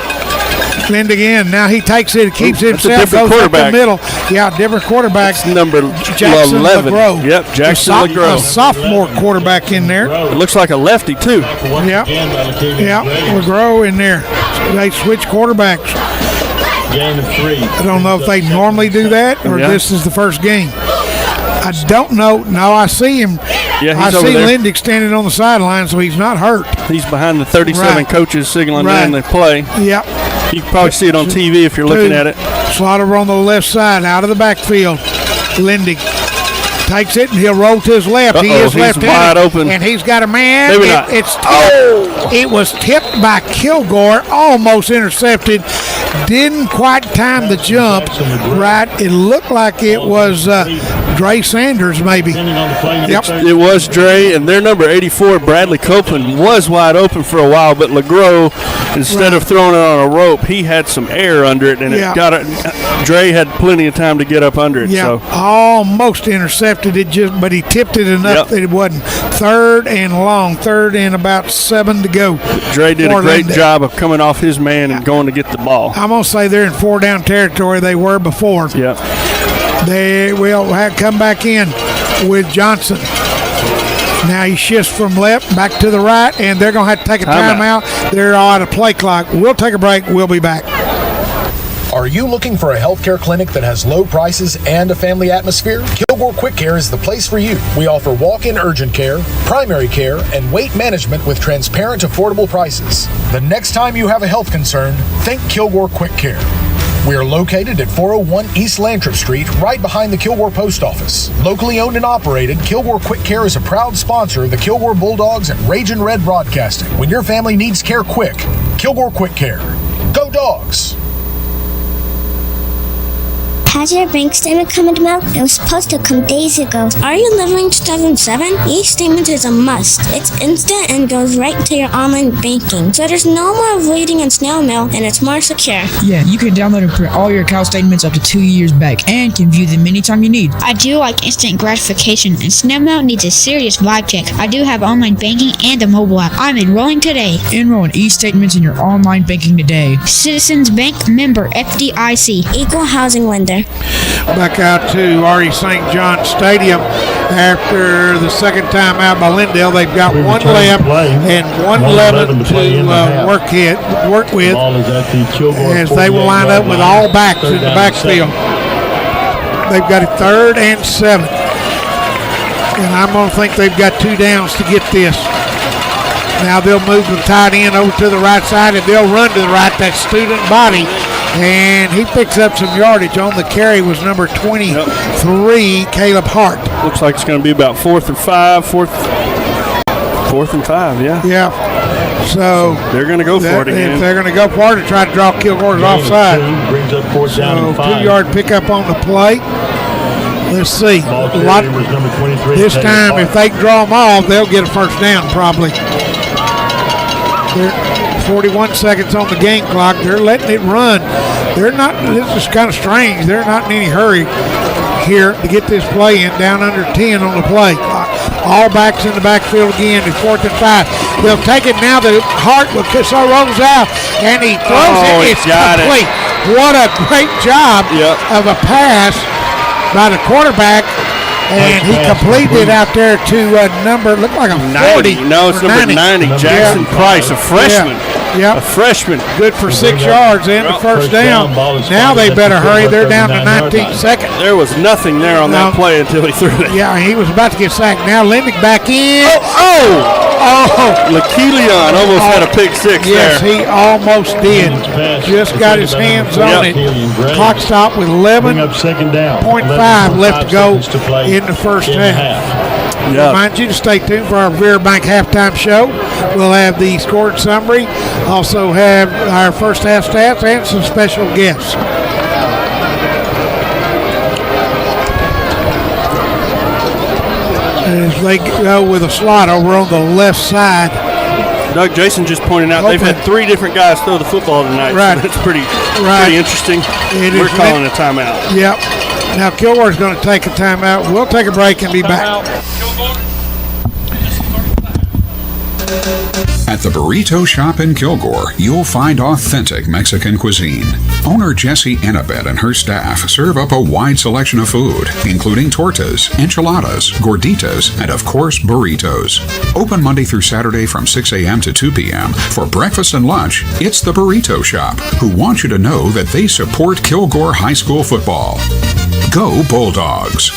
Lind again. Now he takes it, keeps it That's a himself, different goes up the quarterback. middle. Yeah, different quarterback. That's number Jackson 11. LeGros. Yep, Jackson A LeGros. sophomore quarterback in there. It looks like a lefty, too. Yep. LeGros in there. They switch quarterbacks. Gain of 3. I don't know if they normally do that or this is the first game. I don't know. No, I see him. Yeah, I he's over see there. Lindick standing on the sideline, so he's not hurt. He's behind the 37 Right. coaches signaling Right. in the play. Yep. You can probably see it on TV if you're looking at it. Slot over on the left side, out of the backfield. Lindick takes it, and he'll roll to his left. He is he's left-handed, wide open. and he's got a man. Maybe not. It's tipped. It was tipped by Kilgore, almost intercepted. Didn't quite time the jump right. It looked like it was Dre Sanders, maybe. Yep. It was Dre, and their number 84, Bradley Copeland, was wide open for a while, but LeGros, instead of throwing it on a rope, he had some air under it, and it got it. Dre had plenty of time to get up under it. Yeah, So. almost intercepted it, but he tipped it enough that it wasn't. 3rd and long, 3rd and about 7 to go. Dre did a great Lindale. job of coming off his man and going to get the ball. I'm going to say they're in 4-down territory. They were before. Yep. They will have come back in with Johnson. Now he shifts from left back to the right, and they're going to have to take a timeout. They're out of play clock. We'll take a break. We'll be back. Are you looking for a healthcare clinic that has low prices and a family atmosphere? Kilgore Quick Care is the place for you. We offer walk-in urgent care, primary care, and weight management with transparent, affordable prices. The next time you have a health concern, think Kilgore Quick Care. We are located at 401 East Lantrip Street, right behind the Kilgore Post Office. Locally owned and operated, Kilgore Quick Care is a proud sponsor of the Kilgore Bulldogs and Reggie Red Broadcasting. When your family needs care quick, Kilgore Quick Care. Go Dogs! Has your bank statement come in the mail? It was supposed to come days ago. Are you living in 2007? E-statement is a must. It's instant and goes right to your online banking. So there's no more waiting in snail mail, and it's more secure. Yeah, you can download and print all your account statements up to 2 years back and can view them anytime you need. I do like instant gratification, and snail mail needs a serious vibe check. I do have online banking and a mobile app. I'm enrolling today. Enroll in e-statements in your online banking today. Citizens Bank, member FDIC, equal housing lender. Back out to R.E. St. John Stadium after the second time out by Lindale. They've got one left and 1:11 to work with as they will line up with all backs in the backfield. They've got it 3rd and 7. And I'm going to think they've got 2 downs to get this. Now they'll move the tight end over to the right side, and they'll run to the right. That student body, and he picks up some yardage. On the carry was number 23, Caleb Hart. Looks like it's going to be about 4th and 5. Fourth and 5, yeah. Yeah. So they're going to go for it again. If they're going to go for it and try to draw Kilgore's offside. Brings up 4th down and 5. 2-yard pickup on the play. Let's see. This time, if they draw them off, they'll get a first down probably. They're 41 seconds on the game clock. They're letting it run. They're not. This is kind of strange. They're not in any hurry here to get this play in. Down under 10 on the play. All backs in the backfield again. It's 4th and 5. They'll take it now. The Hart will rolls out and he throws it. It's complete. What a great job of a pass by the quarterback. And he completed it out there to number, looked like a 40. 90. No, it's number 90. Jackson Price, a freshman. Yeah. A freshman. Good for 6 yards and the first down. Now they better hurry. They're down to 19 seconds. There was nothing there on that play until he threw it. Yeah, he was about to get sacked. Now Lindick back in. LaKelion almost had a pick 6 yes, there. He almost did. Just got his hands on it. Clock stopped with 11.5 left to go in the first half. Remind you to stay tuned for our Beer Bank halftime show. We'll have the score summary, also have our first half stats, and some special guests. As they go with a slot over on the left side. Doug Jason just pointed out they've had 3 different guys throw the football tonight. Right. So that's pretty interesting. It We're is calling a timeout. Yep. Now Kilgore's going to take a timeout. We'll take a break and be back. At the Burrito Shop in Kilgore, you'll find authentic Mexican cuisine. Owner Jessie Annabeth and her staff serve up a wide selection of food, including tortas, enchiladas, gorditas, and of course burritos. Open Monday through Saturday from 6 a.m. to 2 p.m. For breakfast and lunch, it's the Burrito Shop, who want you to know that they support Kilgore High School football. Go Bulldogs!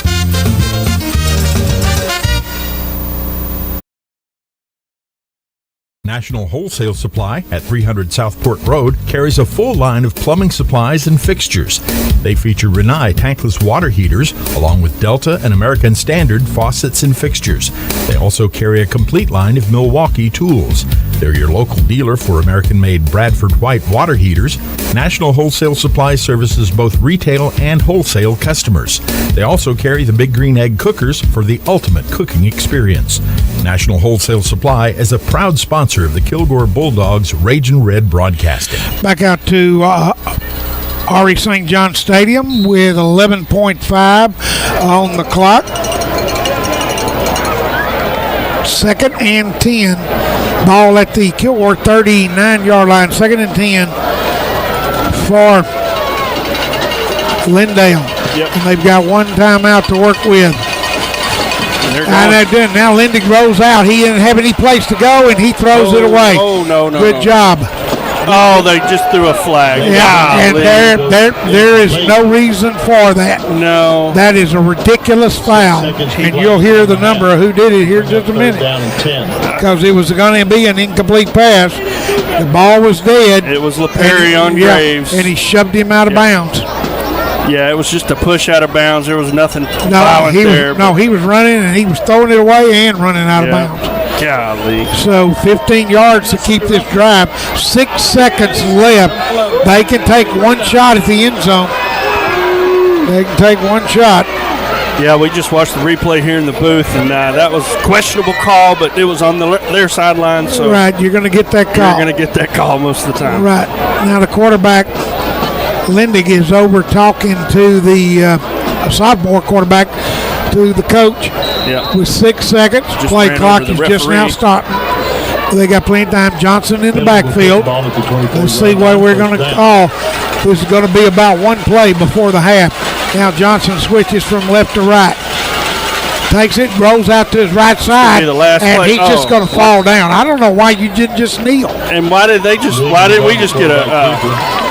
National Wholesale Supply at 300 Southport Road carries a full line of plumbing supplies and fixtures. They feature Rinnai tankless water heaters along with Delta and American Standard faucets and fixtures. They also carry a complete line of Milwaukee tools. They're your local dealer for American-made Bradford White water heaters. National Wholesale Supply services both retail and wholesale customers. They also carry the Big Green Egg cookers for the ultimate cooking experience. National Wholesale Supply is a proud sponsor of the Kilgore Bulldogs Ragin' Red Broadcasting. Back out to Ari St. John Stadium with 11.5 on the clock. 2nd and 10. Ball at the Kilgore 39-yard line. 2nd and 10 for Lindale. Yep. And they've got one timeout to work with. Now Lindy rolls out. He didn't have any place to go, and he throws it away. Oh, no. Good job. Oh, they just threw a flag. Yeah, and there is no reason for that. No. That is a ridiculous foul. And you'll hear the number of who did it here in just a minute. Because it was going to be an incomplete pass. The ball was dead. It was Loper on Graves. And he shoved him out of bounds. Yeah, it was just a push out of bounds. There was nothing violent there. He was running, and he was throwing it away and running out of bounds. Golly. So 15 yards to keep this drive. 6 seconds left. They can take one shot at the end zone. They can take one shot. Yeah, we just watched the replay here in the booth, and that was a questionable call, but it was on their sideline. So right, you're going to get that call. You're going to get that call most of the time. Right. Now the quarterback, Lindig, is over talking to the sophomore quarterback, to the coach. Yep. With 6 seconds. Play clock is just now starting. They got plenty of time. Johnson in the backfield. Let's see what we're going to call. This is going to be about one play before the half. Now Johnson switches from left to right. Takes it, rolls out to his right side, and he's just going to fall down. I don't know why you didn't just kneel. And why did we just get a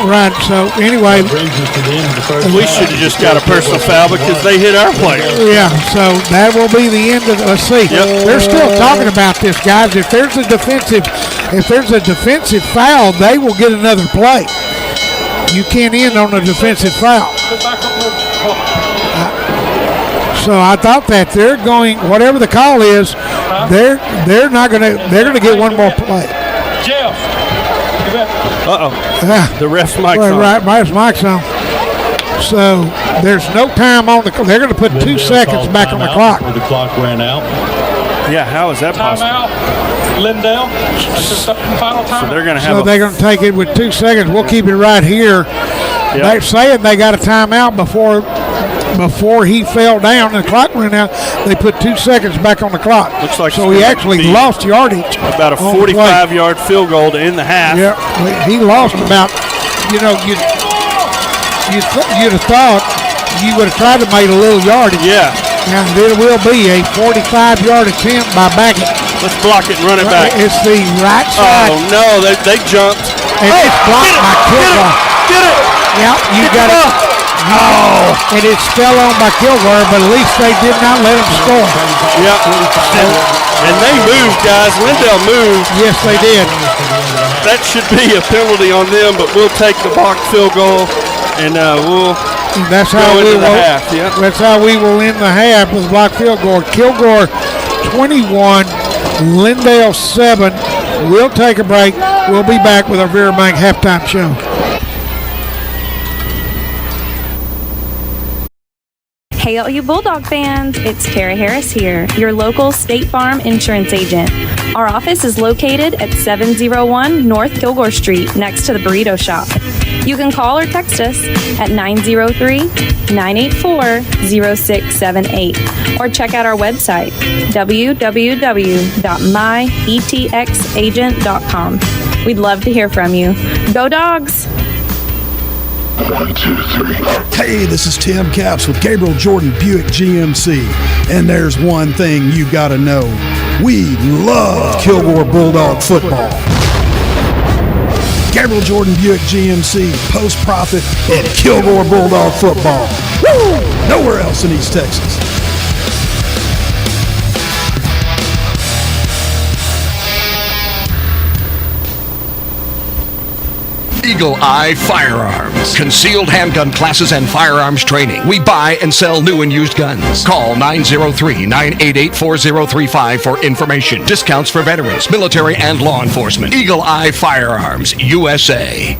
right? So anyway, we should have just got a personal foul because they hit our player. Yeah. So that will be the end of it. Let's see. Yep. They're still talking about this, guys. If there's a defensive foul, they will get another play. You can't end on a defensive foul. So I thought that they're going, whatever the call is, they're gonna get one more play. Jeff. The ref's mic's on. Right, ref's mic's on. So there's no time on the. They're going to put 2 seconds back on the clock. The clock ran out. Yeah, how is that possible? Lindale. Final time. So they're going to have. So they're going to take it with 2 seconds. We'll keep it right here. Yep. They're saying they got a timeout before he fell down and the clock ran out. They put 2 seconds back on the clock. Looks like so he actually lost yardage. About a 45-yard field goal to end the half. Yeah, he lost about. You'd have thought you would have tried to make a little yardage. Yeah. And it will be a 45-yard attempt by Backett. Let's block it and run it back. It's the right side. Oh no, they jumped. And it's blocked by Kilgore. Get it! Yep, you got it. Oh, and it fell on by Kilgore, but at least they did not let him score. Yep. And they moved, guys. Lindale moved. Yes, they did. That should be a penalty on them, but we'll take the blocked field goal, and we'll that's go how into we the will, half. Yep. That's how we will end the half with blocked field goal. Kilgore 21, Lindale 7. We'll take a break. We'll be back with our Vera Bank halftime show. Hey, all you Bulldog fans, it's Carrie Harris here, your local State Farm insurance agent. Our office is located at 701 North Kilgore Street, next to the Burrito Shop. You can call or text us at 903-984-0678 or check out our website, www.myetxagent.com. We'd love to hear from you. Go Dogs! 1, 2, 3. Hey, this is Tim Capps with Gabriel Jordan Buick GMC. And there's one thing you gotta know. We love Kilgore Bulldog football. Gabriel Jordan Buick GMC, post-profit, and Kilgore Bulldog football. Woo! Nowhere else in East Texas. Eagle Eye Firearms. Concealed handgun classes and firearms training. We buy and sell new and used guns. Call 903-988-4035 for information. Discounts for veterans, military, and law enforcement. Eagle Eye Firearms, USA.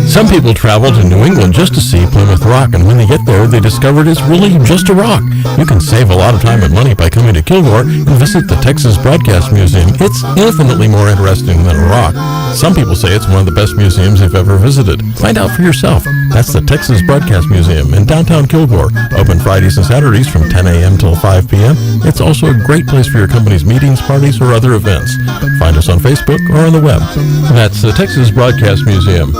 Some people travel to New England just to see Plymouth Rock, and when they get there, they discover it's really just a rock. You can save a lot of time and money by coming to Kilgore and visit the Texas Broadcast Museum. It's infinitely more interesting than a rock. Some people say it's one of the best museums they've ever visited. Find out for yourself. That's the Texas Broadcast Museum in downtown Kilgore. Open Fridays and Saturdays from 10 a.m. till 5 p.m. It's also a great place for your company's meetings, parties, or other events. Find us on Facebook or on the web. That's the Texas Broadcast Museum.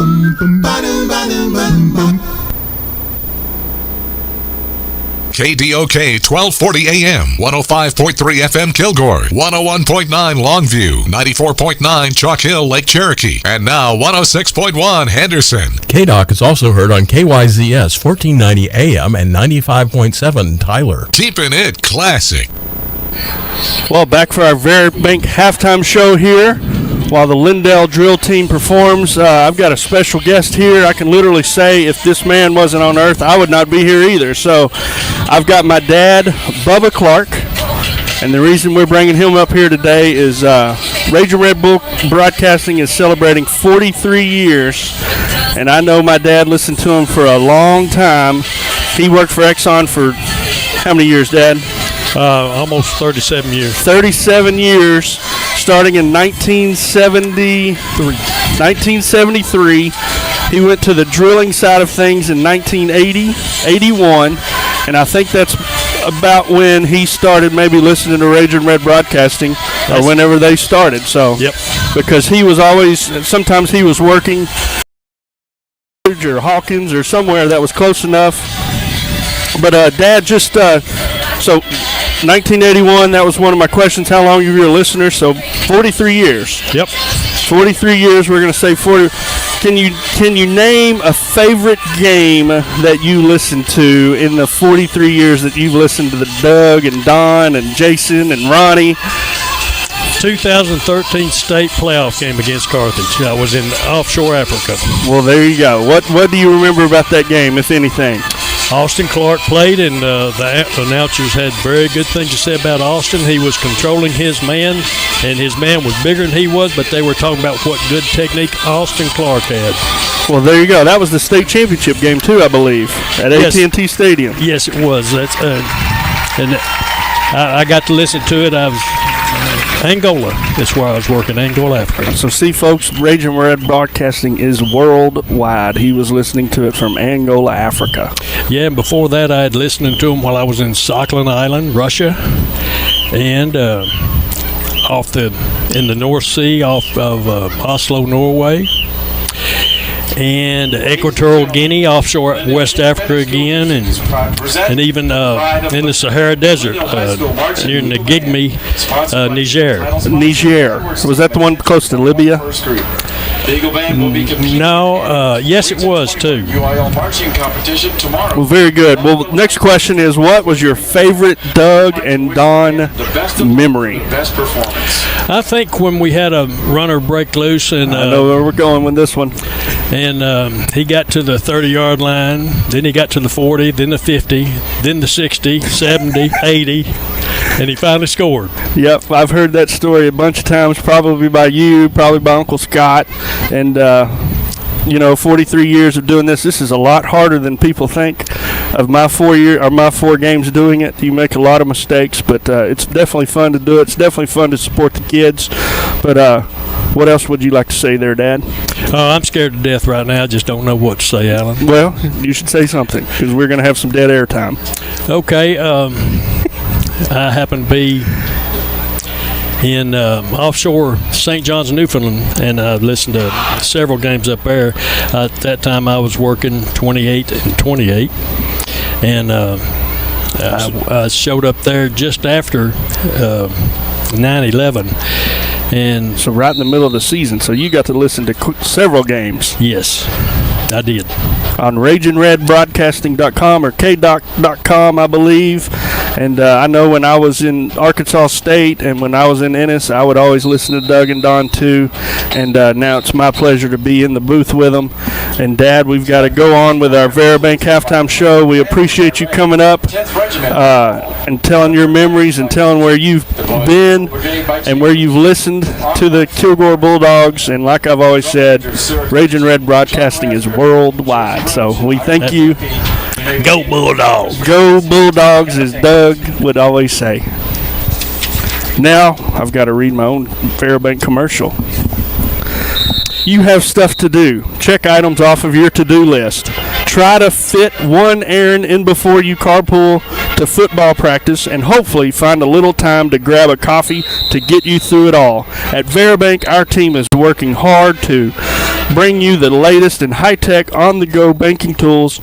KDOK 1240 AM, 105.3 FM Kilgore, 101.9 Longview, 94.9 Chalk Hill, Lake Cherokee, and now 106.1 Henderson. KDOC is also heard on KYZS 1490 AM and 95.7 Tyler. Keeping it classic. Well, back for our Veribank halftime show here. While the Lindale drill team performs, I've got a special guest here. I can literally say if this man wasn't on earth, I would not be here either. So I've got my dad, Bubba Clark, and the reason we're bringing him up here today is Raging Red Bull Broadcasting is celebrating 43 years, and I know my dad listened to him for a long time. He worked for Exxon for how many years, Dad? Almost 37 years. 37 years. Starting in 1973. He went to the drilling side of things in 1980, 81, and I think that's about when he started maybe listening to Raging Red Broadcasting, or whenever they started. So, yep. Because he was always, sometimes he was working or Hawkins or somewhere that was close enough. But Dad, just so 1981, that was one of my questions. How long you were a listener? So 43 years. Yep. 43 years. We're going to say 40. Can you name a favorite game that you listened to in the 43 years that you've listened to the Doug and Don and Jason and Ronnie? 2013 state playoff game against Carthage. I was in offshore Africa. Well, there you go. What do you remember about that game, if anything? Austin Clark played, and the announcers had very good things to say about Austin. He was controlling his man, and his man was bigger than he was, but they were talking about what good technique Austin Clark had. Well, there you go. That was the state championship game, too, I believe, at AT&T Stadium. Yes, it was. That's and I got to listen to it. I was Angola. That's where I was working, Angola, Africa. So, see, folks, Raging Red Broadcasting is worldwide. He was listening to it from Angola, Africa. Yeah, and before that, I had listening to him while I was in Sakhalin Island, Russia, and in the North Sea off of Oslo, Norway, and Equatorial Guinea, offshore West Africa again, and even in the Sahara Desert near Ngigmi, Niger. Niger. Was that the one close to Libya? No, yes it was too. Well, very good. Well, next question is, what was your favorite Doug and Don memory? Best performance. I think when we had a runner break loose, and I know where we're going with this one. And he got to the 30-yard line, then he got to the 40, then the 50, then the 60, 70, 80, and he finally scored. Yep, I've heard that story a bunch of times, probably by you, probably by Uncle Scott. And, 43 years of doing this is a lot harder than people think. Of my 4 games doing it, you make a lot of mistakes, but it's definitely fun to do it. It's definitely fun to support the kids. But what else would you like to say there, Dad? I'm scared to death right now. I just don't know what to say, Alan. Well, you should say something, because we're going to have some dead air time. Okay. I happened to be in offshore St. John's, Newfoundland, and I listened to several games up there. At that time, I was working 28 and 28, and I showed up there just after 9/11. And so right in the middle of the season, so you got to listen to several games. Yes, I did. On RagingRedBroadcasting.com or KDoc.com, I believe. And I know when I was in Arkansas State and when I was in Ennis, I would always listen to Doug and Don too. And now it's my pleasure to be in the booth with them. And Dad, we've got to go on with our Verabank halftime show. We appreciate you coming up and telling your memories and telling where you've been and where you've listened to the Kilgore Bulldogs. And like I've always said, Raging Red Broadcasting is worldwide. So we thank you. Go Bulldogs! Go Bulldogs, as Doug would always say. Now I've got to read my own Verabank commercial. You have stuff to do. Check items off of your to-do list. Try to fit one errand in before you carpool to football practice and hopefully find a little time to grab a coffee to get you through it all. At Verabank, our team is working hard to bring you the latest and high-tech on-the-go banking tools,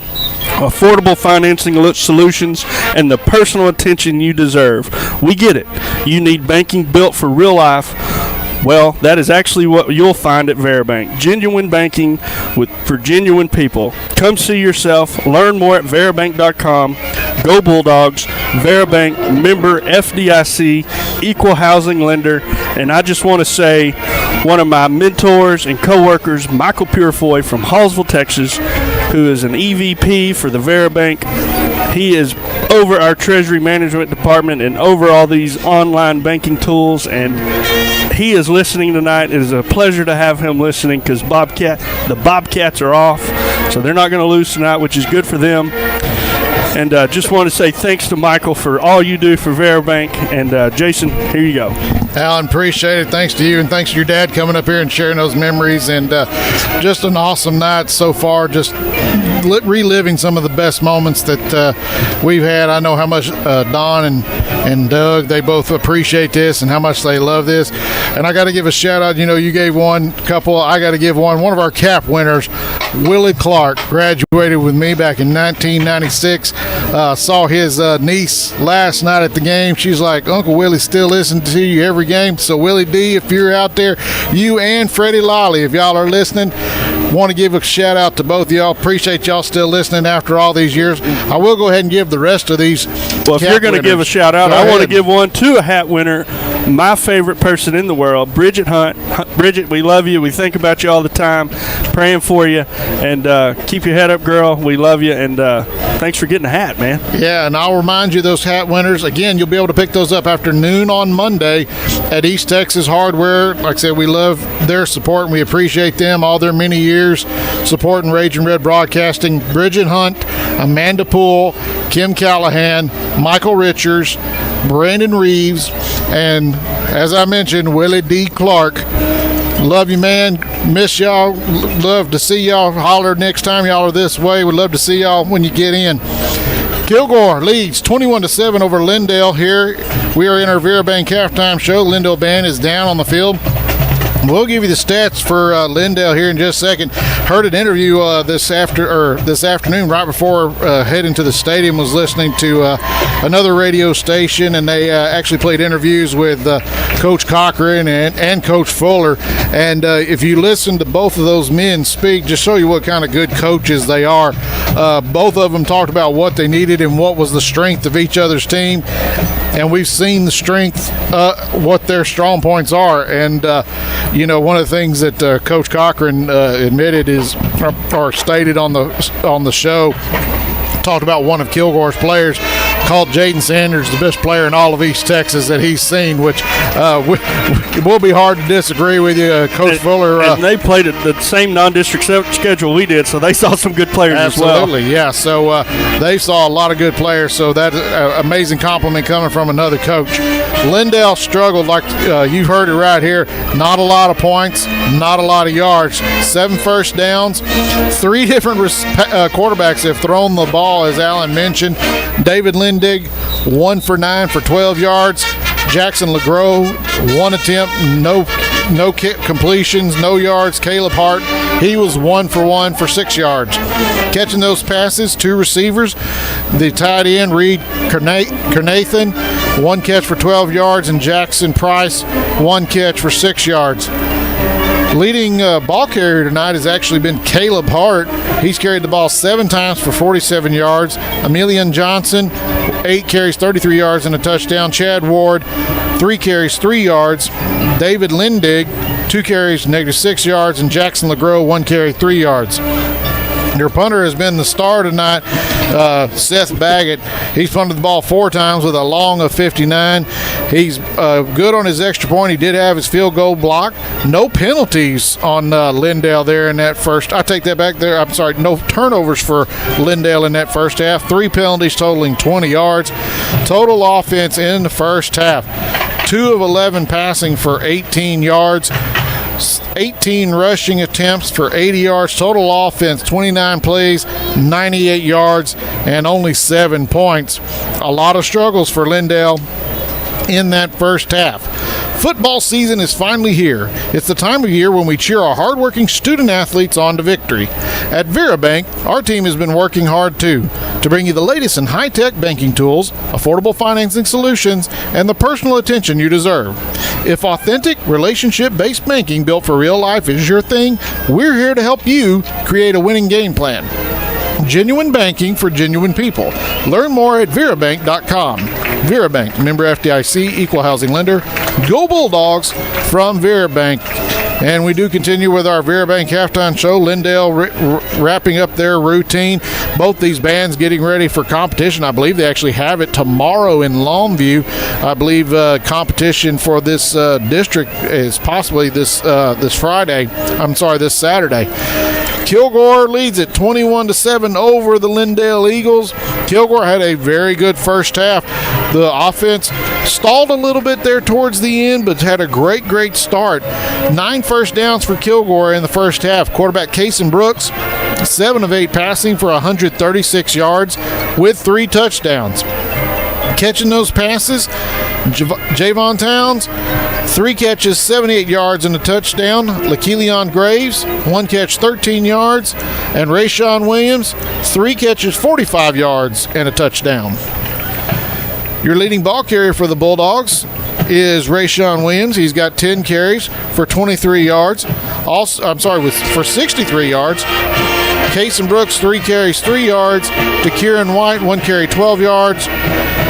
affordable financing solutions, and the personal attention you deserve. We get it. You need banking built for real life. Well, that is actually what you'll find at Verabank. Genuine banking for genuine people. Come see yourself. Learn more at Verabank.com. Go Bulldogs. Verabank, member FDIC, equal housing lender. And I just want to say, one of my mentors and co-workers, Michael Purefoy from Hallsville, Texas, who is an EVP for the Verabank. He is over our treasury management department and over all these online banking tools, and he is listening tonight. It is a pleasure to have him listening because the Bobcats are off, so they're not going to lose tonight, which is good for them. And just want to say thanks to Michael for all you do for Verabank. And Jason, here you go. Alan, appreciate it. Thanks to you, and thanks to your dad coming up here and sharing those memories. And just an awesome night so far, just reliving some of the best moments that we've had. I know how much Don and Doug, they both appreciate this and how much they love this. And I got to give a shout out. You know, you gave one couple. I got to give one. One of our cap winners, Willie Clark, graduated with me back in 1996. Saw his niece last night at the game. She's like, Uncle Willie still listens to you every game. So Willie D, if you're out there, you and Freddie Lolly, if y'all are listening, want to give a shout out to both of y'all. Appreciate y'all still listening after all these years. I will go ahead and give the rest of these. Well, if you're going to give a shout out, I want to give one to a hat winner, my favorite person in the world, Bridget Hunt. Bridget, we love you. We think about you all the time, praying for you, and keep your head up, girl. We love you, and thanks for getting a hat, man. Yeah, and I'll remind you, those hat winners, again, you'll be able to pick those up after noon on Monday at East Texas Hardware. Like I said, we love their support, and we appreciate them all their many years supporting Raging Red Broadcasting. Bridget Hunt, Amanda Poole, Kim Callahan, Michael Richards, Brandon Reeves, and as I mentioned, Willie D. Clark. Love you, man. Miss y'all. Love to see y'all. Holler next time y'all are this way. We'd love to see y'all when you get in. Kilgore leads 21-7 over Lindale here. We are in our Verabank halftime show. Lindale band is down on the field. We'll give you the stats for Lindale here in just a second. Heard an interview this afternoon right before heading to the stadium. Was listening to another radio station, and they actually played interviews with Coach Cochran and Coach Fuller. And if you listen to both of those men speak, just show you what kind of good coaches they are. Both of them talked about what they needed and what was the strength of each other's team. And we've seen the strength, what their strong points are. And, you know, one of the things that Coach Cochran admitted is, or stated on the show, talked about one of Kilgore's players, called Jaden Sanders the best player in all of East Texas that he's seen, which it will be hard to disagree with you, Coach Fuller. And they played the same non-district schedule we did, so they saw some good players as well. Absolutely, yeah. So they saw a lot of good players, so that's an amazing compliment coming from another coach. Lindale struggled, like you've heard it right here. Not a lot of points, not a lot of yards. 7 first downs. 3 different quarterbacks have thrown the ball, as Alan mentioned. David Lindig, 1 for 9 for 12 yards. Jackson LeGros, 1 attempt, no kick completions, no yards. Caleb Hart, he was 1 for 1 for 6 yards. Catching those passes, 2 receivers. The tight end, Reed Carnathan, 1 catch for 12 yards, and Jackson Price, 1 catch for 6 yards. Leading ball carrier tonight has actually been Caleb Hart. He's carried the ball 7 times for 47 yards. Emilian Johnson, 8 carries, 33 yards, and a touchdown. Chad Ward, 3 carries, 3 yards. David Lindig, 2 carries, -6 yards. And Jackson LeGros, 1 carry, 3 yards. Your punter has been the star tonight, Seth Baggett. He's punted the ball 4 times with a long of 59. He's good on his extra point. He did have his field goal block. No penalties on Lindale there in that first. I take that back there. I'm sorry, no turnovers for Lindale in that first half. 3 penalties totaling 20 yards. Total offense in the first half. 2 of 11 passing for 18 yards. 18 rushing attempts for 80 yards. Total offense, 29 plays, 98 yards, and only 7 points. A lot of struggles for Lindale in that first half. Football season is finally here. It's the time of year when we cheer our hardworking student athletes on to victory. At Vera Bank, our team has been working hard too to bring you the latest in high-tech banking tools, affordable financing solutions, and the personal attention you deserve. If authentic, relationship-based banking built for real life is your thing, we're here to help you create a winning game plan. Genuine banking for genuine people. Learn more at verabank.com. Vera Bank, member FDIC, equal housing lender. Go Bulldogs from Vera Bank. And we do continue with our Vera Bank halftime show. Lindale wrapping up their routine. Both these bands getting ready for competition. I believe they actually have it tomorrow in Longview. I believe competition for this district is possibly this Friday. I'm sorry, this Saturday. Kilgore leads it 21-7 over the Lindale Eagles. Kilgore had a very good first half. The offense stalled a little bit there towards the end, but had a great start. 9 first downs for Kilgore in the first half. Quarterback Kason Brooks, 7 of 8 passing for 136 yards with 3 touchdowns. Catching those passes, Javon Towns, 3 catches, 78 yards and a touchdown. LaKelion Graves, 1 catch, 13 yards. And Rayshawn Williams, 3 catches, 45 yards and a touchdown. Your leading ball carrier for the Bulldogs is Rayshawn Williams. He's got 10 carries for 23 yards. For 63 yards. Kason Brooks, 3 carries, 3 yards. DeKieran White, 1 carry, 12 yards.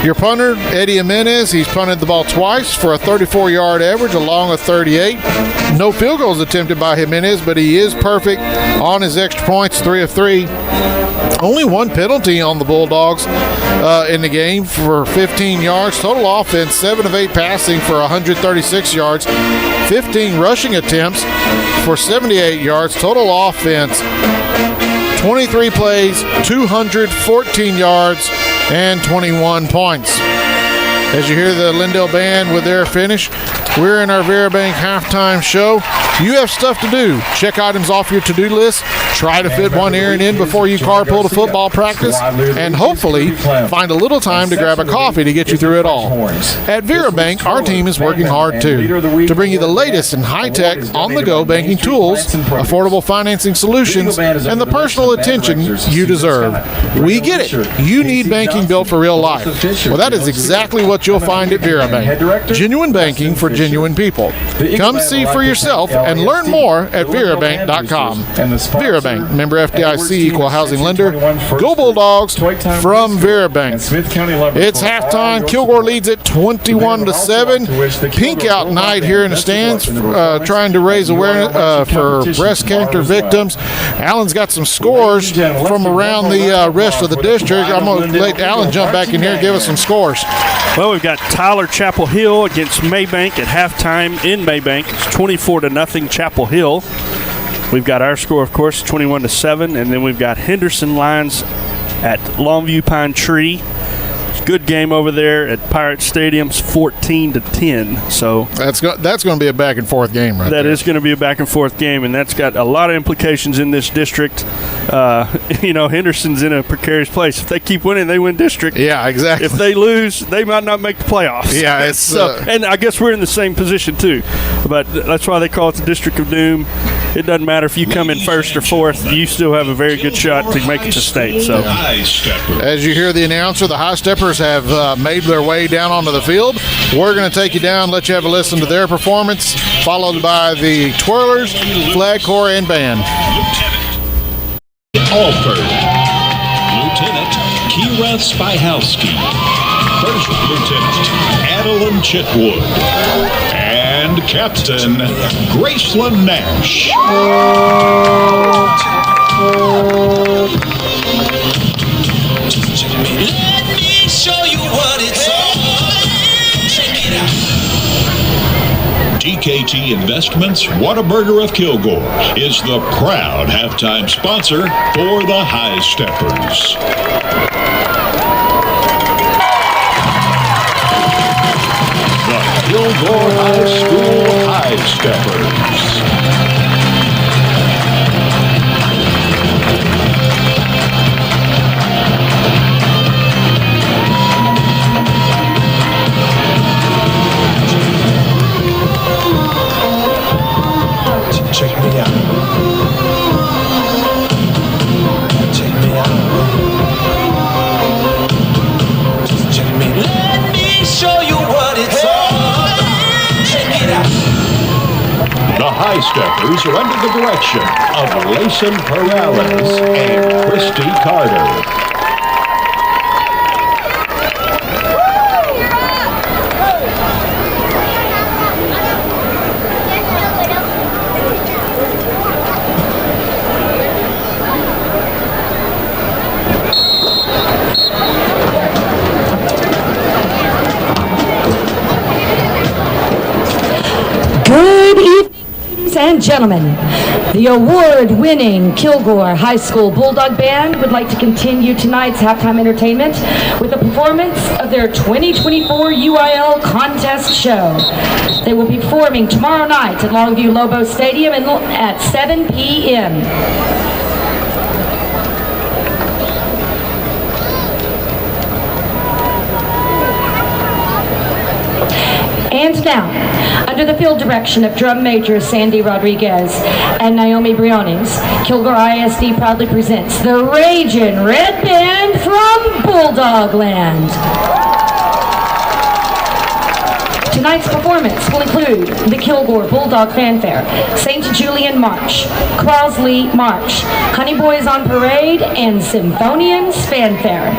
Your punter, Eddie Jimenez, he's punted the ball twice for a 34-yard average, along with 38. No field goals attempted by Jimenez, but he is perfect on his extra points, 3 of 3. Only 1 penalty on the Bulldogs in the game for 15 yards. Total offense, 7 of 8 passing for 136 yards. 15 rushing attempts for 78 yards. Total offense, 23 plays, 214 yards, and 21 points. As you hear the Lindale Band with their finish, we're in our Vera Bank halftime show. You have stuff to do. Check items off your to-do list. Try to fit one errand in before you carpool to football practice. And hopefully find a little time to grab a coffee to get you through it all. At Vera Bank, our team is working hard too to bring you the latest in high-tech, on-the-go banking tools, affordable financing solutions, and the personal attention you deserve. We get it. You need banking built for real life. Well, that is exactly what you'll find at Vera Bank. Genuine banking for genuine people. Come see for yourself and learn more at verabank.com. Vera Bank, member FDIC, equal housing lender. Go Bulldogs from Vera Bank. It's halftime. Kilgore leads it 21-7. Pink out night here in the stands, trying to raise awareness for breast cancer victims. Alan's got some scores from around the rest of the district. I'm going to let Alan jump back in here and give us some scores. Well, we've got Tyler Chapel Hill against Maybank at halftime in Maybank. It's 24-0 Chapel Hill. We've got our score, of course, 21-7, and then we've got Henderson Lions at Longview Pine Tree. Good game over there at Pirate Stadium's 14-10. So that's going to be a back and forth game, right? That is going to be a back and forth game, and that's got a lot of implications in this district. Henderson's in a precarious place. If they keep winning, they win district. Yeah, exactly. If they lose, they might not make the playoffs. Yeah, it's and I guess we're in the same position too. But that's why they call it the District of Doom. It doesn't matter if you come in first or fourth, you still have a very good shot to make it to state. So, as you hear the announcer, the High Steppers have made their way down onto the field. We're going to take you down, let you have a listen to their performance, followed by the Twirlers, Flag Corps, and Band. Alford, Lieutenant Kira Spyhowski, First Lieutenant Adeline Chitwood, and Captain Graceland Nash. Let me show you what it's all. Check it out. TKT Investments Whataburger of Kilgore is the proud halftime sponsor for the High Steppers. The Kilgore High School High Steppers. Check me out. Check me out. Just check me out. Let me show you what it's all. Check it out. The High Steppers are under the direction of Layson Perales and Christy Carter. Good evening, ladies and gentlemen. The award-winning Kilgore High School Bulldog Band would like to continue tonight's halftime entertainment with a performance of their 2024 UIL contest show. They will be performing tomorrow night at Longview Lobo Stadium at 7 p.m. And now, under the field direction of drum major Sandy Rodriguez and Naomi Briones, Kilgore ISD proudly presents the Ragin' Red Band from Bulldog Land. Tonight's performance will include the Kilgore Bulldog Fanfare, St. Julian March, Crosley March, Honey Boys on Parade, and Symphonians Fanfare.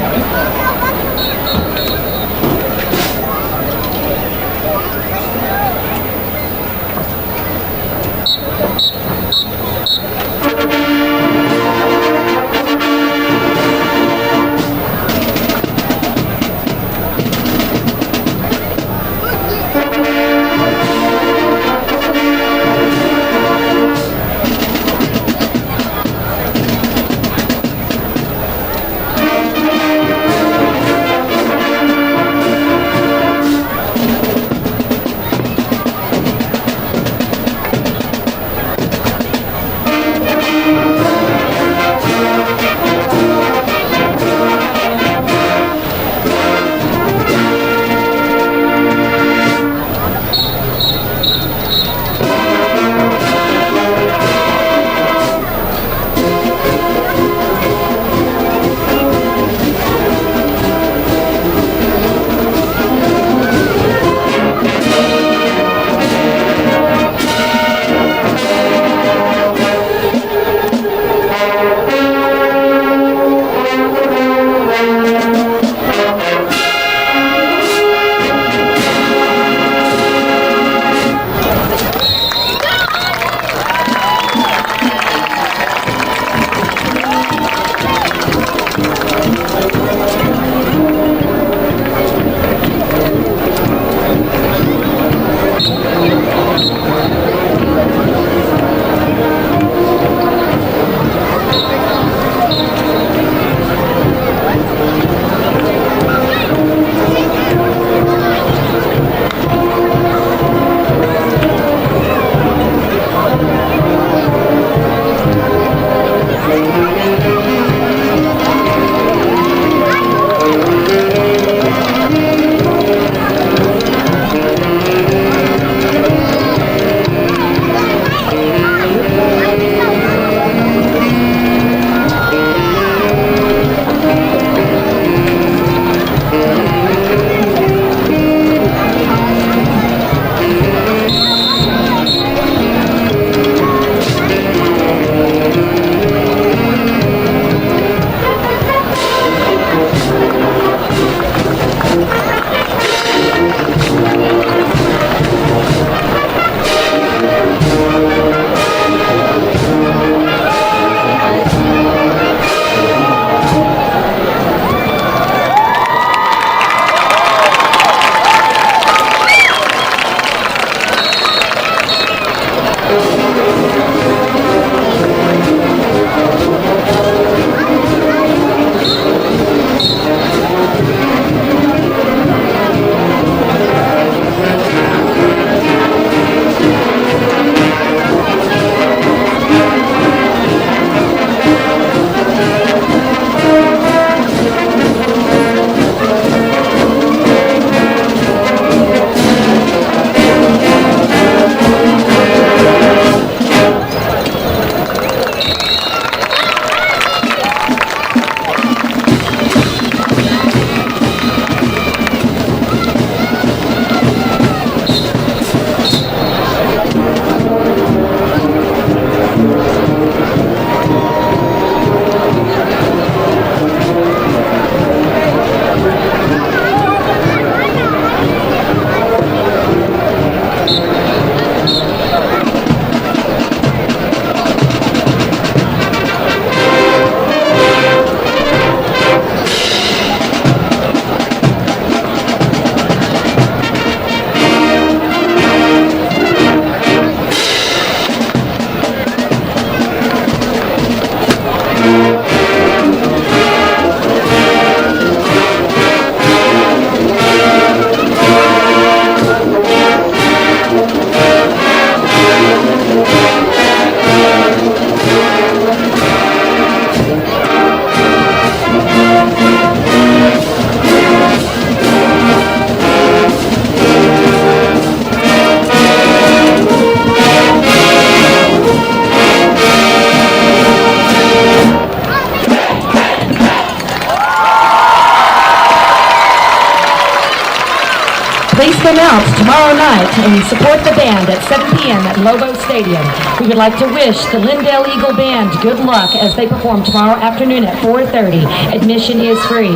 tomorrow night and support the band at 7 p.m. at Lobo Stadium. We would like to wish the Lindale Eagle Band good luck as they perform tomorrow afternoon at 4:30. Admission is free.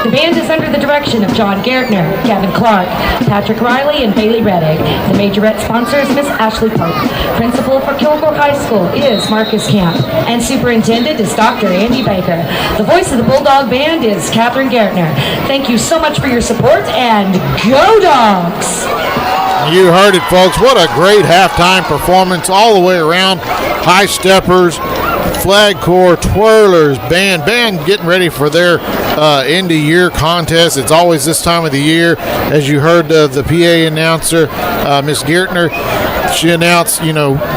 The band is under the direction of John Gertner, Gavin Clark, Patrick Riley, and Bailey Reddick. The majorette sponsor is Miss Ashley Pope. Principal for Kilgore High School is Marcus Camp, and superintendent is Dr. Andy Baker. The voice of the Bulldog Band is Catherine Gertner. Thank you so much for your support, and go Dogs! You heard it, folks. What a great halftime performance all the way around. High steppers, flag corps, twirlers, band getting ready for their end of year contest. It's always this time of the year. As you heard the PA announcer, Miss Gertner, she announced,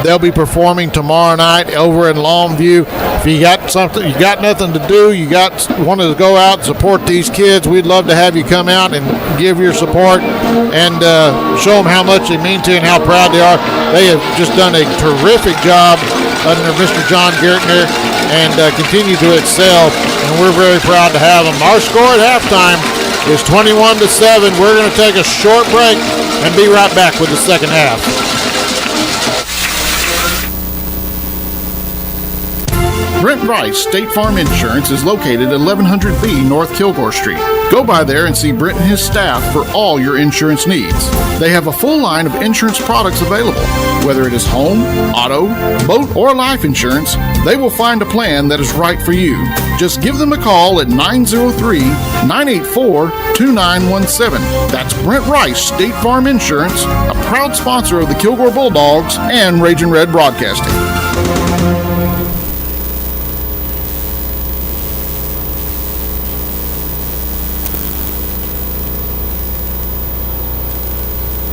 they'll be performing tomorrow night over in Longview. If you got something, you got nothing to do, wanted to go out and support these kids, we'd love to have you come out and give your support and show them how much they mean to you and how proud they are. They have just done a terrific job under Mr. John Gertner and continue to excel, and we're very proud to have them. Our score at halftime is 21-7. We're going to take a short break and be right back with the second half. Brent Rice State Farm Insurance is located at 1100B North Kilgore Street. Go by there and see Brent and his staff for all your insurance needs. They have a full line of insurance products available. Whether it is home, auto, boat, or life insurance, they will find a plan that is right for you. Just give them a call at 903-984-2917. That's Brent Rice State Farm Insurance, a proud sponsor of the Kilgore Bulldogs and Ragin' Red Broadcasting.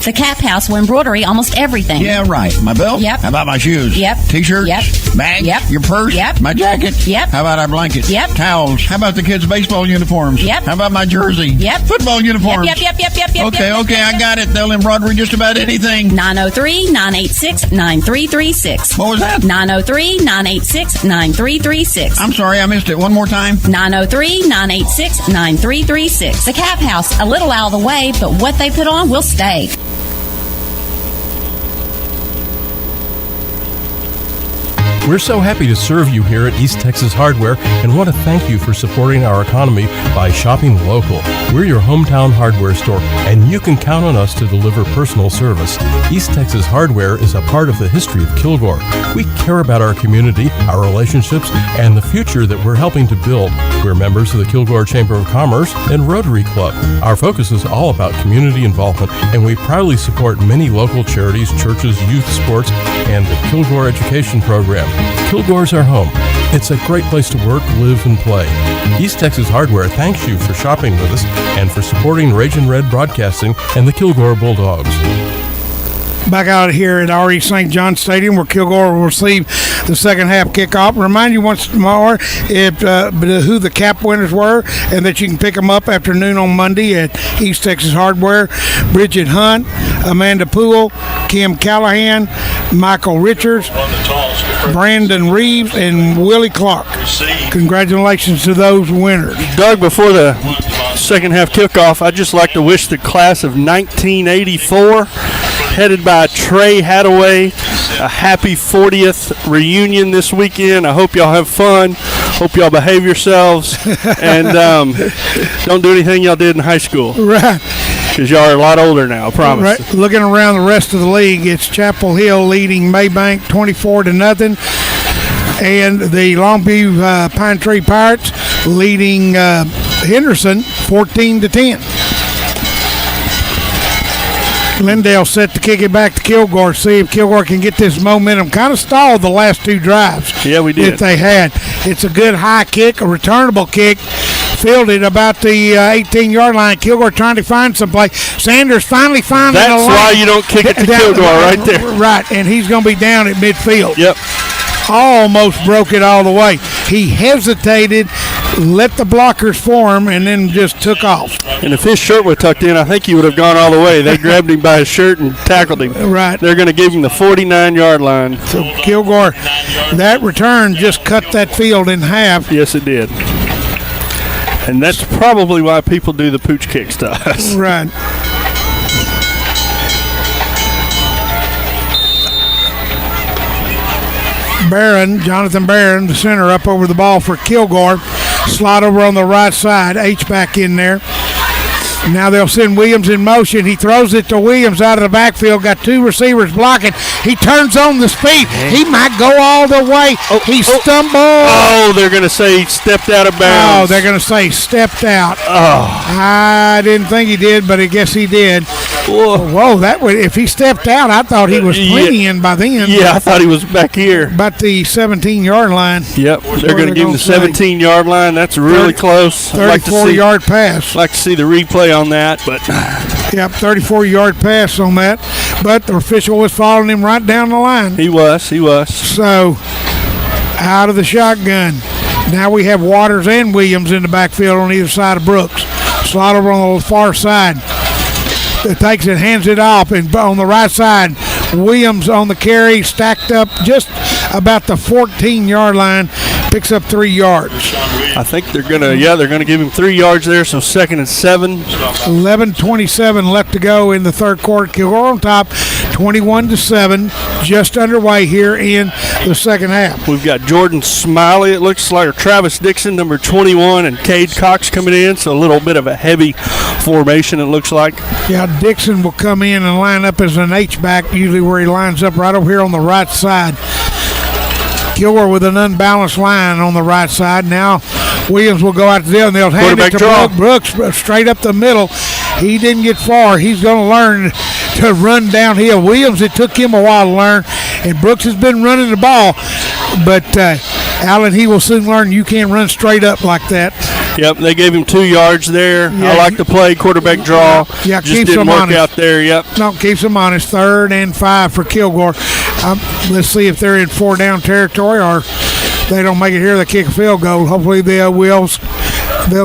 The Cap House will embroidery almost everything. Yeah, right. My belt? Yep. How about my shoes? Yep. T-shirts? Yep. Bag? Yep. Your purse? Yep. My jacket? Yep. How about our blankets? Yep. Towels? How about the kids' baseball uniforms? Yep. How about my jersey? Yep. Football uniforms? Yep. Okay, I got it. They'll embroidery just about anything. 903-986-9336. What was that? 903-986-9336. I'm sorry, I missed it. One more time. 903-986-9336. The Cap House, a little out of the way, but what they put on will stay. We're so happy to serve you here at East Texas Hardware and want to thank you for supporting our economy by shopping local. We're your hometown hardware store, and you can count on us to deliver personal service. East Texas Hardware is a part of the history of Kilgore. We care about our community, our relationships, and the future that we're helping to build. We're members of the Kilgore Chamber of Commerce and Rotary Club. Our focus is all about community involvement, and we proudly support many local charities, churches, youth sports, and the Kilgore Education Program. Kilgore's our home. It's a great place to work, live, and play. East Texas Hardware thanks you for shopping with us and for supporting Ragin' Red Broadcasting and the Kilgore Bulldogs. Back out here at RE St. John Stadium, where Kilgore will receive the second half kickoff. Remind you once more who the cap winners were, and that you can pick them up afternoon on Monday at East Texas Hardware. Bridget Hunt, Amanda Poole, Kim Callahan, Michael Richards, Brandon Reeves, and Willie Clark. Congratulations to those winners. Doug, before the second half kickoff, I'd just like to wish the class of 1984, headed by Trey Hadaway, a happy 40th reunion this weekend. I hope y'all have fun. Hope y'all behave yourselves. And don't do anything y'all did in high school. Right. Because y'all are a lot older now, I promise. Right. Looking around the rest of the league, it's Chapel Hill leading Maybank 24-0. And the Longview Pine Tree Pirates leading Henderson 14-10. Lindale set to kick it back to Kilgore. See if Kilgore can get this momentum. Kind of stalled the last two drives. Yeah, we did. If they had. It's a good high kick, a returnable kick. Fielded about the 18-yard line. Kilgore trying to find some play. Sanders finally finding the line. That's why you don't kick it to Kilgore right there. Right, and he's going to be down at midfield. Yep. Almost broke it all the way. He hesitated, let the blockers form, and then just took off. And if his shirt were tucked in, I think he would have gone all the way. They grabbed him by his shirt and tackled him. Right. They're going to give him the 49-yard line. So Kilgore, that return just cut that field in half. Yes, it did. And that's probably why people do the pooch kicks to us. Right. Jonathan Barron, the center, up over the ball for Kilgore. Slide over on the right side. H-back in there. Now they'll send Williams in motion. He throws it to Williams out of the backfield. Got two receivers blocking. He turns on the speed. He might go all the way. He stumbled. Oh, they're going to say he stepped out of bounds. Oh, they're going to say stepped out. Oh. I didn't think he did, but I guess he did. Whoa, that would, if he stepped out, I thought he was plenty in by then. Yeah, I thought he was back here. About the 17-yard line. Yep, they're going to give him the 17-yard line. That's really close. 34-yard pass. I'd like to see the replay on that, but yep, 34-yard pass on that. But the official was following him right down the line. He was. So, out of the shotgun. Now we have Waters and Williams in the backfield on either side of Brooks. Slide over on the far side. It takes it, hands it off, and on the right side, Williams on the carry, stacked up just about the 14-yard line, picks up 3 yards. I think they're gonna give him 3 yards there, so 2nd and 7. 11:27 left to go in the third quarter. Kilgore on top, 21-7, just underway here in the second half. We've got Jordan Smiley, it looks like, or Travis Dixon, number 21, and Cade Cox coming in, so a little bit of a heavy formation, it looks like. Yeah, Dixon will come in and line up as an H-back, usually where he lines up right over here on the right side. Kilgore with an unbalanced line on the right side. Now Williams will go out to the and they'll hand it to Brooks straight up the middle. He didn't get far. He's going to learn to run downhill. Williams, it took him a while to learn, and Brooks has been running the ball. But, Allen, he will soon learn you can't run straight up like that. Yep, they gave him 2 yards there. Yeah, I like the play, quarterback draw. Yeah, just didn't work out there. Yep. No, keeps them honest. 3rd and 5 for Kilgore. Let's see if they're in 4-down territory or they don't make it here. They kick a field goal. Hopefully they'll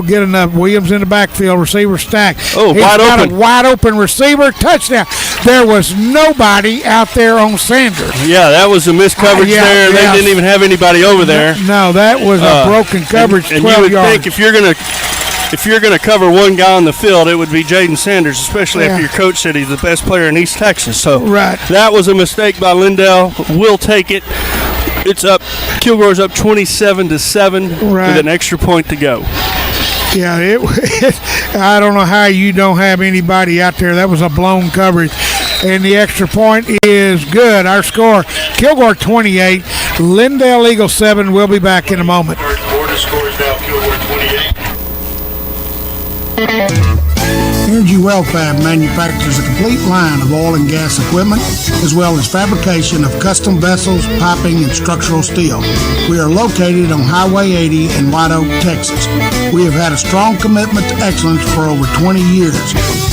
get enough. Williams in the backfield, receiver stack. Oh, He's wide got open. A wide open receiver, touchdown. There was nobody out there on Sanders. Yeah, that was a missed coverage there. They didn't even have anybody over there. No, that was a broken coverage. And 12 you would yards. think if you're gonna cover one guy on the field, it would be Jaden Sanders, especially after your coach said he's the best player in East Texas. So that was a mistake by Lindale. We'll take it. It's up. Kilgore's up 27-7 with an extra point to go. Yeah, I don't know how you don't have anybody out there. That was a blown coverage. And the extra point is good. Our score, Kilgore 28, Lindale Eagles 7. We'll be back in a moment. Third quarter scores now Kilgore 28. Energy Wellfab manufactures a complete line of oil and gas equipment, as well as fabrication of custom vessels, piping, and structural steel. We are located on Highway 80 in White Oak, Texas. We have had a strong commitment to excellence for over 20 years.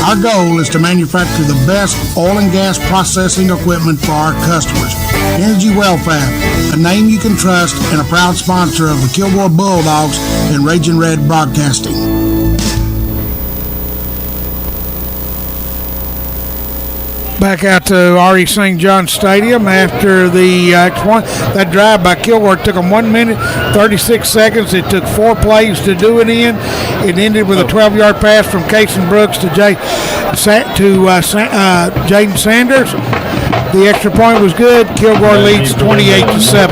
Our goal is to manufacture the best oil and gas processing equipment for our customers. Energy Wellfab, a name you can trust and a proud sponsor of the Kilgore Bulldogs and Raging Red Broadcasting. Back out to R.E. St. John Stadium after that drive by Kilgore took them 1 minute, 36 seconds. It took 4 plays to do it in. It ended with a 12-yard pass from Casey Brooks to Jaden Sanders. The extra point was good. Kilgore leads 28-7.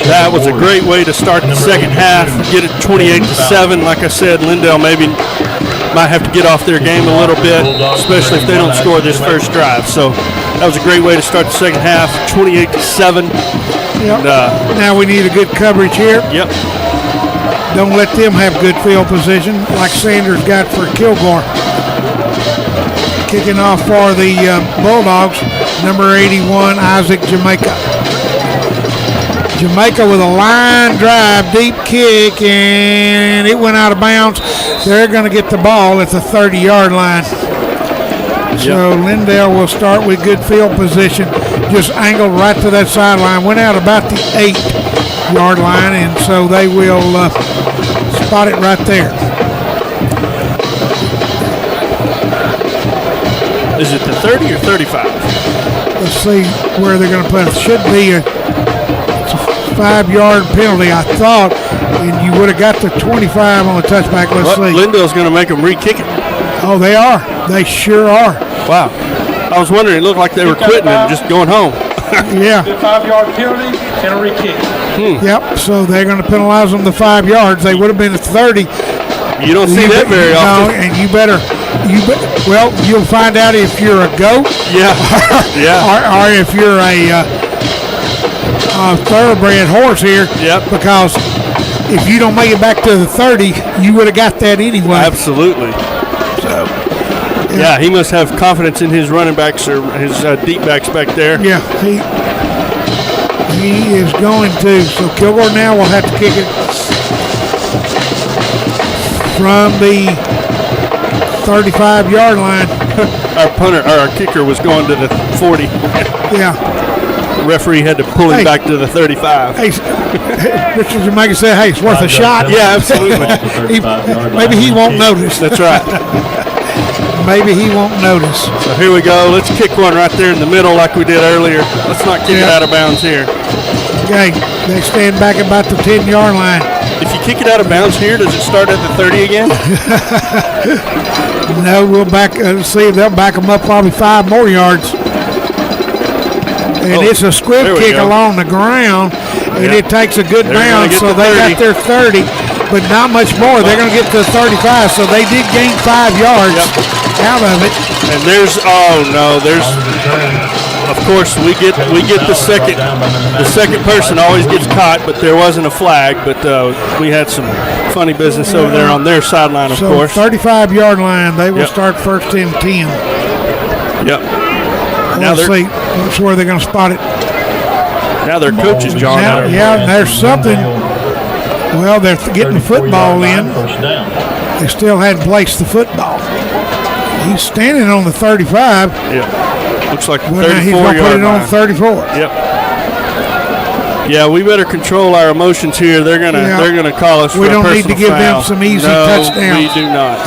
That was a great way to start the second half. Get it 28-7. Like I said, Lindale might have to get off their game a little bit, especially if they don't score this first drive. So that was a great way to start the second half, 28-7. Yep. Now we need a good coverage here. Yep. Don't let them have good field position like Sanders got for Kilgore. Kicking off for the Bulldogs, number 81, Isaac Jamaica. Jamaica with a line drive, deep kick, and it went out of bounds. They're going to get the ball at the 30-yard line. So Lindale will start with good field position, just angled right to that sideline. Went out about the 8-yard line, and so they will spot it right there. Is it the 30 or 35? Let's see where they're going to put it. Should be a 5-yard penalty, I thought, and you would have got the 25 on the touchback. Let's see. Lindale's going to make them re-kick it. Oh, they are. They sure are. Wow. I was wondering, it looked like they were quitting and just going home. Yeah. 5-yard penalty and a re-kick. Yep. So they're going to penalize them the 5 yards. They would have been at 30. You don't see that very often. No, and well, you'll find out if you're a goat. Yeah. or if you're a thoroughbred horse here. Yep. Because if you don't make it back to the 30, you would have got that anyway. Absolutely. So. Yeah, he must have confidence in his running backs or his deep backs back there. Yeah, he is going to. So Kilgore now will have to kick it from the 35-yard line. Our kicker was going to the 40. Yeah. The referee had to pull him back to the 35. Hey, Richard Jamaica said, "Hey, it's worth a shot." Yeah, absolutely. Maybe he won't notice. That's right. Maybe he won't notice. So here we go. Let's kick one right there in the middle like we did earlier. Let's not kick it out of bounds here. Okay, they stand back about the 10-yard line. If you kick it out of bounds here, does it start at the 30 again? No, we'll see if they'll back them up probably 5 more yards. And it's a squib kick along the ground, and it takes a good bounce, so they got their 30, but not much more. They're going to get to 35, so they did gain 5 yards out of it. And there's of course we get the second person always gets caught, but there wasn't a flag, but we had some funny business over there on their sideline, of course. 35-yard line, they will start first and 10. Yep. Now let's see. That's where they're going to spot it. Now their coach is John. Yeah, there's something. Well, they're getting the football in. They still hadn't placed the football. He's standing on the 35. Yeah. Looks like 34 now he's going to put it on 34. Yep. Yeah, we better control our emotions here. They're gonna call us. We for don't a need to give them some easy touchdowns. We do not.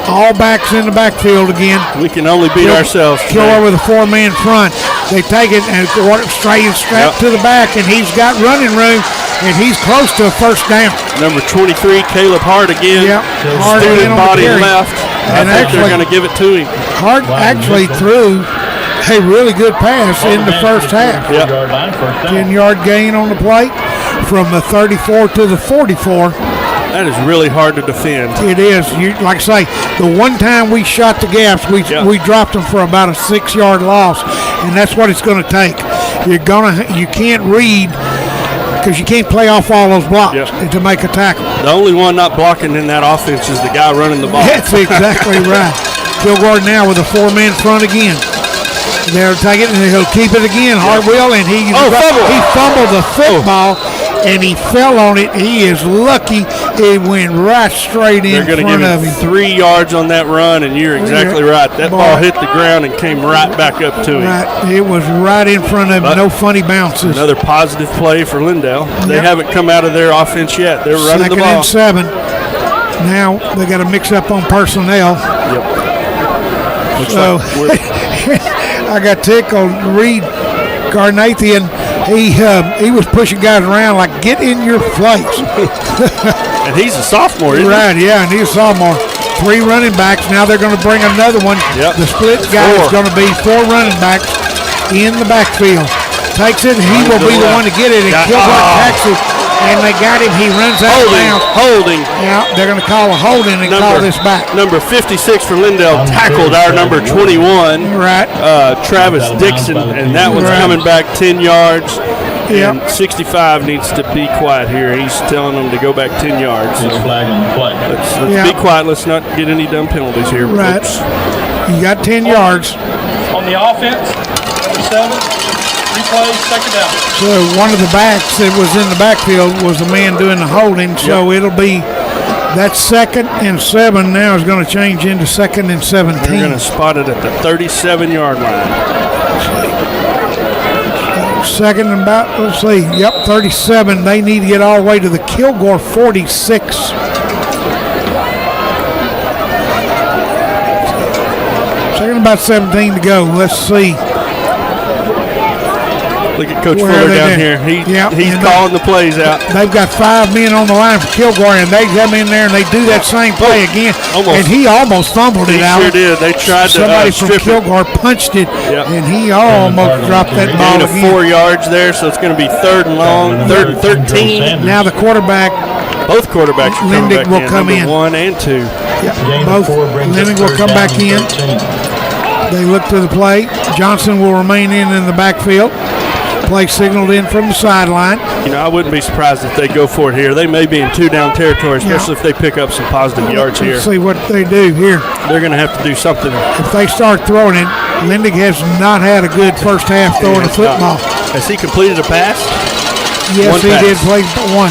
All backs in the backfield again. We can only beat ourselves. Kilgore with a 4-man front. They take it and strap to the back, and he's got running room, and he's close to a first down. Number 23, Caleb Hart again. Yep. Hart Student body left. And I think they're going to give it to him. Hart actually threw a really good pass in the first half. 10-yard gain on the plate from the 34 to the 44. That is really hard to defend. It is. Like I say, the one time we shot the gaps, we dropped them for about a 6-yard loss, and that's what it's going to take. You can't read because you can't play off all those blocks to make a tackle. The only one not blocking in that offense is the guy running the ball. That's exactly right. Kilgore now with a 4-man front again. They'll take it, and he'll keep it again. Hart will, and he fumbled the football, and he fell on it. He is lucky it went right straight in front of him. They're going to give him 3 yards on that run, and you're exactly right. That ball hit the ground and came right back up to him. Right. It was right in front of him. No funny bounces. Another positive play for Lindale. They haven't come out of their offense yet. They're running the ball. Second and 7. Now they got to mix up on personnel. Yep. So I got tickled. Reed Carnathian, he was pushing guys around like, get in your place. And he's a sophomore, isn't he? Right, yeah, and he's a sophomore. 3 running backs. Now they're going to bring another one. Yep. The split guy is going to be 4 running backs in the backfield. Takes it, and he will be the one to get it. And Kilgore attacks it, and they got him. He runs out of bounds. Holding. Yeah, they're going to call a holding and call this back. Number 56 for Lindale tackled our number 21. Right. Travis Dixon, and that one's coming back 10 yards. Yep. And 65 needs to be quiet here. He's telling them to go back 10 yards. He's flagging the play. Let's be quiet. Let's not get any dumb penalties here. Right. Folks. You got 10 yards. On the offense, number 7, replay, second down. So one of the backs that was in the backfield was the man doing the holding. So it'll be that 2nd and 7 now is going to change into 2nd and 17. They're going to spot it at the 37-yard line. 2nd and about, let's see, 37. They need to get all the way to the Kilgore 46. 2nd and about 17 to go. Let's see. Look at Coach Fuller down here. He's calling the plays out. They've got 5 men on the line for Kilgore, and they come in there and they do that same play again. And he almost fumbled it out. He sure did. They tried Somebody to from strip Kilgore punched it, and he almost dropped that ball again. 4 yards there, so it's going to be 3rd and long, 3rd and 13. Now the quarterback. Both quarterbacks are coming back will in, come in. 1 and 2. Both. Lennox will come back in. They look to the play. Johnson will remain in the backfield. Play signaled in from the sideline. I wouldn't be surprised if they go for it here. They may be in 2-down territory, especially if they pick up some positive yards here. Let's see what they do here. They're going to have to do something. If they start throwing it, Lindale has not had a good first half throwing the football. Has he completed a pass? Yes, he did play one.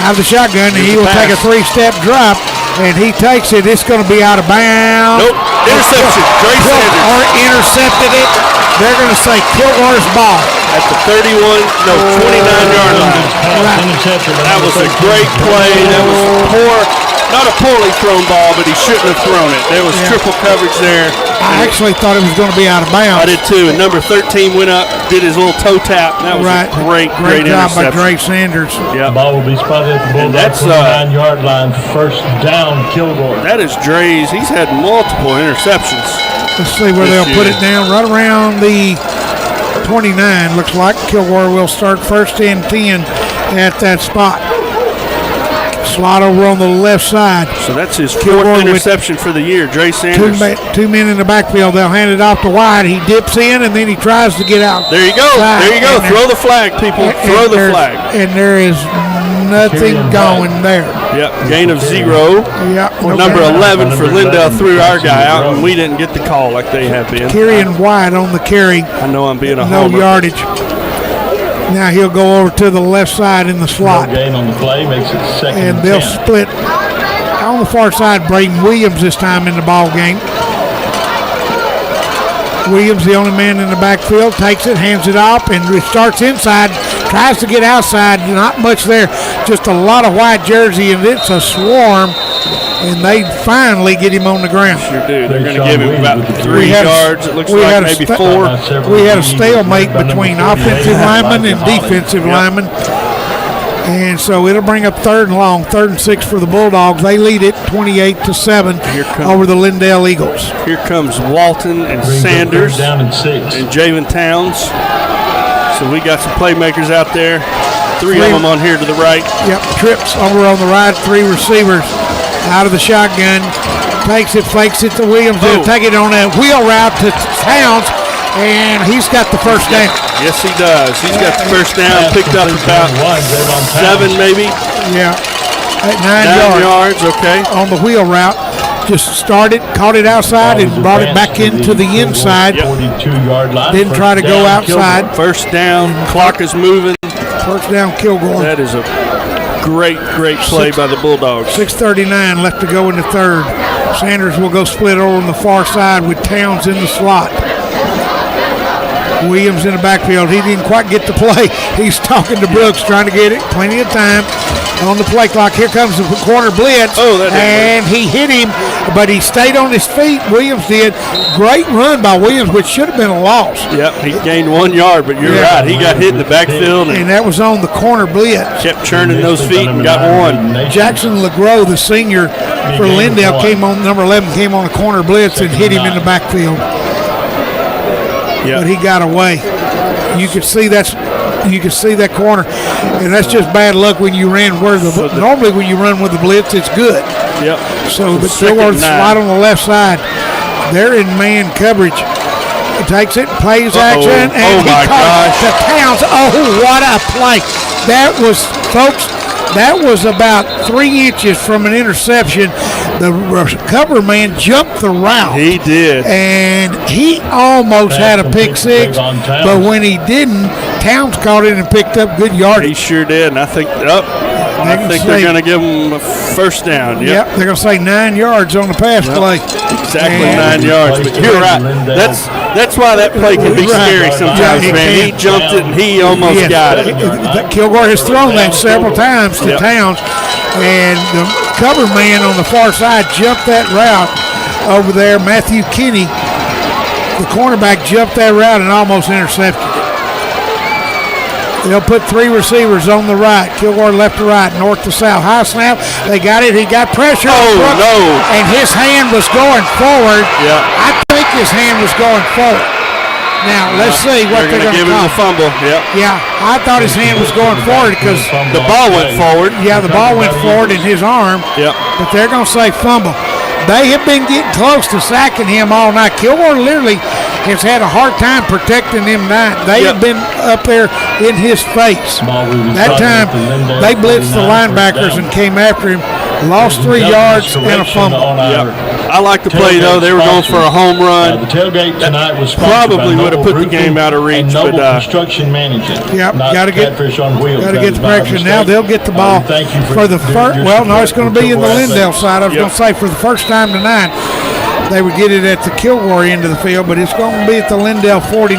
Out of the shotgun, and he will take a 3-step drop, and he takes it. It's going to be out of bounds. Nope, interception. Kilgore intercepted it. They're going to say Kilgore's ball. At the 29-yard line. That was a great play. That was not a poorly thrown ball, but he shouldn't have thrown it. There was triple coverage there. I actually thought it was going to be out of bounds. I did too. And number 13 went up, did his little toe tap. That was a great job interception. by Dre Sanders. Yeah. The ball will be spotted at the Bulldogs 29-yard line. 1st down, Kilgore. That is Dre's. He's had multiple interceptions. Let's see where they'll put it down. Right around the 29, looks like. Kilgore will start 1st and 10 at that spot. Slot over on the left side. So that's his 4th interception for the year, Dre Sanders. Two men in the backfield. They'll hand it off to Wyatt. He dips in, and then he tries to get out. There you go. There you go. Throw the flag, people. Throw the flag. And there is nothing going there. Yep. Gain of 0. Yep. Number 11 for Lindale threw our guy out, and we didn't get the call like they have been. Kyrian Wyatt on the carry. I know I'm being a homer. No yardage. Now he'll go over to the left side in the slot. No gain on the play makes it 2nd and they'll split on the far side. Braden Williams this time in the ball game. Williams, the only man in the backfield, takes it, hands it off, and starts inside. Tries to get outside. Not much there. Just a lot of white jersey, and it's a swarm. And they finally get him on the ground. Sure do. They're going to give him about 3 yards. It looks like maybe 4. We had a stalemate between offensive linemen and defensive linemen. And so it'll bring up 3rd and long, 3rd and 6 for the Bulldogs. They lead it 28-7 over the Lindale Eagles. Here comes Walton and Sanders down and 6. and Javen Towns. So we got some playmakers out there. 3 of them on here to the right. Yep, trips over on the right, 3 receivers. Out of the shotgun, takes it, fakes it to Williams. They'll take it on a wheel route to Towns, and he's got the 1st down. Yes, he does. He's got the 1st down, picked up about 7 maybe. Yeah, at 9 yards, okay. On the wheel route. Just started, caught it outside, and brought it back into the inside. 42-yard line. Didn't try to go outside. 1st down, clock is moving. 1st down, Kilgore. That is a great play by the Bulldogs. 6:39 left to go in the 3rd. Sanders will go split over on the far side with Towns in the slot. Williams in the backfield. He didn't quite get the play. He's talking to Brooks, trying to get it. Plenty of time on the play clock. Here comes the corner blitz. And he hit him, but he stayed on his feet. Williams did. Great run by Williams, which should have been a loss. Yep, he gained 1 yard, but you're right. He got hit in the backfield. And that was on the corner blitz. Kept churning those feet and got 1. Jackson LeGros, the senior for Lindale, came on, number 11, came on a corner blitz and hit him in the backfield. But he got away. You could see that corner, and that's just bad luck when you ran where the. Normally, when you run with the blitz, it's good. Yep. So the Kilgore slide on the left side. They're in man coverage. He takes it, plays action, and he caught it to Towns. Oh, what a play! That was, folks. That was about 3 inches from an interception. The cover man jumped the route. He did. And he almost had a pick 6, but when he didn't, Towns caught it and picked up good yardage. He sure did, and I think they're going to give him a 1st down. Yep, they're going to say 9 yards on the pass play. Exactly 9 yards, but you're right. That's why that play can be scary sometimes, man. He jumped it, and he almost got it. Kilgore has thrown that several times to Towns, and the cover man on the far side jumped that route over there. Matthew Kinney, the cornerback, jumped that route and almost intercepted it. They'll put 3 receivers on the right. Kilgore left to right, north to south. High snap. They got it. He got pressure. And his hand was going forward. Yeah. I think his hand was going forward. Now, let's see what they're going to give him call. the fumble. Yep. Yeah, I thought his hand was going forward because the ball went forward. Yeah, the ball went forward in his arm. Yep. But they're going to say fumble. They have been getting close to sacking him all night. Kilgore literally has had a hard time protecting him tonight. They have been up there in his face. That time, they blitzed the linebackers and came after him. Lost 3 yards and a fumble. I like the play, though. They were going for a home run. The tailgate tonight was probably would have put the game out of reach. But construction management. Yep, got to get the pressure. Now they'll get the ball for the first. Well, no, it's going to be in the Lindale side. I was going to say for the first time tonight, they would get it at the Kilgore end of the field, but it's going to be at the Lindale 49.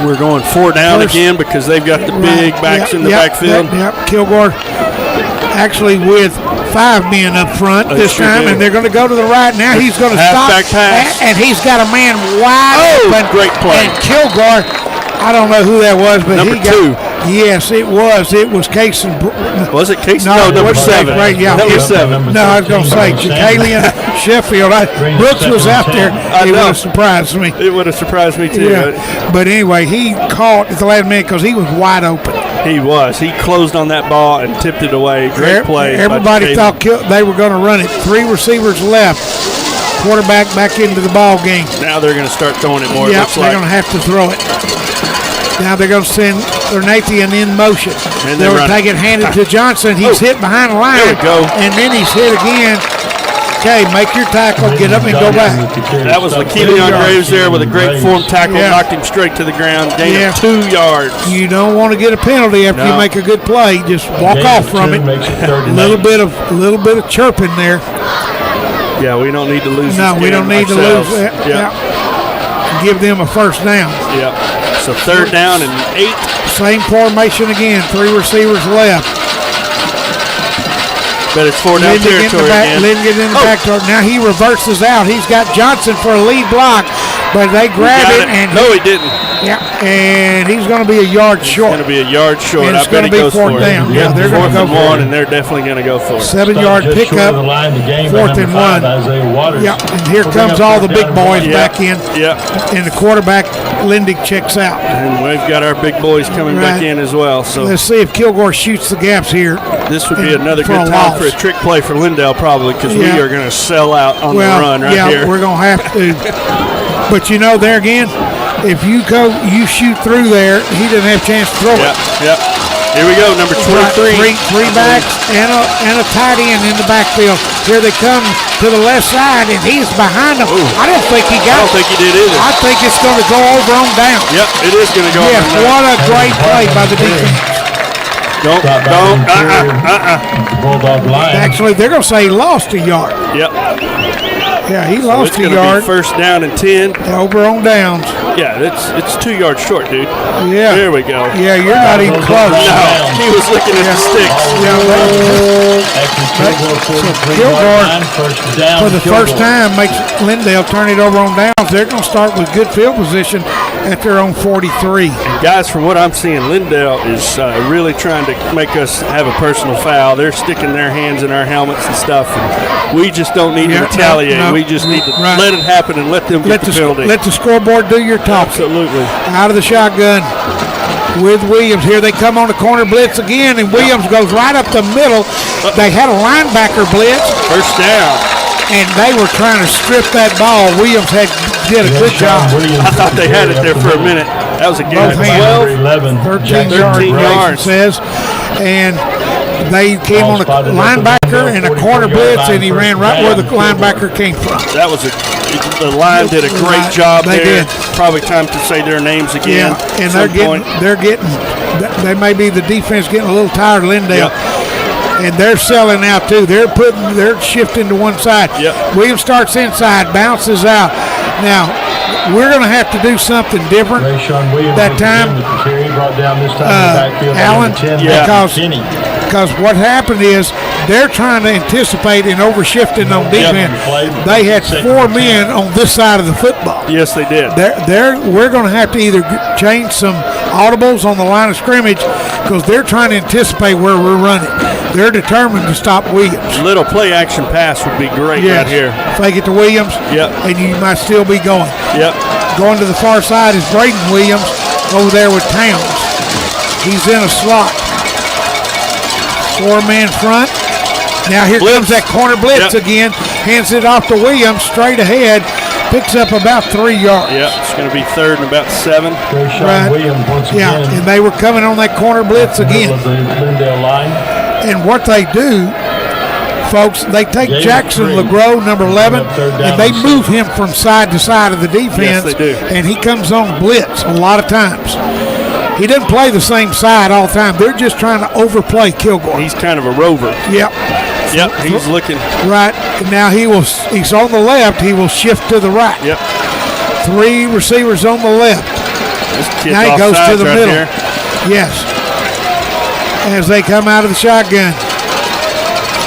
We're going 4 down again because they've got the big backs in the backfield. Yep, Kilgore actually with 5 men up front this time, and they're going to go to the right. Now he's going to stop, and he's got a man wide open. Great play. And Kilgore, I don't know who that was, but number he got 2. Yes, it was. It was Casey. Was it Casey? No, number 7. Right, yeah, number 7. No, I was going to say Jacalian Sheffield. Brooks was out there. It would have surprised me. It would have surprised me too. Yeah. But anyway, he caught at the last minute because he was wide open. He was. He closed on that ball and tipped it away. Great play. Everybody thought they were going to run it. 3 receivers left. Quarterback back into the ball game. Now they're going to start throwing it more. Yeah, they're going to have to throw it. Now they're going to send Nathan in motion. And they were taking handed to Johnson. He's hit behind the line. There we go. And then he's hit again. Okay, make your tackle, get up and go back. That was Leon Graves there with a great form tackle, knocked him straight to the ground, gained 2 yards. You don't want to get a penalty after you make a good play. Just walk off from it. A little bit of chirping there. Yeah, we don't need to lose. No, we don't need to lose. Yeah. Give them a first down. Yeah. So 3rd down and 8. Same formation again. 3 receivers left. But it's 4 down territory again. Linden in the back door. Now he reverses out. He's got Johnson for a lead block, but they grab it. And no, he didn't. Yeah, and he's going to be a yard short. He's going to be a yard short. And it's I bet he goes for it. Down. Yeah, they're going to go for it. And they're definitely going to go for it. 7-yard pickup. 4th and 1. Yeah, and here comes all the big boys back in. Yeah. And the quarterback, Lindy, checks out. And we've got our big boys coming back in as well. So let's see if Kilgore shoots the gaps here. This would be another good time for a trick play for Lindale, probably, because we are going to sell out on the run right here. Yeah, we're going to have to. But you know, there again, if you shoot through there, he doesn't have a chance to throw it. Yep. Here we go, number 23. Three backs and a tight end in the backfield. Here they come to the left side, and he's behind them. Ooh. I don't think he got it. I don't think he did either. I think it's going to go over on down. Yep, it is going to go over on down. What a great play by the defense. Don't. Bulldog line. Actually, they're going to say he lost a yard. Yep. Yeah, he lost a yard. Be 1st down and 10. Over on downs. Yeah, it's 2 yards short, dude. Yeah. There we go. Yeah, you're not even close. No, he was looking at the sticks. Kilgore, for the first time, makes Lindale turn it over on downs. They're going to start with good field position at their own 43. And guys, from what I'm seeing, Lindale is really trying to make us have a personal foul. They're sticking their hands in our helmets and stuff. And we just don't need to retaliate. No. We just need to let it happen and let them get the penalty. Let the scoreboard do your talk. Absolutely. Out of the shotgun with Williams. Here they come on the corner blitz again, and Williams goes right up the middle. They had a linebacker blitz. 1st down. And they were trying to strip that ball. Williams did a good job. I thought they had it there for a minute. That was a game of 13 yards, it says. And they came on a linebacker and a corner blitz, and he ran right where the linebacker came from. That was the line did a great job they there. Did. Probably time to say their names again. Yeah, and they may be the defense getting a little tired of Lindale. Yep. And they're selling out too. They're shifting to one side. Yep. Williams starts inside, bounces out. Now we're going to have to do something different that time. Allen, because what happened is they're trying to anticipate and overshifting on defense. They had 4 men on this side of the football. Yes, they did. We're going to have to either change some audibles on the line of scrimmage because they're trying to anticipate where we're running. They're determined to stop Williams. A little play action pass would be great right here. Fake it to Williams. Yep. And you might still be going. Yep. Going to the far side is Braden Williams over there with Towns. He's in a slot. 4-man front. Now here comes that corner blitz again. Hands it off to Williams straight ahead. Picks up about 3 yards. Yeah, it's going to be 3rd and about 7. Right. Yeah, and they were coming on that corner blitz again. And what they do, folks, they take Jackson LeGros, number 11, and they move him from side to side of the defense. Yes, they do. And he comes on blitz a lot of times. He doesn't play the same side all the time. They're just trying to overplay Kilgore. He's kind of a rover. Yep. Yep, he's looking. Right. Now he's on the left. He will shift to the right. Yep. 3 receivers on the left. Now he goes to the middle. Here. Yes. As they come out of the shotgun.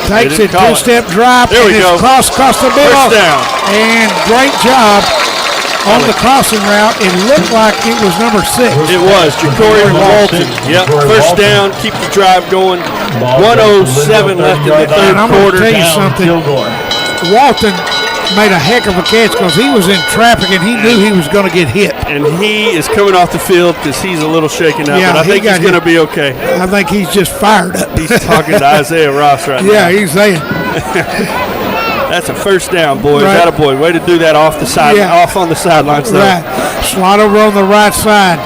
Takes it, 2-step drop. There we go. Across the middle. First down. And great job on the crossing route. It looked like it was number 6. It was. Jacory Walton. Yep. First down. Keep the drive going. 1:07 left in the third I'm quarter. going to tell you something. Walton made a heck of a catch because he was in traffic and he knew he was going to get hit. And he is coming off the field because he's a little shaken up, Yeah, but I think he's going to be okay. I think he's just fired up. He's talking to Isaiah Ross right now. Yeah, he's saying. That's a first down, boys. Right. Atta boy. Way to do that off the side, off on the sidelines there. Right. Slot over on the right side.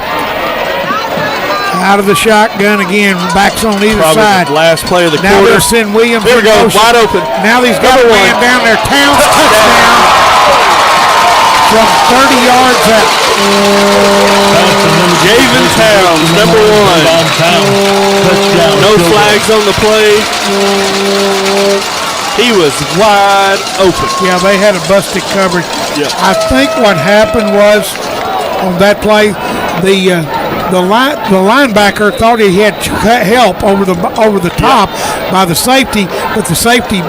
Out of the shotgun again. Backs on either side. The last play of the now quarter. They'll send Williams. Here we go. Wide open. Now he's got a man down there. Towns touchdown from 30 yards out. Gavin Towns, number 1. No flags on the play. He was wide open. Yeah, they had a busted coverage. Yeah. I think what happened was on that play, the linebacker thought he had help over the top by the safety, but the safety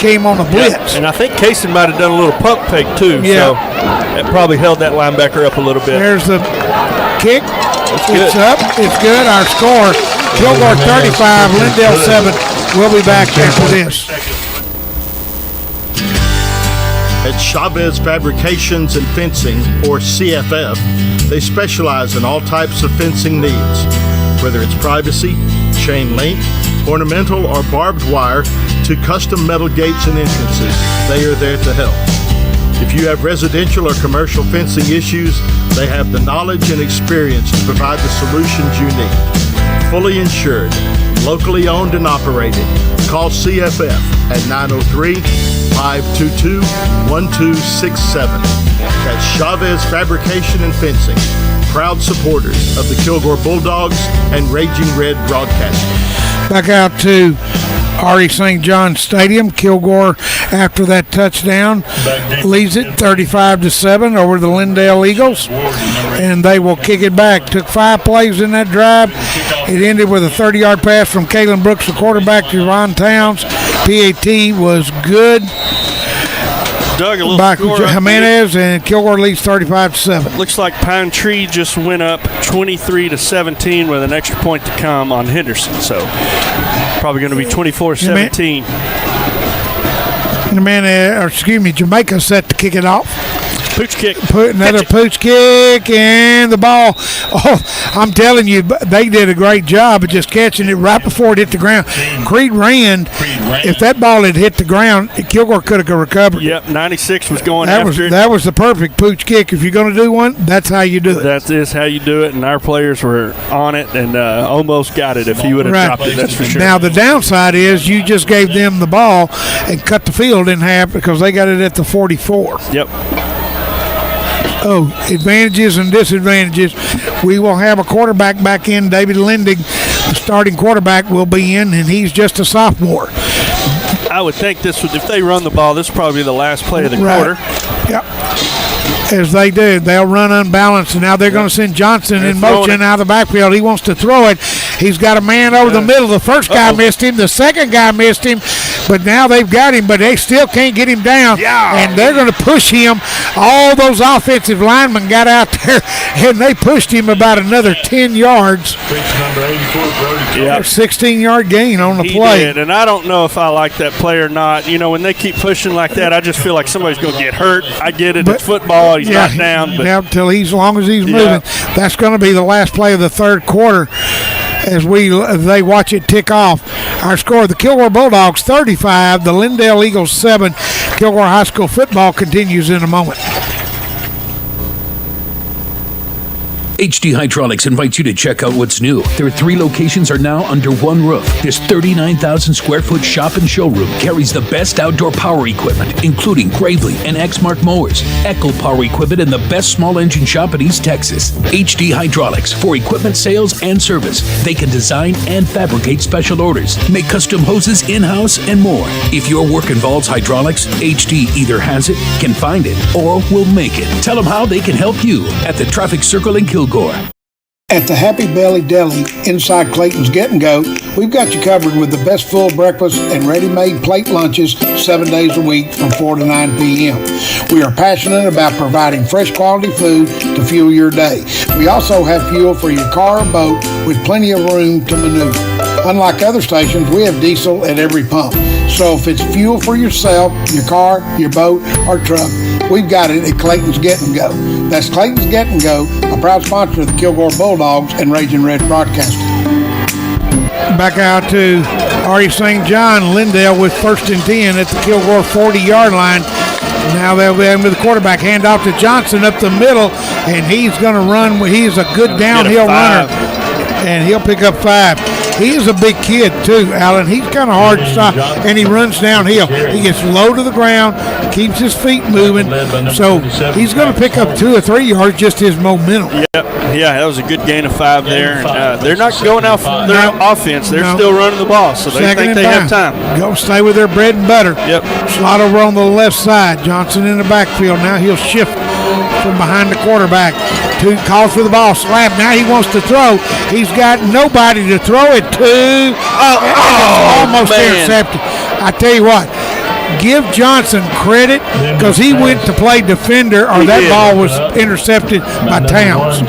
came on a blitz. Yeah. And I think Kaysen might have done a little pump fake too, so that probably held that linebacker up a little bit. There's the kick. It's up. It's good. Our score, Kilgore 35, Lindale 7. We'll be back after this. At Chavez Fabrications and Fencing, or CFF, they specialize in all types of fencing needs. Whether it's privacy, chain link, ornamental, or barbed wire, to custom metal gates and entrances, they are there to help. If you have residential or commercial fencing issues, they have the knowledge and experience to provide the solutions you need. Fully insured, locally owned and operated. Call CFF at 903-522-1267. That's Chavez Fabrication and Fencing, proud supporters of the Kilgore Bulldogs and Raging Red Broadcasting. Back out to R.E. St. John Stadium. Kilgore, after that touchdown, leads it 35-7 over the Lindale Eagles, and they will kick it back. Took 5 plays in that drive. It ended with a 30-yard pass from Kalen Brooks, the quarterback, to Ron Towns. PAT was good. Doug, a little by score Jimenez, and Kilgore leads 35-7. Looks like Pine Tree just went up 23-17 with an extra point to come on Henderson. So probably going to be 24-17. Jamaica set to kick it off. Pooch kick. Put another pooch kick, and the ball. Oh, I'm telling you, they did a great job of just catching it right before it hit the ground. Creed ran. If that ball had hit the ground, Kilgore could have recovered. Yep, 96 was going that after it. That was the perfect pooch kick. If you're going to do one, that's how you do it. That is how you do it, and our players were on it and almost got it if he would have dropped it, that's for sure. Now, the downside is you just gave them the ball and cut the field in half because they got it at the 44. Yep. Oh, advantages and disadvantages. We will have a quarterback back in. David Lindig, the starting quarterback, will be in, and he's just a sophomore. I would think this would, if they run the ball, this would probably be the last play of the quarter. Yep. As they do. They'll run unbalanced, and now they're going to send Johnson in motion out of the backfield. He wants to throw it. He's got a man over the middle. The first guy missed him. The second guy missed him. But now they've got him, but they still can't get him down. And they're going to push him. All those offensive linemen got out there, and they pushed him about another 10 yards. 16-yard gain on the play. He did, and I don't know if I like that play or not. You know, when they keep pushing like that, I just feel like somebody's going to get hurt. I get it. It's football. He's not down. But now, as long as he's moving, that's going to be the last play of the third quarter as they watch it tick off. Our score, the Kilgore Bulldogs 35, the Lindale Eagles 7. Kilgore High School football continues in a moment. HD Hydraulics invites you to check out what's new. Their 3 locations are now under one roof. This 39,000 square foot shop and showroom carries the best outdoor power equipment, including Gravely and Exmark mowers, Echo power equipment, and the best small engine shop in East Texas. HD Hydraulics for equipment sales and service. They can design and fabricate special orders, make custom hoses in-house, and more. If your work involves hydraulics, HD either has it, can find it, or will make it. Tell them how they can help you at the Traffic Circle in Kilgore. At the Happy Belly Deli inside Clayton's Get and Go, we've got you covered with the best full breakfast and ready-made plate lunches 7 days a week from 4 to 9 p.m. We are passionate about providing fresh quality food to fuel your day. We also have fuel for your car or boat with plenty of room to maneuver. Unlike other stations, we have diesel at every pump. So if it's fuel for yourself, your car, your boat, or truck, we've got it at Clayton's Get and Go. That's Clayton's Get and Go, a proud sponsor of the Kilgore Bulldogs and Raging Red Broadcasting. Back out to R.E. St. John. Lindale with 1st and 10 at the Kilgore 40-yard line. Now they'll be able to the quarterback. Hand off to Johnson up the middle, and he's going to run. He's a good downhill runner, and he'll pick up 5. He is a big kid, too, Alan. He's kind of hard to stop, and he runs downhill. He gets low to the ground, keeps his feet moving, so he's going to pick up 2 or 3 yards, just his momentum. Yeah, that was a good gain of 5 there. They're not going out for their offense. They're still running the ball, so they think they have time. Go stay with their bread and butter. Slot over on the left side. Johnson in the backfield. Now he'll shift from behind the quarterback. 2 calls for the ball. Slap. Now he wants to throw. He's got nobody to throw it to. Almost intercepted. I tell you what, give Johnson credit because he went to play defender, or that ball was intercepted by Towns.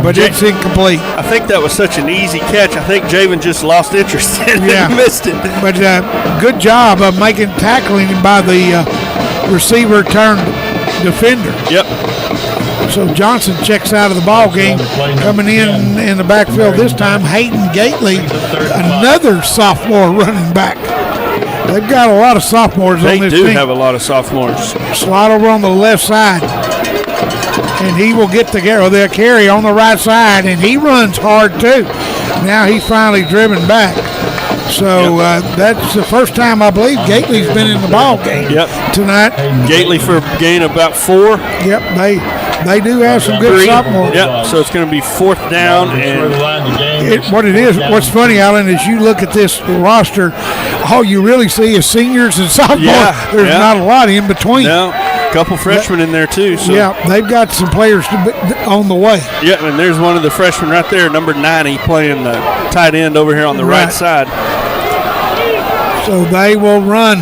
But it's incomplete. I think that was such an easy catch. I think Javen just lost interest and missed it. But good job of tackling him by the receiver turned defender. So Johnson checks out of the ball game. Coming in the backfield this time, Hayden Gately, another sophomore running back. They've got a lot of sophomores on this team. They do have a lot of sophomores. Slide over on the left side, and he will get the carry on the right side, and he runs hard too. Now he's finally driven back. So that's the first time I believe Gately's been in the ball game tonight. Gately for a gain of about 4. They do have some good sophomores. So it's going to be 4th down. And what's funny, Alan, is you look at this roster, all you really see is seniors and sophomores. There's not a lot in between. No, a couple freshmen in there too. So. They've got some players on the way. And there's one of the freshmen right there, number 90, playing the tight end over here on the right side. So they will run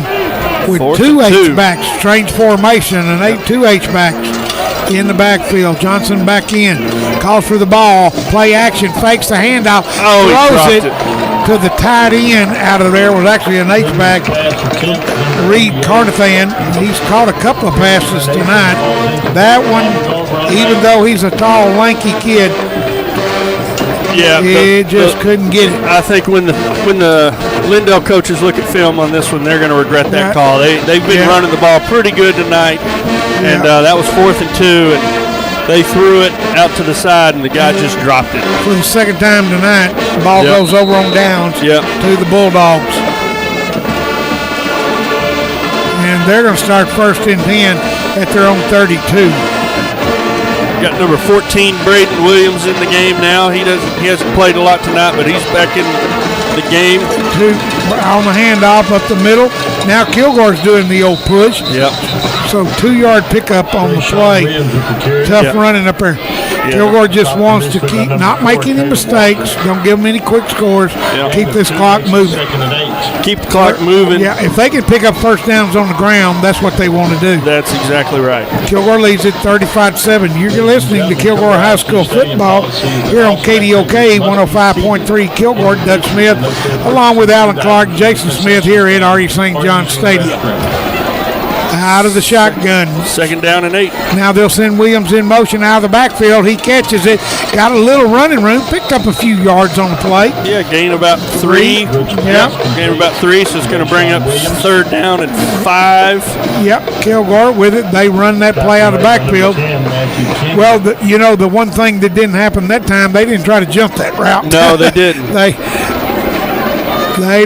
with 2 H-backs, strange formation, and 2 H-backs in the backfield. Johnson back in, calls for the ball, play action, fakes the handoff, throws it to the tight end. Out of there was actually an H-back, Reed Carnathan. He's caught a couple of passes tonight. That one, even though he's a tall, lanky kid, he just couldn't get it. I think when the Lindale coaches look at film on this one, they're going to regret that call. They've been running the ball pretty good tonight, and that was 4th and 2, and they threw it out to the side, and the guy just dropped it. For the second time tonight, the ball goes over on downs to the Bulldogs. And they're going to start 1st and 10 at their own 32. Got number 14, Braden Williams, in the game now. He hasn't played a lot tonight, but he's back in the game. On the handoff up the middle. Now Kilgore's doing the old push. Yep. So 2-yard pickup on the play. Tough running up there. Yeah. Kilgore just wants to keep not making any mistakes. Don't give them any quick scores. Keep this clock moving. Keep the clock moving. Yeah, if they can pick up first downs on the ground, that's what they want to do. That's exactly right. Kilgore leads at 35-7. You're listening to Kilgore High School football here on KDOK 105.3 Kilgore. Doug Smith, along with Alan Clark, Jason Smith here at R.E. St. John Stadium. Out of the shotgun. 2nd down and 8. Now they'll send Williams in motion out of the backfield. He catches it. Got a little running room. Picked up a few yards on the play. Yeah, gain about 3. Yep. Gain about 3, so it's going to bring up 3rd down and 5. Yep, Kilgore with it. They run that play out of the backfield. Well, the one thing that didn't happen that time, they didn't try to jump that route. No, they didn't. They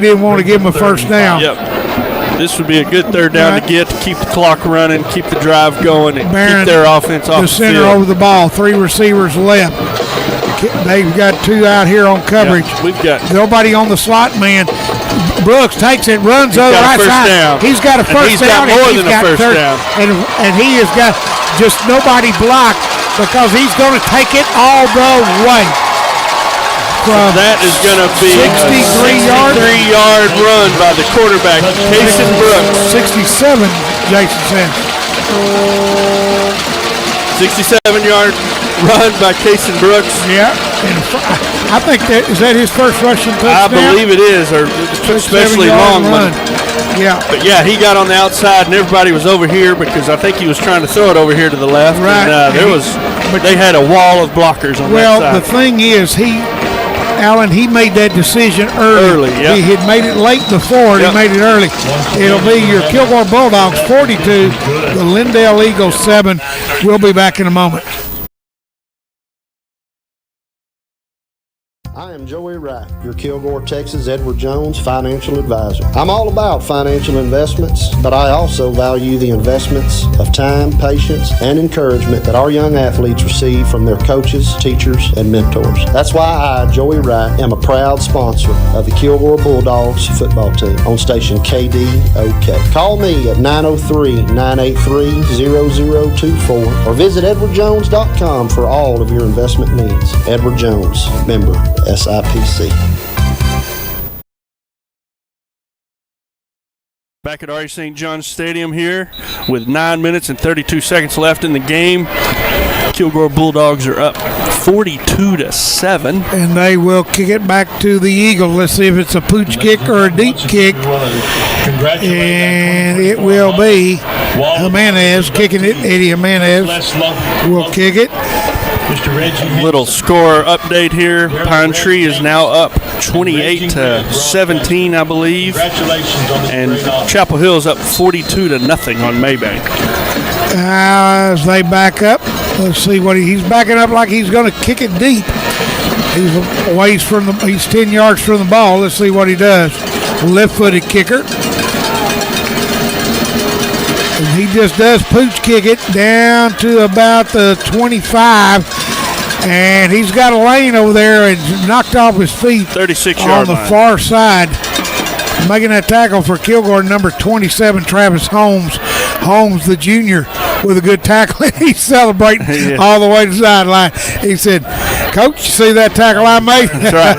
didn't want to give them a first down. Yep. This would be a good 3rd down to get, to keep the clock running, keep the drive going, and keep their offense off the center field. over the ball. 3 receivers left. They've got 2 out here on coverage. Yep, we've got nobody on the slot man. Brooks takes it, runs over the right side. Down. He's got a first down. He's got more than a first down. And he has got just nobody blocked because he's going to take it all the way. So that is going to be a 63-yard run by the quarterback, Casey Brooks. 67, Jason said. 67-yard run by Casey Brooks. Yeah, and I think is that his first rushing touchdown? I believe it is, or especially long run. Yeah. But yeah, he got on the outside, and everybody was over here because I think he was trying to throw it over here to the left. Right. And they had a wall of blockers on that side. Well, the thing is, Alan, he made that decision early. Yep. He had made it late before. He made it early. It'll be your Kilgore Bulldogs 42, the Lindale Eagles 7. We'll be back in a moment. I am Joey Wright, your Kilgore, Texas Edward Jones financial advisor. I'm all about financial investments, but I also value the investments of time, patience, and encouragement that our young athletes receive from their coaches, teachers, and mentors. That's why I, Joey Wright, am a proud sponsor of the Kilgore Bulldogs football team on station KDOK. Call me at 903-983-0024 or visit edwardjones.com for all of your investment needs. Edward Jones, member SIPC. Back at R.E. St. John Stadium here with 9 minutes and 32 seconds left in the game. Kilgore Bulldogs are up 42-7. And they will kick it back to the Eagle. Let's see if it's a pooch kick or a deep kick. And it will be Jimenez kicking it. Eddie Jimenez will kick it. Little score update here. Pine Tree is now up 28-17, I believe. And Chapel Hill is up 42-0 on Maybank. As they back up, let's see what he's backing up like he's going to kick it deep. He's 10 yards from the ball. Let's see what he does. Left-footed kicker. And he just does pooch kick it down to about the 25. And he's got a lane over there and knocked off his feet 36-yard on the far side. Making that tackle for Kilgore, number 27, Travis Holmes. Holmes, the junior, with a good tackle. He's celebrating all the way to the sideline. He said, Coach, you see that tackle I made? That's right.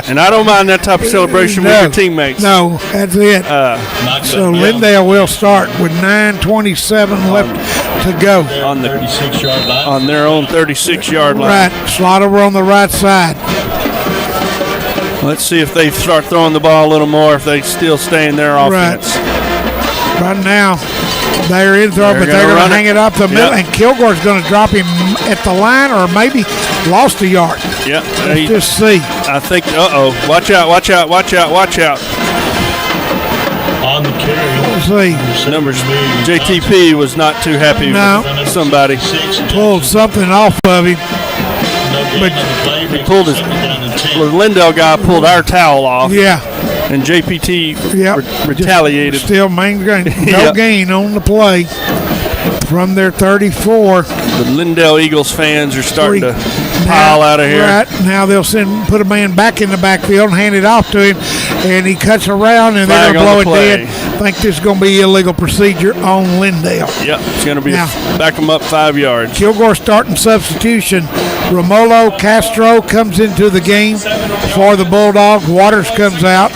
And I don't mind that type of celebration with your teammates. No, that's it. So Lindale will start with 9:27 left to go. On their own 36-yard line. Right, slot over on the right side. Let's see if they start throwing the ball a little more, if they still stay in their offense. Right now, they're in throw, but they're going to hang it up the middle, and Kilgore's going to drop him at the line or maybe lost a yard. Yep. Let's just see. I think, watch out. On the carry. Let's see. Numbers, JTP was not too happy with somebody. Pulled something off of him. But he pulled the Lindale guy pulled our towel off. Yeah. And JPT retaliated. Still main gain. No gain on the play. from their 34. The Lindale Eagles fans are starting to pile out of here. Right now they'll put a man back in the backfield and hand it off to him, and he cuts around and they're going to blow it dead. I think this is going to be illegal procedure on Lindale. Yep, it's going to be back them up 5 yards. Kilgore starting substitution. Romolo Castro comes into the game for the Bulldogs. Waters comes out.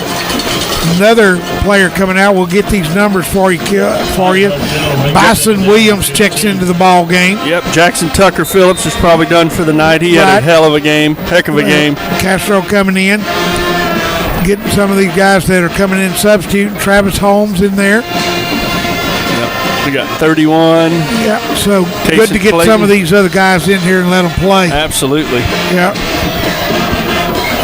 Another player coming out. We'll get these numbers for you. Bison Williams checks into the ball game. Yep, Jackson Tucker Phillips is probably done for the night. He had a heck of a game. Castro coming in. Getting some of these guys that are coming in substituting. Travis Holmes in there. We got 31. Yeah, so Casey good to get Clayton. some of these other guys in here and let them play. Absolutely. Yeah.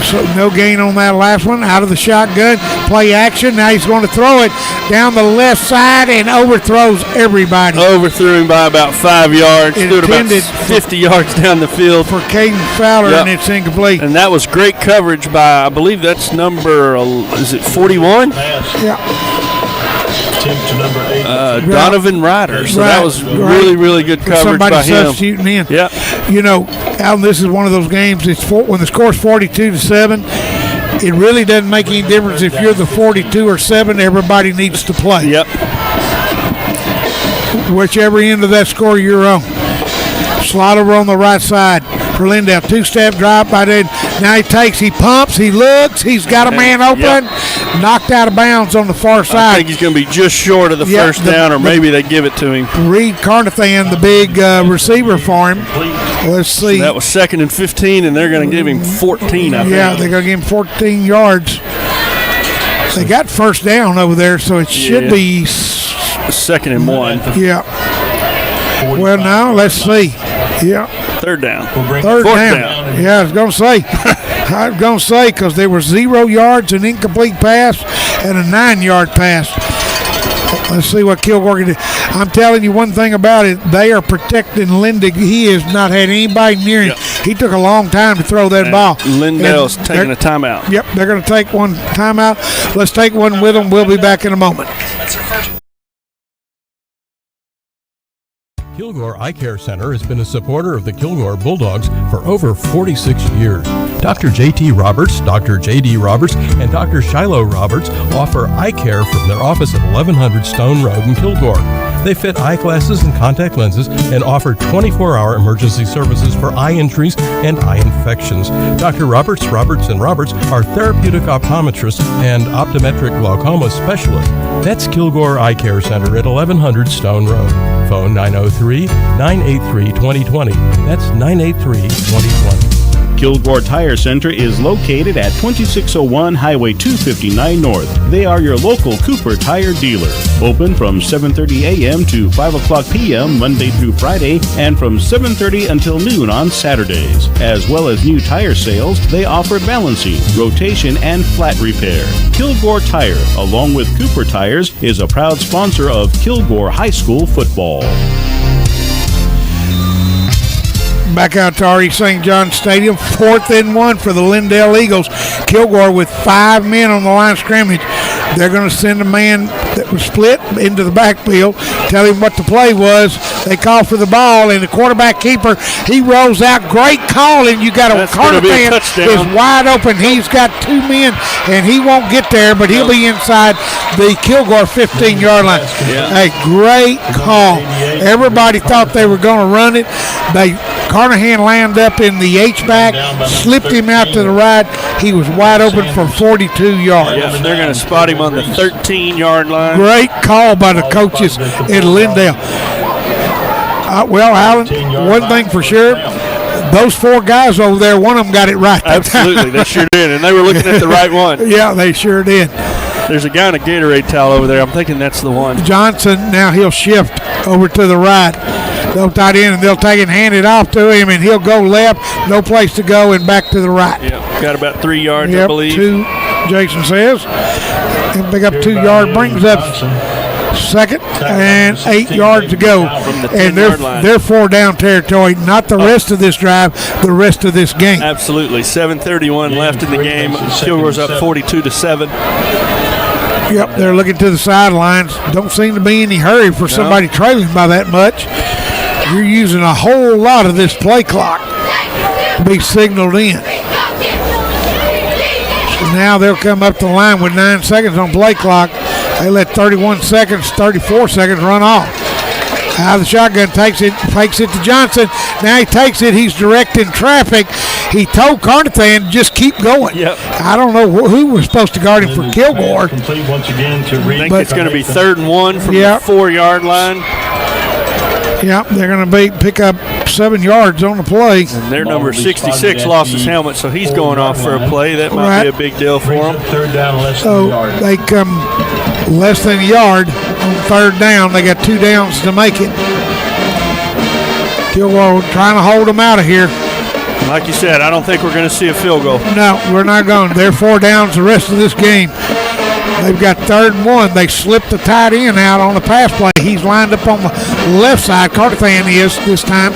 So no gain on that last one. Out of the shotgun, play action. Now he's going to throw it down the left side and overthrows everybody. Overthrew him by about 5 yards. Threw it about 50 yards down the field. For Caden Fowler, and it's incomplete. And that was great coverage by, I believe that's number, is it 41? Yeah. Donovan Ryder. So that was really, really good coverage by him. Substituting in. Yeah. You know, Alan, this is one of those games. When the score's 42-7, it really doesn't make any difference if you're the 42 or 7. Everybody needs to play. Yep. Whichever end of that score you're on. Slot over on the right side for Lindale. 2-step drop by then. Now he pumps, he looks, he's got a man open. Knocked out of bounds on the far side. I think he's going to be just short of the first down, or maybe they give it to him. Reed Carnathan, the big receiver for him. Let's see. So that was 2nd and 15, and they're going to give him 14, I think. Yeah, they're going to give him 14 yards. They got first down over there, so it should be 2nd and 1. Yeah. Well, now, let's see. Yeah. 3rd down. Fourth down. Yeah, I was going to say, because there were 0 yards, an incomplete pass, and a 9-yard pass. Let's see what Kilgore can do. I'm telling you one thing about it. They are protecting Lindy. He has not had anybody near him. Yep. He took a long time to throw that ball. Lindale's taking a timeout. Yep, they're going to take one timeout. Let's take one with them. We'll be back in a moment. Kilgore Eye Care Center has been a supporter of the Kilgore Bulldogs for over 46 years. Dr. J.T. Roberts, Dr. J.D. Roberts, and Dr. Shiloh Roberts offer eye care from their office at 1100 Stone Road in Kilgore. They fit eyeglasses and contact lenses and offer 24-hour emergency services for eye injuries and eye infections. Dr. Roberts, Roberts are therapeutic optometrists and optometric glaucoma specialists. That's Kilgore Eye Care Center at 1100 Stone Road. Phone 903-983-2020. That's 983-2020. Kilgore Tire Center is located at 2601 Highway 259 North. They are your local Cooper Tire dealer. Open from 7:30 a.m. to 5 o'clock p.m. Monday through Friday, and from 7:30 until noon on Saturdays. As well as new tire sales, they offer balancing, rotation, and flat repair. Kilgore Tire, along with Cooper Tires, is a proud sponsor of Kilgore High School football. Back out to R.E. St. John Stadium, 4th and 1 for the Lindale Eagles. Kilgore with 5 men on the line of scrimmage. They're going to send a man that was split into the backfield, tell him what the play was. They call for the ball, and the quarterback keeper, he rolls out. Great call, and you got a Carter fan is wide open. He's got 2 men, and he won't get there, but he'll be inside the Kilgore 15-yard line. A great call. Everybody thought they were going to run it. Carnahan landed up in the H-back, slipped him out to the right. He was wide open for 42 yards. Yeah, they're going to spot him on the 13-yard line. Great call by the coaches in Lindale. Well, Alan, one thing for sure, those 4 guys over there, one of them got it right. Absolutely, they sure did, and they were looking at the right one. Yeah, they sure did. There's a guy in a Gatorade towel over there. I'm thinking that's the one. Johnson, now he'll shift over to the right. They'll tight in, and they'll take it and hand it off to him, and he'll go left, no place to go, and back to the right. Yeah, got about 3 yards, I believe. 2, Jason says. He'll pick up 2 yards, brings up second, and 8 yards to go. And they're 4 down territory, not the rest of this drive, the rest of this game. Absolutely. 7:31 left in the game. Kilgore's up 42-7. Yep, they're looking to the sidelines. Don't seem to be any hurry for somebody trailing by that much. You're using a whole lot of this play clock to be signaled in. So now they'll come up the line with 9 seconds on play clock. They let 31 seconds, 34 seconds run off. Out of the shotgun, takes it to Johnson. Now he takes it. He's directing traffic. He told Carnathan, just keep going. Yep. I don't know who was supposed to guard him for Kilgore. Complete once again to I think it's going to be 3rd and 1 from the 4-yard line. Yep, they're going to pick up 7 yards on the play. And their number 66 lost his helmet, so he's going off for a play. That might be a big deal for him. Third down, less than a yard. They come less than a yard on 3rd down. They got 2 downs to make it. Kilgore trying to hold them out of here. Like you said, I don't think we're going to see a field goal. No, we're not going. They're 4 downs the rest of this game. They've got 3rd and 1. They slipped the tight end out on the pass play. He's lined up on the left side. Carnathan is this time.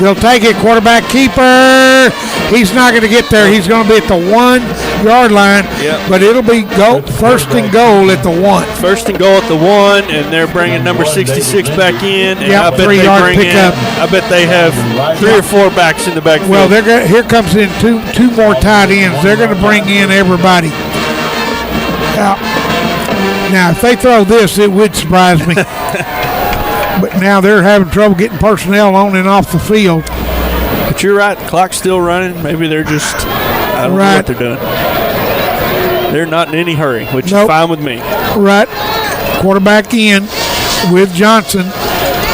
They'll take it. Quarterback keeper. He's not going to get there. He's going to be at the 1-yard line. Yep. But it'll be first and goal at the 1. First and goal at the 1, and they're bringing number 66 back in. And Yep, I bet 3-yard they bring pickup. I bet they have 3 or 4 backs in the backfield. Well, here comes in two more tight ends. They're going to bring in everybody. Now, if they throw this, it would surprise me. But now they're having trouble getting personnel on and off the field. But you're right. The clock's still running. Maybe they're just, I don't know what they're doing. They're not in any hurry, which is fine with me. Right. Quarterback in with Johnson.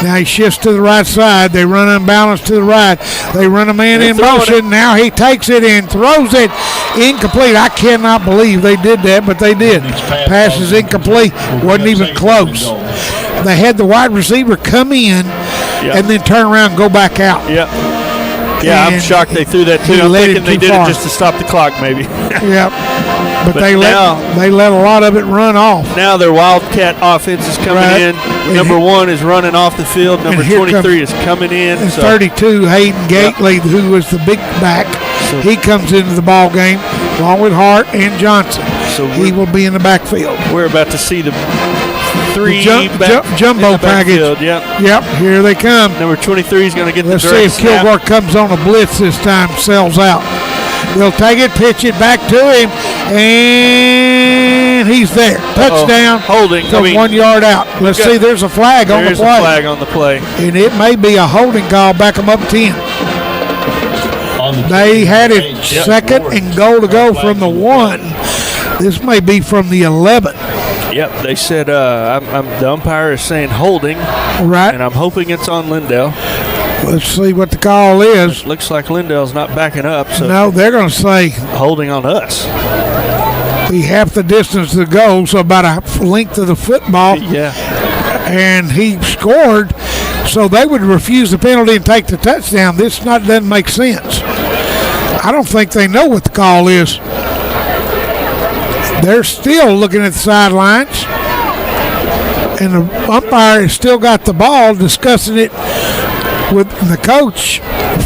Now he shifts to the right side. They run unbalanced to the right. They run a man in motion. Now he takes it and throws it incomplete. I cannot believe they did that, but they did. Pass is incomplete. Wasn't even close. They had the wide receiver come in and then turn around and go back out. Yep. Yeah, I'm shocked they threw that too. I'm thinking they did it just to stop the clock, maybe. Yep. But they let a lot of it run off. Now their Wildcat offense is coming in. Number 1 is running off the field. Number 23 is coming in. And 32, Hayden Gately, who was the big back, he comes into the ball game along with Hart and Johnson. So he will be in the backfield. We're about to see the 3 jumbo package. Yep, here they come. Number 23 is going to get Let's the direct see if Kilgore comes on a blitz this time, sells out. They'll take it, pitch it back to him, and he's there. Touchdown. Holding. 1 yard out. Let's see, there's a flag on the play. There's a flag on the play. And it may be a holding call, back them up 10. They had it 2nd and goal to go from the 1. This may be from the 11. Yep, they said the umpire is saying holding. Right. And I'm hoping it's on Lindale. Let's see what the call is. It looks like Lindale's not backing up. So no, they're going to say holding on us. Be half the distance to the goal, so about a length of the football. Yeah. And he scored, so they would refuse the penalty and take the touchdown. This doesn't make sense. I don't think they know what the call is. They're still looking at the sidelines, and the umpire has still got the ball, discussing it with the coach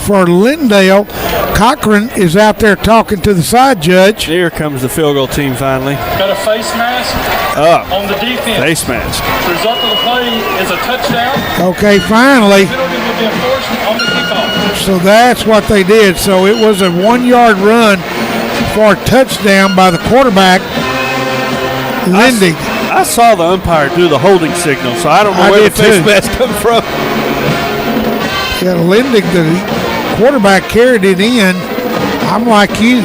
for Lindale. Cochran is out there talking to the side judge. Here comes the field goal team finally. Got a face mask on the defense. Face mask. The result of the play is a touchdown. Okay, finally. Penalty will be enforced on the kickoff. So that's what they did. So it was a 1 yard run for a touchdown by the quarterback, Lindy. I saw the umpire do the holding signal, so I don't know where the face mask come from. Yeah, Lindy, the quarterback, carried it in. I'm like you.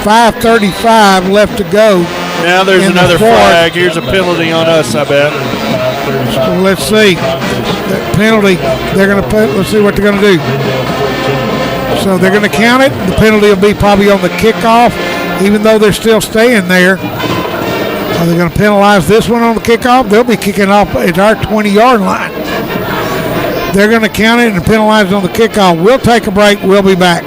5:35 left to go. Now there's another flag. Here's a penalty on us, I bet. So let's see. That penalty, they're going to put, let's see what they're going to do. So they're going to count it. The penalty will be probably on the kickoff, even though they're still staying there. Are they going to penalize this one on the kickoff? They'll be kicking off at our 20-yard line. They're going to count it and penalize it on the kickoff. We'll take a break. We'll be back.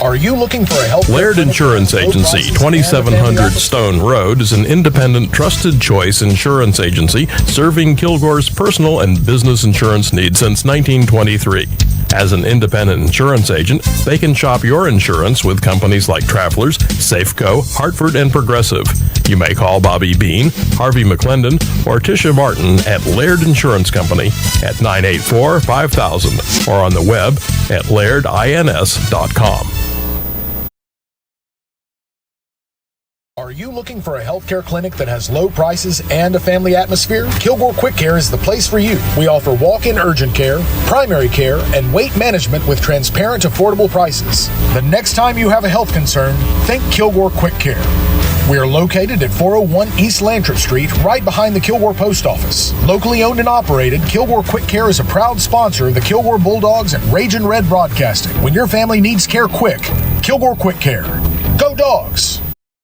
Are you looking for a help? Laird Insurance Agency, 2700 Stone Road, is an independent, trusted choice insurance agency serving Kilgore's personal and business insurance needs since 1923. As an independent insurance agent, they can shop your insurance with companies like Travelers, Safeco, Hartford, and Progressive. You may call Bobby Bean, Harvey McClendon, or Tisha Martin at Laird Insurance Company at 984-5000 or on the web at lairdins.com. Are you looking for a healthcare clinic that has low prices and a family atmosphere? Kilgore Quick Care is the place for you. We offer walk-in urgent care, primary care, and weight management with transparent, affordable prices. The next time you have a health concern, think Kilgore Quick Care. We are located at 401 East Lantrip Street, right behind the Kilgore Post Office. Locally owned and operated, Kilgore Quick Care is a proud sponsor of the Kilgore Bulldogs and Ragin' Red Broadcasting. When your family needs care quick, Kilgore Quick Care. Go Dogs!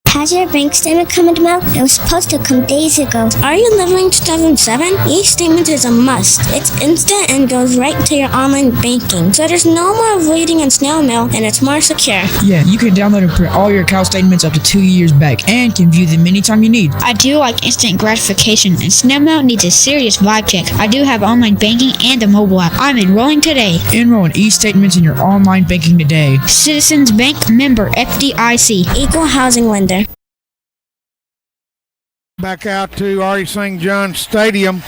Has your bank statement come in the mail? It was supposed to come days ago. Are you living in 2007? E-statement is a must. It's instant and goes right to your online banking. So there's no more waiting in snail mail, and it's more secure. Yeah, you can download and print all your account statements up to 2 years back and can view them anytime you need. I do like instant gratification, and snail mail needs a serious vibe check. I do have online banking and a mobile app. I'm enrolling today. Enroll in e-statements in your online banking today. Citizens Bank, member FDIC. Equal housing lender. Back out to R.E. St. John's Stadium.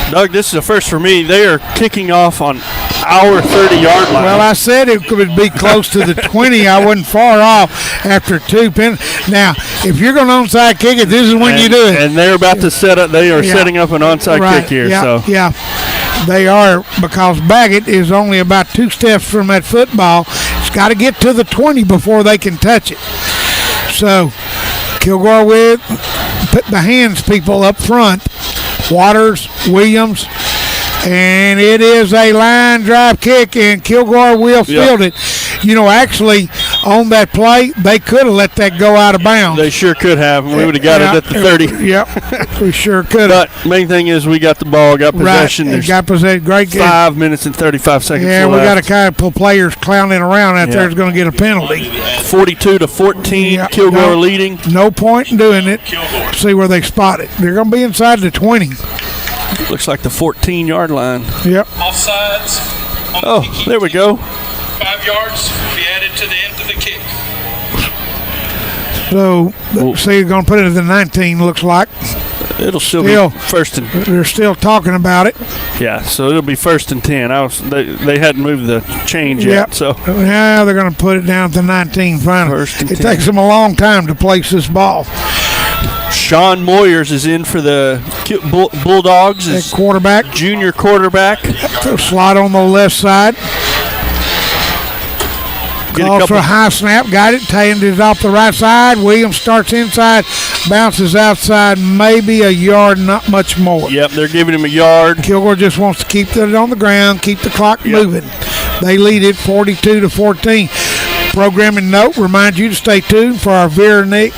Doug, this is a first for me. They are kicking off on our 30-yard line. Well, I said it could be close to the 20. I wasn't far off after 2 pins. Now, if you're going to onside kick it, this is when you do it. And they're about to set up. They are setting up an onside kick here. Yeah, they are, because Baggett is only about 2 steps from that football. It's got to get to the 20 before they can touch it. So, Kilgore with put the hands people up front. Waters, Williams, and it is a line drive kick, and Kilgore will field it. You know, actually, on that play, they could have let that go out of bounds. They sure could have, and we would have got it at the 30. Yep, we sure could have. But main thing is we got the ball, got possession. Right, got possession. Great game. 5 minutes and 35 seconds left. Yeah, we got a couple players clowning around out there is going to get a penalty. 42-14, Kilgore leading. No point in doing it. See where they spot it. They're going to be inside the 20. Looks like the 14-yard line. Yep. Offsides. Oh, there we go. 5 yards be added to the end of the kick. So, see, they're going to put it at the 19, looks like. It'll still be first and... They're still talking about it. Yeah, so it'll be 1st and 10. They hadn't moved the change yet, so... Yeah, they're going to put it down at the 19 finally. It takes them a long time to place this ball. Sean Moyers is in for the Bulldogs. That quarterback. Junior quarterback. Slot on the left side. Calls for a high snap. Got it. Tanned it off the right side. Williams starts inside. Bounces outside. Maybe a yard, not much more. Yep, they're giving him a yard. Kilgore just wants to keep it on the ground, keep the clock moving. They lead it 42-14. Programming note, remind you to stay tuned for our Geonix,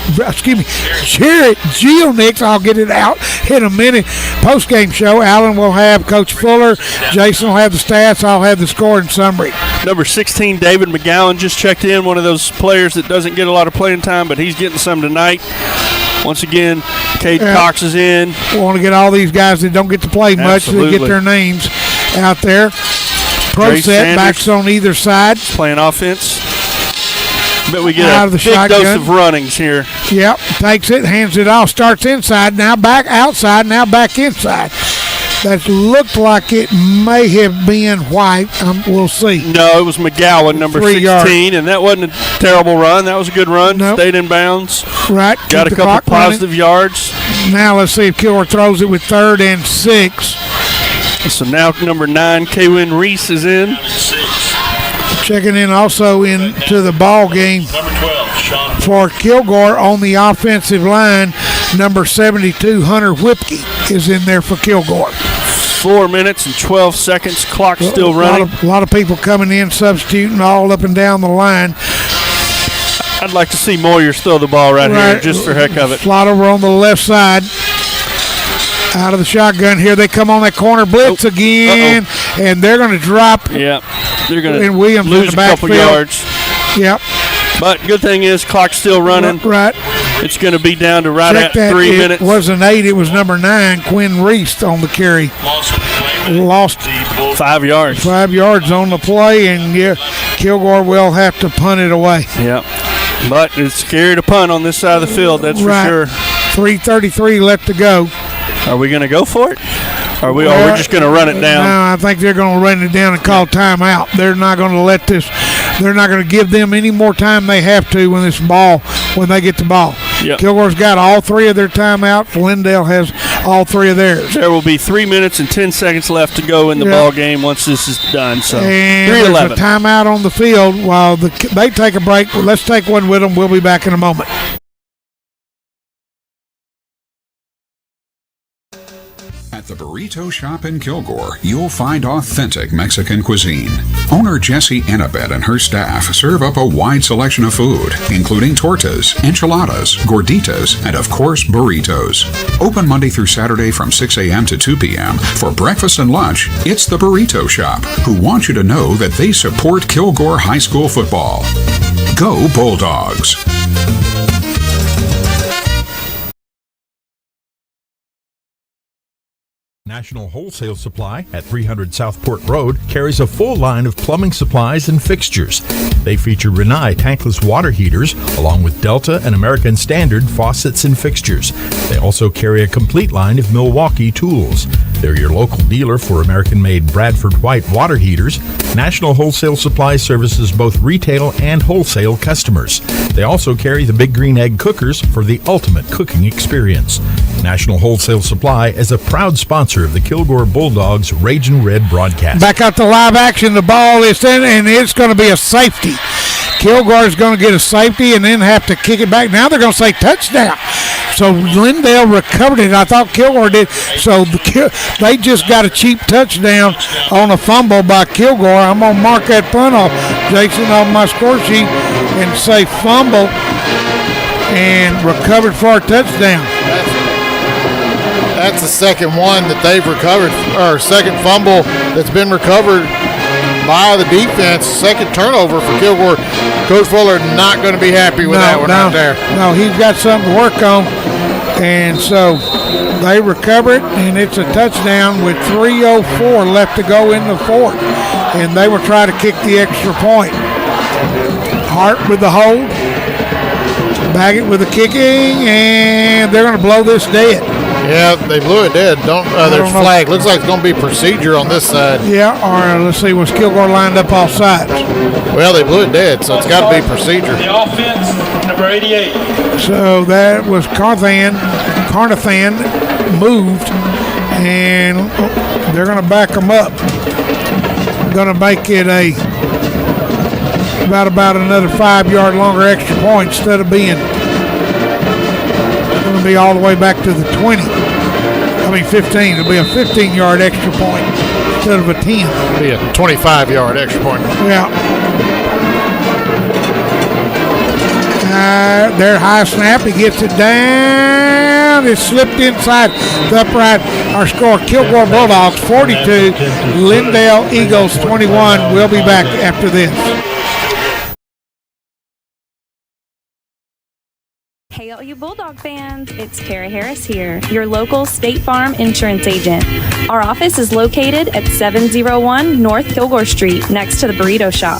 I'll get it out in a minute, post-game show. Alan will have Coach Fuller, Jason will have the stats, I'll have the score and summary. Number 16, David McGowan, just checked in, one of those players that doesn't get a lot of playing time, but he's getting some tonight. Once again, Cade Cox is in. We want to get all these guys that don't get to play much to get their names out there. Pro set backs on either side. Playing offense. But we get out of the big shotgun. dose of runnings here. Yep, takes it, hands it off, starts inside, now back outside, now back inside. That looked like it may have been White. We'll see. No, it was McGowan, number 16, and that wasn't a terrible run. That was a good run. Nope. Stayed in bounds. Right. Got a couple positive yards. Now let's see if Kilgore throws it with 3rd and 6. So now number 9, Kaywin Reese is in. Checking in also into the ball game for Kilgore on the offensive line, number 72, Hunter Whipke, is in there for Kilgore. 4 minutes and 12 seconds. Clock still running. A lot of people coming in, substituting all up and down the line. I'd like to see Moyers throw the ball right here just for heck of it. Slot over on the left side. Out of the shotgun here. They come on that corner blitz again, and they're going to drop. Yeah, they're going to lose a couple yards. Yep. But good thing is clock's still running. Right. It's going to be down to at 3 minutes. It wasn't 8. It was number 9, Quinn Reese, on the carry. lost 5 yards. 5 yards on the play, and Kilgore will have to punt it away. Yep. But it's scary to punt on this side of the field, that's for sure. 3:33 left to go. Are we going to go for it? Or we're just going to run it down? No, I think they're going to run it down and call timeout. They're not going to let this. They're not going to give them any more time they have to when they get the ball. Yep. Kilgore's got all 3 of their timeouts. Lindale has all 3 of theirs. There will be 3 minutes and 10 seconds left to go in the ball game once this is done. So and there's a timeout on the field while they take a break. Let's take one with them. We'll be back in a moment. At the Burrito Shop in Kilgore, you'll find authentic Mexican cuisine. Owner Jessie Annabeth and her staff serve up a wide selection of food, including tortas, enchiladas, gorditas, and of course burritos. Open Monday through Saturday from 6 a.m. to 2 p.m. For breakfast and lunch, it's the Burrito Shop, who want you to know that they support Kilgore High School football. Go Bulldogs! National Wholesale Supply at 300 Southport Road carries a full line of plumbing supplies and fixtures. They feature Rinnai tankless water heaters along with Delta and American Standard faucets and fixtures. They also carry a complete line of Milwaukee tools. They're your local dealer for American-made Bradford White water heaters. National Wholesale Supply services both retail and wholesale customers. They also carry the Big Green Egg cookers for the ultimate cooking experience. National Wholesale Supply is a proud sponsor of the Kilgore Bulldogs Ragin' Red broadcast. Back out to live action. The ball is in, and it's going to be a safety. Kilgore is going to get a safety and then have to kick it back. Now they're going to say touchdown. So Lindale recovered it. I thought Kilgore did. So they just got a cheap touchdown on a fumble by Kilgore. I'm going to mark that punt off, Jason, on my score sheet and say fumble and recovered for a touchdown. That's the second one that they've recovered, or second fumble that's been recovered by the defense. Second turnover for Kilgore. Coach Fuller not going to be happy with that one out there. No, he's got something to work on. And so they recover it, and it's a touchdown with 3:04 left to go in the fourth. And they will try to kick the extra point. Hart with the hold. Baggett with the kicking, and they're going to blow this dead. Yeah, they blew it dead. There's flag. Looks like it's going to be procedure on this side. Yeah, or let's see, was Kilgore lined up off sides? Well, they blew it dead, so it's got to be procedure. The offense, number 88. So that was Carnathan moved, and they're going to back them up. Going to make it about another 5 yard longer extra point instead of being. Going to be all the way back to the 20. 15. It'll be a 15-yard extra point instead of a 10. It'll be a 25-yard extra point. Yeah. Their high snap. He gets it down. It slipped inside the upright. Our score, Kilgore Bulldogs 42, Lindale Eagles 21. We'll be back after this. Hey, all you Bulldog fans, it's Tara Harris here, your local State Farm insurance agent. Our office is located at 701 North Kilgore Street, next to the Burrito Shop.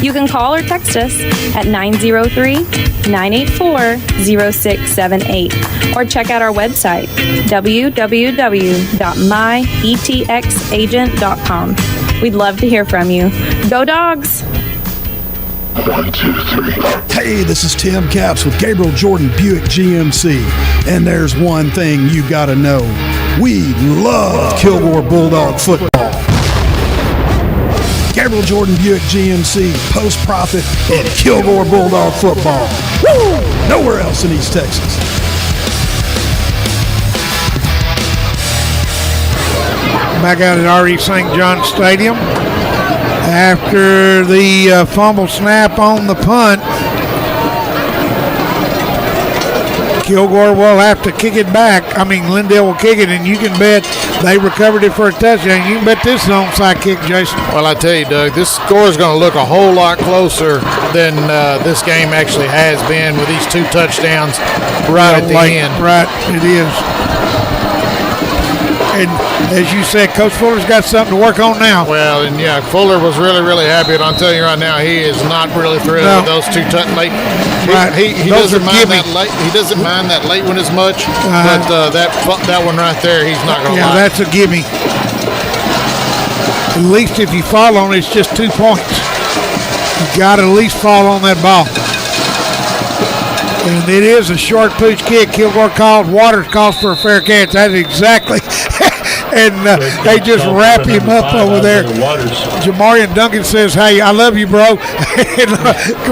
You can call or text us at 903-984-0678 or check out our website, www.myetxagent.com. We'd love to hear from you. Go Dogs! 1, 2, 3. Hey, this is Tim Capps with Gabriel Jordan Buick GMC. And there's one thing you gotta know. We love Kilgore Bulldog football. Gabriel Jordan Buick GMC, post-profit, and Kilgore Bulldog football. Woo! Nowhere else in East Texas. Back out at R.E. St. John Stadium. After the fumble snap on the punt, Kilgore will have to kick it back. Lindale will kick it, and you can bet they recovered it for a touchdown. You can bet this is an onside kick, Jason. Well, I tell you, Doug, this score is going to look a whole lot closer than this game actually has been with these two touchdowns right at the end. Right, it is. And as you said, Coach Fuller's got something to work on now. Well, and yeah, Fuller was really, really happy. And I'm telling you right now, he is not really thrilled with those two late. Right. He doesn't mind that late. He doesn't mind that late one as much, but that one right there, he's not going to. Yeah, that's a gimme. At least if you fall on it, it's just 2 points. You got to at least fall on that ball. And it is a short pooch kick. Kilgore called. Waters calls for a fair catch. That's exactly. And they just wrap him up over there. Jamarian Duncan says, "Hey, I love you, bro." And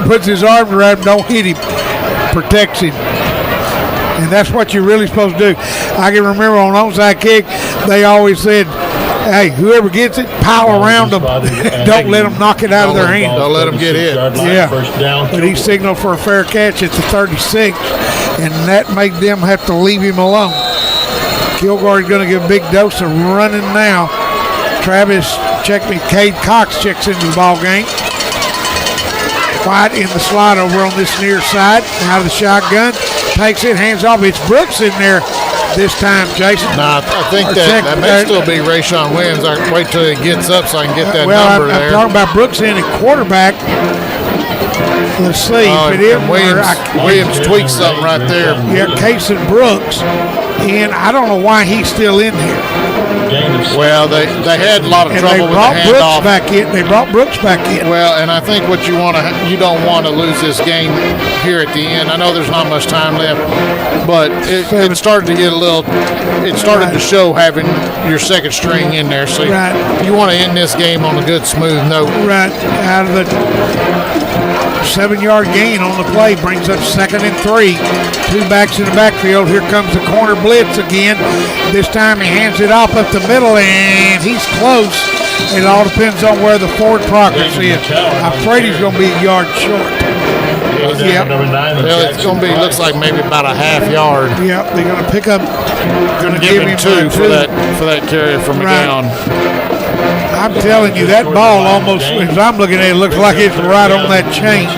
puts his arms around him. Don't hit him. Protects him. And that's what you're really supposed to do. I can remember on onside kick, they always said, hey, whoever gets it, pile around them. Don't let them knock it out of their hand. Don't let them get hit. Yeah. But he signaled for a fair catch at the 36, and that made them have to leave him alone. Kilgore is going to get a big dose of running now. Travis Cade Cox checks into the ball game. White in the slot over on this near side. Out of the shotgun. Takes it, hands off. It's Brooks in there this time, Jason. No, I think that may still be Rayshawn Williams. I'll wait till he gets up so I can get that number there. I'm talking about Brooks in at quarterback. Let's see if it is. Williams tweaks something right there. Yeah, Case and Brooks. And I don't know why he's still in here. Well, they had a lot of trouble with the handoff. They brought Brooks back in. Well, and I think what you don't want to lose this game here at the end. I know there's not much time left, but it started to get it started to show having your second string in there. So you want to end this game on a good, smooth note. Right. Out of the 7-yard gain on the play brings up 2nd and 3. 2 backs in the backfield. Here comes the corner blitz again. This time he hands it off up the middle, and he's close. It all depends on where the forward progress is. I'm afraid he's going to be a yard short. Yep. Well, it's going to be, looks like maybe about a half yard. Yep, they're going to pick up. Going to give him 2 for that carry from McGowan. I'm telling you, that ball almost, as I'm looking at it, looks like it's right on that chain.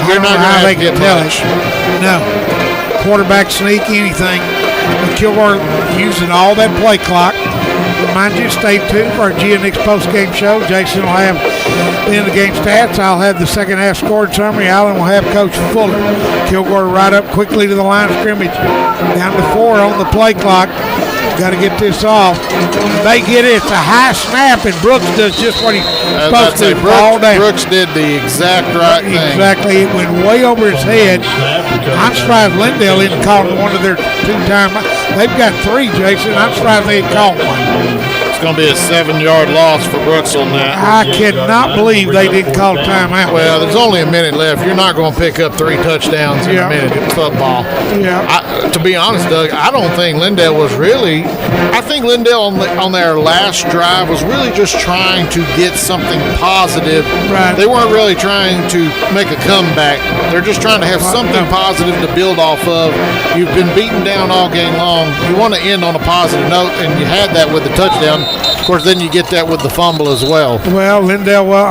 You're not going to have to get much. No. Quarterback sneak, anything. Kilgore using all that play clock. Remind you, stay tuned for our GNX post-game show. Jason will have the end of the game stats. I'll have the second half scored summary. Allen will have Coach Fuller. Kilgore right up quickly to the line of scrimmage. Down to 4 on the play clock. Got to get this off. They get it. It's a high snap, and Brooks does just what he's supposed to. Brooks did the exact right thing. Exactly. It went way over his head. I'm surprised Lindale didn't call one of their 2-time. They've got 3, Jason. I'm surprised they didn't call one. It's going to be a 7-yard loss for Brooks on that. I cannot believe they didn't call timeout. Well, there's only a minute left. You're not going to pick up 3 touchdowns in a minute in football. Yeah. To be honest, Doug, I don't think Lindale was really. I think Lindale on their last drive was really just trying to get something positive. Right. They weren't really trying to make a comeback. They're just trying to have something positive to build off of. You've been beaten down all game long. You want to end on a positive note, and you had that with the touchdown. Of course, then you get that with the fumble as well. Well,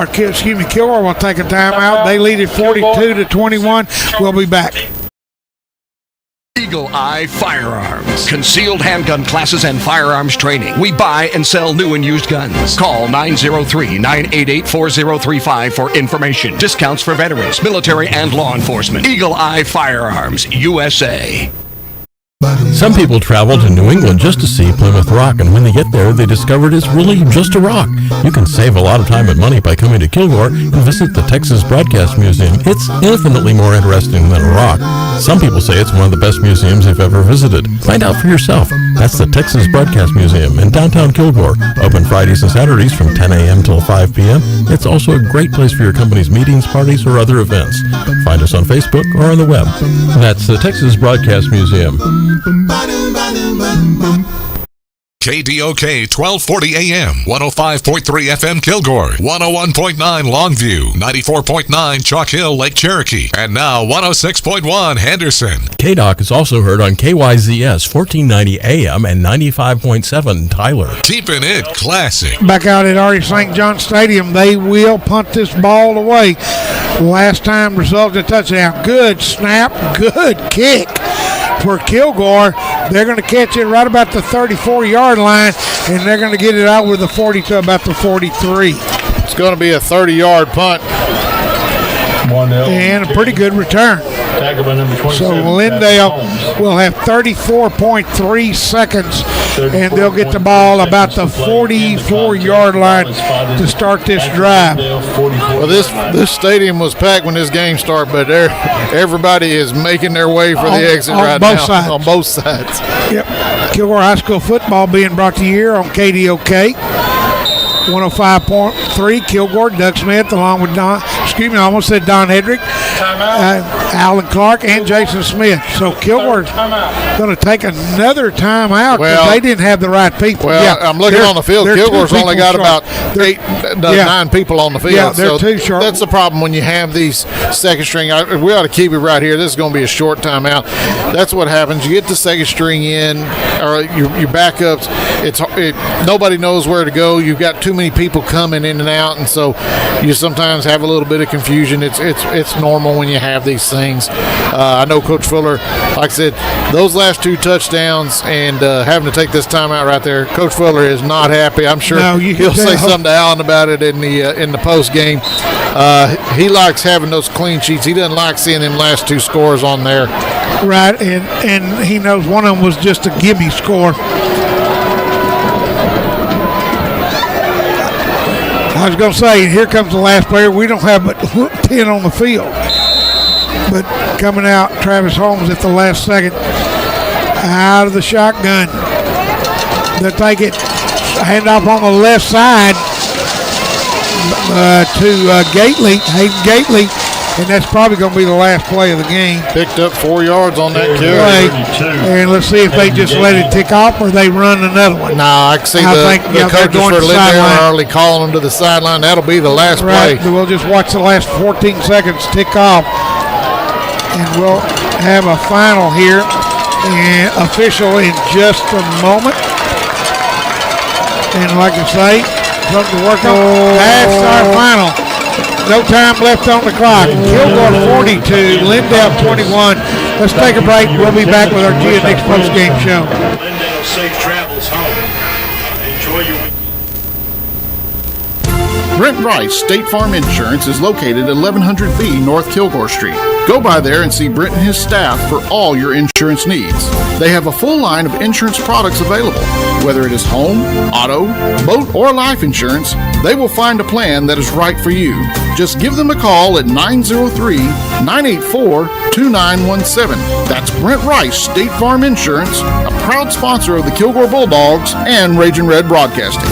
Kilgore will take a timeout. They lead it 42-21. We'll be back. Eagle Eye Firearms. Concealed handgun classes and firearms training. We buy and sell new and used guns. Call 903-988-4035 for information. Discounts for veterans, military, and law enforcement. Eagle Eye Firearms, USA. Some people travel to New England just to see Plymouth Rock, and when they get there, they discover it's really just a rock. You can save a lot of time and money by coming to Kilgore and visit the Texas Broadcast Museum. It's infinitely more interesting than a rock. Some people say it's one of the best museums they've ever visited. Find out for yourself. That's the Texas Broadcast Museum in downtown Kilgore. Open Fridays and Saturdays from 10 a.m. till 5 p.m. It's also a great place for your company's meetings, parties, or other events. Find us on Facebook or on the web. That's the Texas Broadcast Museum. KDOK 1240 AM, 105.3 FM Kilgore, 101.9 Longview, 94.9 Chalk Hill, Lake Cherokee, and now 106.1 Henderson. KDOK is also heard on KYZS 1490 AM and 95.7 Tyler. Keeping it classic. Back out at R.E. St. John Stadium, they will punt this ball away. Last time resulted in a touchdown. Good snap, good kick for Kilgore. They're going to catch it right about the 34-yard line, and they're going to get it over the 40 to about the 43. It's going to be a 30-yard punt. And a pretty good return. So Lindale will have 34.3 seconds, and they'll get the ball about the 44-yard line to start this drive. Well, this stadium was packed when this game started, but everybody is making their way for the exit right now. Sides. On both sides. Yep. Kilgore High School football being brought to you here on KDOK. 105.3 Kilgore, Doug Smith, along with Don Hedrick, Alan Clark, and Jason Smith. So Kilgore's going to take another timeout because they didn't have the right people. Well, I'm looking on the field. Kilgore's only got about 9 people on the field. Yeah, they're too short. That's the problem when you have these second string. We ought to keep it right here. This is going to be a short timeout. That's what happens. You get the second string in, or your backups. Nobody knows where to go. You've got too many people coming in and out, and so you sometimes have a little bit of confusion. It's normal when you have these things. I know Coach Fuller, like I said, those last 2 touchdowns and having to take this timeout right there, Coach Fuller is not happy. I'm sure he'll say something to Alan about it in the post game. He likes having those clean sheets. He doesn't like seeing them last 2 scores on there. Right, and he knows one of them was just a gimme score. I was going to say, here comes the last player. We don't have but 10 on the field. But coming out, Travis Holmes at the last second, out of the shotgun. They'll take it, handoff on the left side to Gately, Hayden Gately, and that's probably going to be the last play of the game. Picked up 4 yards on that carry. And let's see if they just let it tick off or they run another one. No, I can see the coaches for Lindale are already calling them to the sideline. That'll be the last play. We'll just watch the last 14 seconds tick off. And we'll have a final here and official in just a moment. And like I say, something to work on. That's our final. No time left on the clock. Kilgore 42, Lindale 21. Let's take a break. We'll be back with our GNX post-game show. Lindale safe travels home. Enjoy your week. Brent Rice State Farm Insurance is located at 1100B North Kilgore Street. Go by there and see Brent and his staff for all your insurance needs. They have a full line of insurance products available. Whether it is home, auto, boat, or life insurance, they will find a plan that is right for you. Just give them a call at 903-984-2917. That's Brent Rice State Farm Insurance, a proud sponsor of the Kilgore Bulldogs and Raging Red Broadcasting.